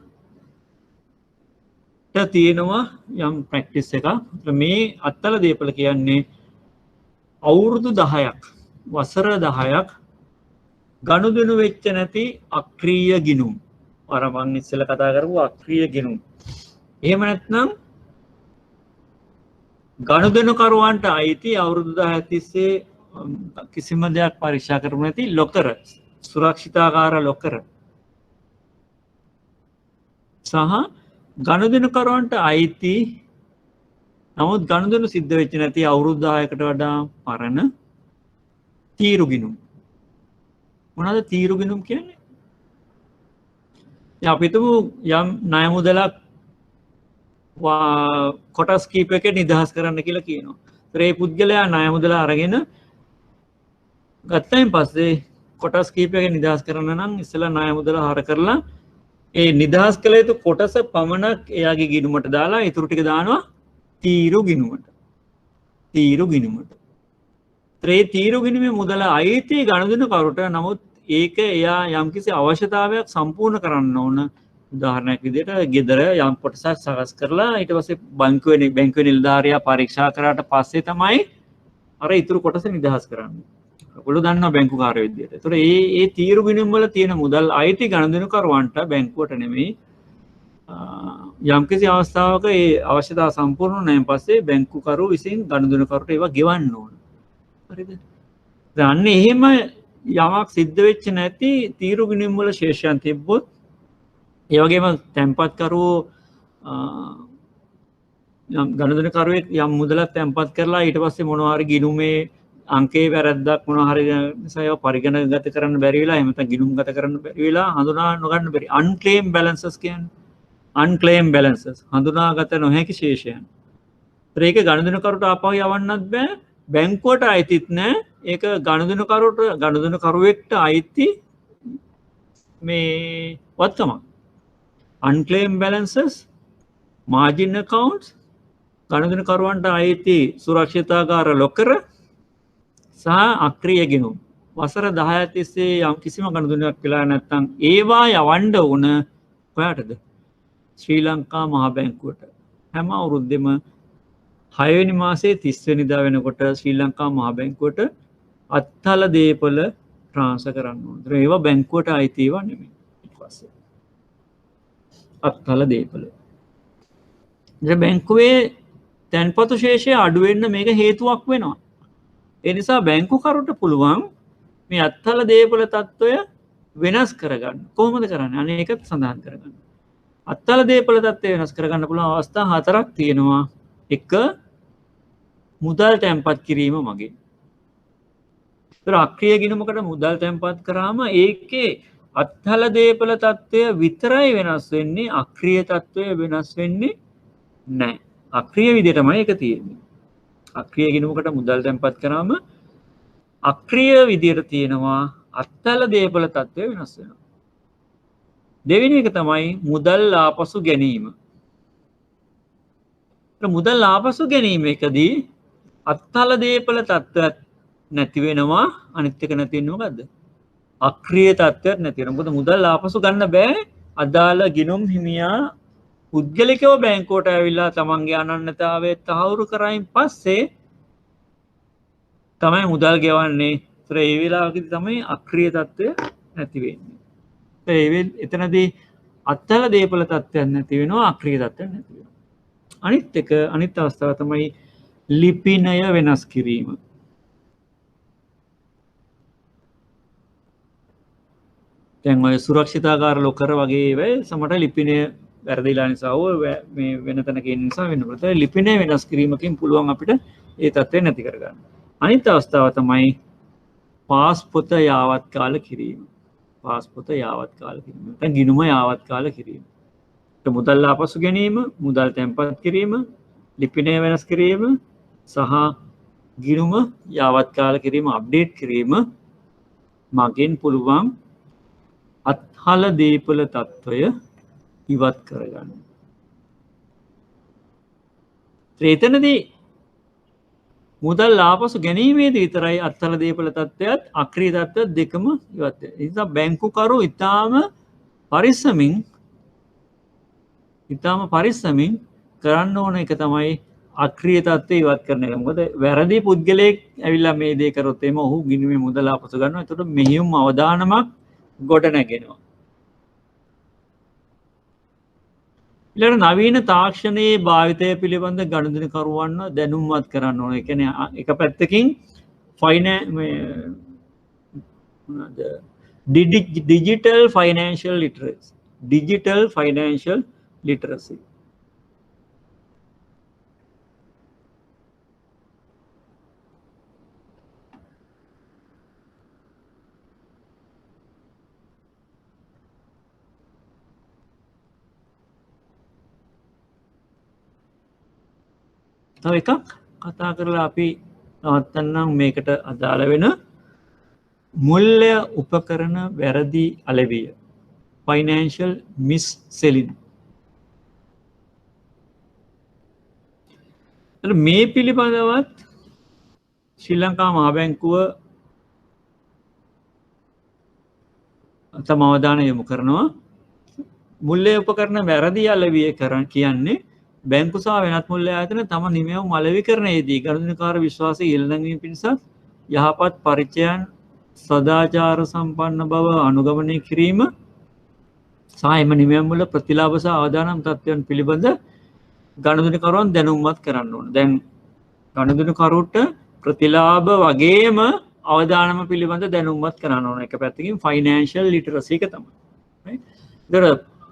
තියෙනවා යම් ප්‍රැක්ටිස් එකක්. මේ අත්හල දීපල කියන්නේ අවුරුදු 10ක් වසර 10ක් ගනුදෙනු වෙච්ච නැති අක්‍රීය ගිණුම්. අර මං ඉස්සෙල්ලා කතා කරපු අක්‍රීය ගිණුම්. එහෙම නැත්නම් ගනුදෙනුකරුවන්ට අයිති අවුරුදු 10ක් තිස්සේ කිසිම දෙයක් පරීක්ෂා කරමු නැති ලොකර සුරක්ෂිතාකාර ලොකර සහ ගනුදෙනුකරුවන්ට අයිති නමුත් ගනුදෙනු සිද්ධ වෙච්ච නැති අවුරුදු 10කට වඩා පරණ තීරු ගිණුම්. මොනවාද තීරු ගිණුම් කියන්නේ? අපි හිතමු යම් ණය මුදලක් කොටස් කීපයකට නිදහස් කරන්න කියලා කියනවා. ඒ පුද්ගලයා ණය මුදල අරගෙන ගත්තයින් පස්සේ කොටස් කීපයක නිදහස් කරන්න නම් ඉස්සෙල්ලා ණය මුදල හර කරලා ඒ නිදහස් කළ යුතු කොටස පමණක් එයාගේ ගිණුමට දාලා ඉතුරු ටික දානවා තීරු ගිණුමට. තීරු ගිණුමට. ඒ තීරු ගිණුමේ මුදල අයිති ගනුදෙනුකරුට. නමුත් ඒක එයා යම්කිසි අවශ්‍යතාවයක් සම්පූර්ණ කරන්න ඕන. උදාහරණයක් විදිහට ගෙදර යම් කොටසක් සකස් කරලා ඊට පස්සේ බැංකුවේ නිලධාරියා පරීක්ෂා කරාට පස්සේ තමයි අර ඉතුරු කොටස නිදහස් කරන්නේ. ඔයගොල්ලෝ දන්නවා බැංකුකාරයෝ විදියට. ඒතකොට ඒ තීරු ගිණුම් වල තියෙන මුදල් අයිති ගනුදෙනුකරුවන්ට බැංකුවට නෙමෙයි. යම්කිසි අවස්ථාවක ඒ අවශ්‍යතාව සම්පූර්ණ වුණායින් පස්සේ බැංකුකරු විසින් ගනුදෙනුකරුට ඒවා ගෙවන්න ඕන. හරිද? දැන් එහෙම යමක් සිද්ධ වෙච්ච නැති තීරු ගිණුම් වල ශේෂයන් තිබ්බොත් ඒ වගේම තැන්පත්කරුවෝ ගනුදෙනුකරුවෙක් යම් මුදලක් තැන්පත් කරලා ඊට පස්සේ මොනවා හරි ගිණුමේ අංකේ වැරද්දක් මොනවා හරි නිසා ඒවා පරිගණකගත කරන්න බැරි වෙලා එහෙම නැත්නම් ගිණුම්ගත කරන්න බැරි වෙලා හඳුනා නොගන්න බැරි unclaimed balances කියන්නේ unclaimed balances හඳුනාගත නොහැකි ශේෂයන්. ඒක ගනුදෙනුකරුට ආපහු යවන්නත් බෑ බැංකුවට අයිතිත් නෑ ඒක ගනුදෙනුකරුවෙක්ට අයිති මේ වත්කමක්. unclaimed balances margin accounts ගනුදෙනුකරුවන්ට අයිති සුරක්ෂිතාගාර ලොකර සහ අක්‍රීය ගිණුම් වසර 10ක් තිස්සේ යම් කිසිම ගනුදෙනුවක් වෙලා නැත්නම් ඒවා යවන්න උන කොහාටද ශ්‍රී ලංකා මහ බැංකුවට හැම අවුරුද්දෙම 6 වෙනි මාසයේ 30 වෙනිදා වෙනකොට ශ්‍රී ලංකා මහ බැංකුවට අත්හල දීපල ට්‍රාන්ස්ෆර් කරන්න ඕන. ඒවා බැංකුවට අයිති ඒවා නෙමෙයි. ඊට පස්සේ අත්හල දීපල. ඉතින් බැංකුවේ තැන්පතු ශේෂය අඩු වෙන්න මේක හේතුවක් වෙනවා. ඒ නිසා බැංකුකරුට පුළුවන් මේ අත්හල දේපල තත්ත්වය වෙනස් කරගන්න. කොහොමද කරන්නේ? අනේ ඒකත් සඳහන් කරගන්න. අත්හල දේපල තත්ත්වය වෙනස් කරගන්න පුළුවන් අවස්ථා හතරක් තියෙනවා. එක මුදල් තැන්පත් කිරීම මගින්. ඒතර අක්‍රීය ගිණුමකට මුදල් තැන්පත් කරාම ඒකේ අත්හල දේපල තත්ත්වය විතරයි වෙනස් වෙන්නේ. අක්‍රීය තත්ත්වය වෙනස් වෙන්නේ නැහැ. අක්‍රීය විදිහටමයි ඒක තියෙන්නේ. අක්‍රීය ගිණුමකට මුදල් තැන්පත් කරාම අක්‍රීය විදියට තියෙනවා අත්හල දේපල තත්ත්වය වෙනස් වෙනවා. දෙවෙනි එක තමයි මුදල් ආපසු ගැනීම. මුදල් ආපසු ගැනීම එකදී අත්හල දේපල තත්ත්වයක් නැති වෙනවා අනිත් එක නැති වෙන්නේ මොකද්ද? අක්‍රීය තත්ත්වයක් නැති වෙනවා. මොකද මුදල් ආපසු ගන්න බෑ අදාළ ගිණුම් හිමියා පුද්ගලිකව බැංකුවට ඇවිල්ලා තමන්ගේ අනන්‍යතාවය තහවුරු කරයින් පස්සේ තමයි මුදල් ගෙවන්නේ. ඒතර ඒ වෙලාවකදී තමයි අක්‍රීය තත්ත්වය නැති වෙන්නේ. එතනදී අත්හල දේපල තත්ත්වයක් නැති වෙනවා අක්‍රීය තත්ත්වයක් නැති වෙනවා. අනිත් අවස්ථාව තමයි ලිපිනය වෙනස් කිරීම. දැන් ඔය සුරක්ෂිතාගාර ලොකර වගේ ඒවා සමහරට ලිපිනය වැරදිලා නිසා මේ වෙන තැනක ඉන්න නිසා වෙන්න පුළුවන්. ලිපිනය වෙනස් කිරීමකින් පුළුවන් අපිට ඒ තත්ත්වය නැති කරගන්න. අනිත් අවස්ථාව තමයි පාස්පොත යාවත් කාල කිරීම. පාස්පොත යාවත් කාල කිරීම. නැත්නම් ගිණුම යාවත් කාල කිරීම. මුදල් ආපසු ගැනීම, මුදල් තැන්පත් කිරීම, ලිපිනය වෙනස් කිරීම සහ ගිණුම යාවත් කාල කිරීම අප්ඩේට් කිරීම මගින් පුළුවන් අත්හල දීපල තත්ත්වය ඉවත් කරගන්න. එතනදී මුදල් ආපසු ගැනීමේදී විතරයි අත්හල දීපල තත්ත්වයත් අක්‍රීය තත්ත්වයත් දෙකම ඉවත් වෙන්නේ. ඒ නිසා බැංකුකරු ඊටාම පරිස්සමින් කරන්න ඕන එක තමයි අක්‍රීය තත්ත්වය ඉවත් කරන එක. මොකද වැරදි පුද්ගලයෙක් ඇවිල්ලා මේ දේ කරොත් එimhe ඔහු ගිණුමේ මුදල ආපසු ගන්නවා. ඒකට මෙහියුම් අවදානමක් ගොඩ නැගෙනවා. ඊළඟ නවීන තාක්ෂණයේ භාවිතය පිළිබඳ ගනුදෙනුකරුවන්ව දැනුම්වත් කරන්න ඕන. ඒ කියන්නේ එක පැත්තකින් digital financial literacy. තව එකක් කතා කරලා අපි නවත්තන්නම් මේකට අදාළ වෙන මුල්‍ය උපකරණ වැරදි අලෙවිය. Financial miss selling. මේ පිළිබඳවත් ශ්‍රී ලංකා මහා බැංකුව තම අවධානය යොමු කරනවා. මුල්‍ය උපකරණ වැරදි අලෙවිය කරන කියන්නේ බැංකු සහ වෙනත් මුල්‍ය ආයතන තම නිමැවුම් අලෙවි කරණයේදී ගනුදෙනුකාර විශ්වාසය ඉල්ලනීම පිණිස යහපත් පරිචයන් සදාචාර සම්පන්න බව අනුගමනය කිරීම සහ එම නිමැවුම් වල ප්‍රතිලාභ සහ අවදානම් තත්ත්වයන් පිළිබඳ ගනුදෙනුකරුවන් දැනුම්මත් කරන්න ඕන. දැන් ගනුදෙනුකරුට ප්‍රතිලාභ වගේම අවදානම පිළිබඳ දැනුම්මත් කරන්න ඕන. එක පැත්තකින් ෆයිනෑන්ෂල් ලිටරසි එක තමයි. ඒතර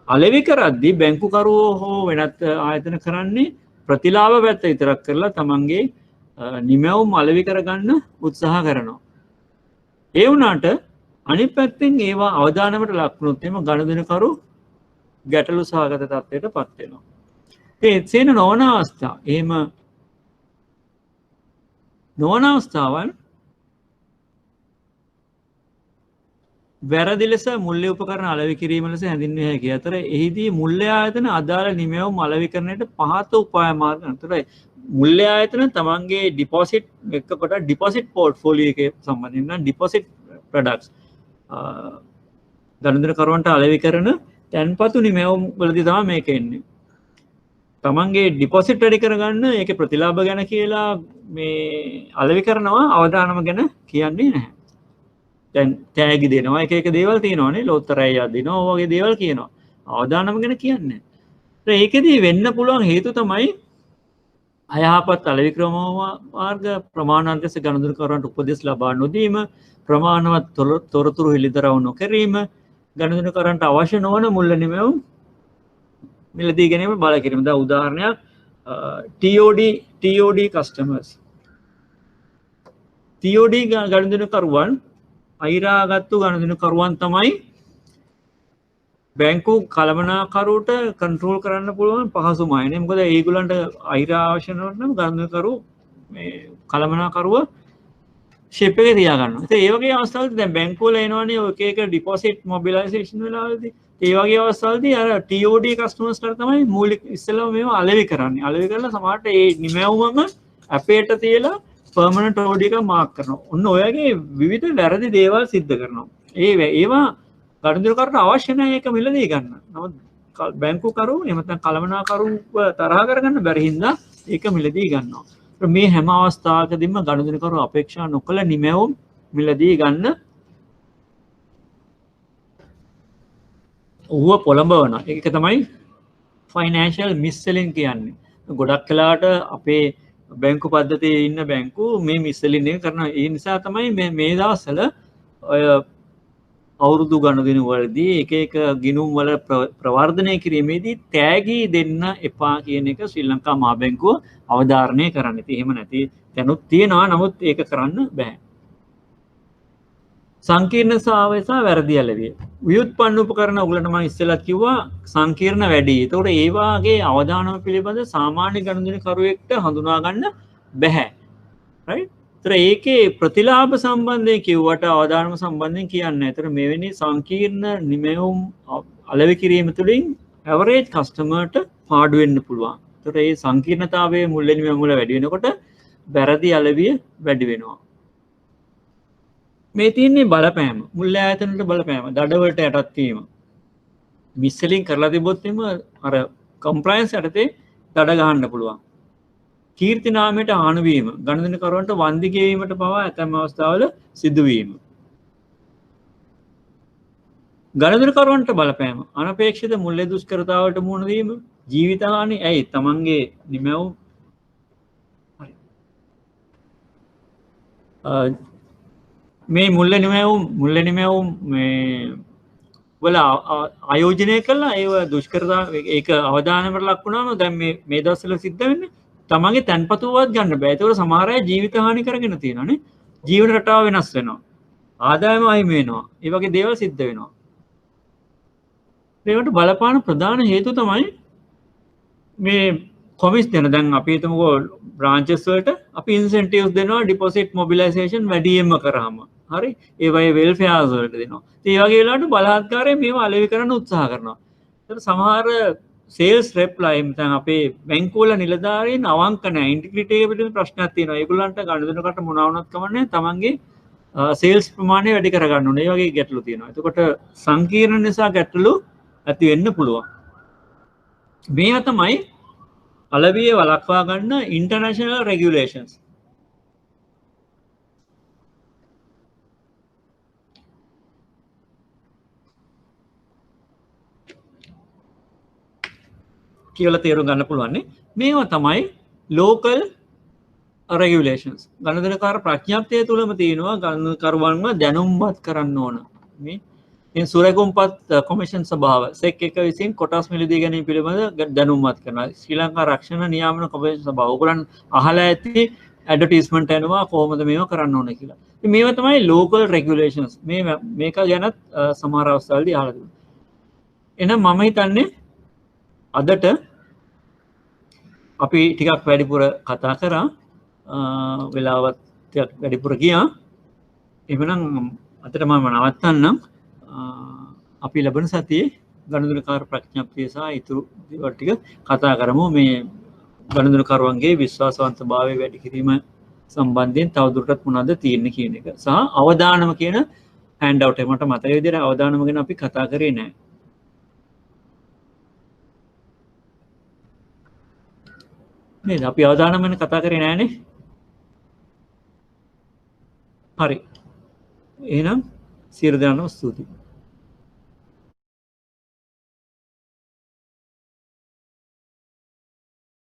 අලෙවි කරද්දී බැංකුකරුවෝ හෝ වෙනත් ආයතන කරන්නේ ප්‍රතිලාභ පැත්ත විතරක් කරලා තමන්ගේ නිමැවුම් අලෙවි කරගන්න උත්සාහ කරනවා. ඒ වුණාට අනිත් පැත්තෙන් ඒවා අවදානමට ලක් වුණොත් එම ගනුදෙනුකරු ගැටලු සහගත තත්ත්වයට පත් වෙනවා. ඒ එසේන නොවන අවස්ථා එහෙම නොවන අවස්ථාවන් වැරදි ලෙස මුල්‍ය උපකරණ අලෙවි කිරීම ලෙස හැඳින්විය හැකි. අතර එහිදී මුල්‍ය ආයතන අදාළ නිමැවුම් අලෙවි කරන්නට පහත උපාය මාර්ග අතරයි. මුල්‍ය ආයතන තමන්ගේ ඩිපොසිට් එක්ක කොට ඩිපොසිට් පෝර්ට්ෆෝලියෝ එකේ සම්බන්ධයෙන් නම් ඩිපොසිට් ප්‍රොඩක්ට්ස් ගනුදෙනුකරුවන්ට අලෙවි කරන තැන්පතු නිමැවුම් වලදී තමයි මේක එන්නේ. තමන්ගේ ඩිපොසිට් වැඩි කරගන්න ඒකේ ප්‍රතිලාභ ගැන කියලා මේ අලෙවි කරනවා අවදානම ගැන කියන්නේ නැහැ. දැන් තෑගි දෙනවා එක එක දේවල් තියෙනවානේ ලෝතරය යදිනවා වගේ දේවල් කියනවා. අවදානම ගැන කියන්නේ නැහැ. ඒකෙදී වෙන්න පුළුවන් හේතු තමයි අයහපත් අලෙවි ක්‍රම මාර්ග ප්‍රමාණවත් ලෙස ගනුදෙනුකරුවන්ට උපදෙස් ලබා නොදීම, ප්‍රමාණවත් තොරතුරු හෙළිදරව් නොකිරීම, ගනුදෙනුකරුවන්ට අවශ්‍ය නොවන මුල්‍ය නිමැවුම් මිලදී ගැනීම බල කිරීම. දැන් උදාහරණයක් TOD customers. TOD ගනුදෙනුකරුවන් අයිරාගත්තු ගනුදෙනුකරුවන් තමයි බැංකු කළමනාකරුවට කන්ට්‍රෝල් කරන්න පුළුවන් පහසුමයි. මොකද ඒගොල්ලන්ට අයිරා අවශ්‍ය නම් ගනුදෙනුකරු මේ කළමනාකරුව ෂිප් එකේ තියාගන්නවා. ඉතින් ඒ වගේ අවස්ථාවලදී දැන් බැංකු වල එනවනේ ඔය එක ඩිපොසිට් මොබිලයිසේෂන් වෙලාවලදී ඒ වගේ අවස්ථාවලදී අර TOD කස්ටමර්ස්ලාට තමයි මූලික ඉස්සෙල්ලාම මේව අලෙවි කරන්නේ. අලෙවි කරලා සමහරට ඒ නිමැවුමම අපේට තියලා පර්මනන්ට් OD එක මාක් කරනවා. ඔන්න ඔයගේ විවිධ වැරදි දේවල් සිද්ධ කරනවා. ඒවා ගනුදෙනුකරුට අවශ්‍ය නැහැ ඒක මිලදී ගන්න. නමුත් බැංකුකරු එහෙම නැත්නම් කළමනාකරුව තරහ කරගන්න බැරි හින්දා ඒක මිලදී ගන්නවා. මේ හැම අවස්ථාවකදීම ගනුදෙනුකරු අපේක්ෂා නොකළ නිමැවුම් මිලදී ගන්න ඌව පොළඹවන ඒක තමයි ෆයිනෑන්ෂල් මිස්සෙලින් කියන්නේ. ගොඩක් කලාට අපේ බැංකු පද්ධතියේ ඉන්න බැංකු මේ මිස්සෙලින් එක කරනවා. ඒ නිසා තමයි මේ දවස්වල ඔය අවුරුදු ගනුදෙනු වලදී එක එක ගිණුම් වල ප්‍රවර්ධනය කිරීමේදී තෑගි දෙන්න එපා කියන එක ශ්‍රී ලංකා මහා බැංකුව අවධාරණය කරන්න. ඉතින් එහෙම නැති තැනුත් තියෙනවා. නමුත් ඒක කරන්න බෑ. සංකීර්ණ සාවය සහ වැරදි අලෙවිය. ව්‍යුත්පන්න උපකරණ ඔයගලන්ට මම ඉස්සෙල්ලත් කිව්වා සංකීර්ණ වැඩි. ඒතකොට ඒ වාගේ අවදානම පිළිබඳ සාමාන්‍ය ගනුදෙනුකරුවෙක්ට හඳුනා ගන්න බෑ. රයිට්? ඒතර ඒකේ ප්‍රතිලාභ සම්බන්ධයෙන් කිව්වට අවදානම සම්බන්ධයෙන් කියන්නේ නැහැ. ඒතර මෙවැනි සංකීර්ණ නිමැවුම් අලෙවි කිරීම තුළින් ඇවරේජ් කස්ටමර්ට පාඩු වෙන්න පුළුවන්. ඒතර මේ සංකීර්ණතාවයේ මුල්‍ය නිමැවුම් වල වැඩි වෙනකොට වැරදි අලෙවිය වැඩි වෙනවා. මේ තියන්නේ බලපෑම මුල්‍ය ආයතනට බලපෑම දඩවලට යටත් වීම මිස්සෙලින් කරලා තිබොත් එම අර කම්ප්ලයන්ස් යටතේ දඩ ගහන්න පුළුවන්. කීර්ති නාමයට හානි වීම ගනුදෙනුකරුවන්ට වන්දි ගෙවීමට පවා ඇතැම් අවස්ථාවල සිදුවීම. ගනුදෙනුකරුවන්ට බලපෑම අනපේක්ෂිත මුල්‍ය දුෂ්කරතාවලට මුහුණ දීම ජීවිත හානි ඇයි තමන්ගේ නිමැවුම් මේ මුල්‍ය නිමැවුම් මේ වල ආයෝජනය කළා ඒව දුෂ්කරතා ඒක අවදානමට ලක් වුණාම දැන් මේ දවස්වල සිද්ධ වෙන්නේ තමන්ගේ තැන්පතුවත් ගන්න බෑ. ඒතකොට සමහර අය ජීවිත හානි කරගෙන තියෙනවානේ. ජීවන රටාව වෙනස් වෙනවා. ආදායම අහිමි වෙනවා. ඒ වගේ දේවල් සිද්ධ වෙනවා. ඒකට බලපාන ප්‍රධාන හේතුව තමයි මේ කොමිස් දෙන. දැන් අපි හිතමුකෝ බ්‍රාන්චස් වලට අපි ඉන්සෙන්ටිව්ස් දෙනවා ඩිපොසිට් මොබිලයිසේෂන් වැඩියෙන්ම කරාම. හරි ඒ වගේ වෙල්ෆෙයාර්ස් වලට දෙනවා. ඒ වගේ වෙලාවට බලහත්කාරයෙන් මේව අලෙවි කරන්න උත්සාහ කරනවා. ඒතර සමහර සේල්ස් රෙප්ලා එහෙම නැත්නම් අපේ බැංකුවල නිලධාරීන් අවංක නැහැ. ඉන්ටිග්‍රිටි එක පිළිබඳ ප්‍රශ්නයක් තියෙනවා. ඒගොල්ලන්ට ගනුදෙනුකට මොනවා වුණත් කමන්නේ තමන්ගේ සේල්ස් ප්‍රමාණය වැඩි කරගන්න ඕනේ. ඒ වගේ ගැටලු තියෙනවා. එතකොට සංකීර්ණ නිසා ගැටලු ඇති වෙන්න පුළුවන්. මේවා තමයි අලවිය වළක්වා ගන්න ඉන්ටර්නැෂනල් රෙගියුලේෂන්ස්. කියලා තේරුම් ගන්න පුළුවන්. මේවා තමයි ලෝකල් රෙගියුලේෂන්ස්. ගණදෙනකාර ප්‍රඥප්තිය තුළම තියෙනවා ගණනකරුවන්ව දැනුම්පත් කරන්න ඕන. මේ සුරකුම්පත් කොමිෂන් සභාව සෙක් එක විසින් කොටස් මිලදී ගැනීම පිළිබඳ දැනුම්පත් කරනවා. ශ්‍රී ලංකා රක්ෂණ නියාමන කොමිෂන් සභාව. ඔයගොල්ලන් අහලා ඇති ඇඩ්වර්ටයිස්මන්ට් එනවා කොහොමද මේව කරන්න ඕන කියලා. ඉතින් මේවා තමයි ලෝකල් රෙගියුලේෂන්ස්. මේක ගැනත් සමහර අවස්ථාවලදී අහලා තියෙනවා. එහෙනම් මම හිතන්නේ අදට අපි ටිකක් වැඩිපුර කතා කරා වෙලාවත් වැඩිපුර ගියා. එහෙනම් අතට මම නවත්තන්නම්. අපි ලැබෙන සතියේ ගනුදෙනුකාර ප්‍රඥප්තිය සහ ඉතුරු දේවල් ටික කතා කරමු. මේ ගනුදෙනුකරුවන්ගේ විශ්වාසවන්තභාවය වැඩි කිරීම සම්බන්ධයෙන් තවදුරටත් මොනවද තියෙන්නේ කියන එක සහ අවදානම කියන හෑන්ඩ් අවුට් එක මට මතක විදිහට අවදානම ගැන අපි කතා කරේ නැහැ. නේද? අපි අවදානම ගැන කතා කරේ නැහනේ. හරි. එහෙනම් සියලු දෙනාටම ස්තුතියි.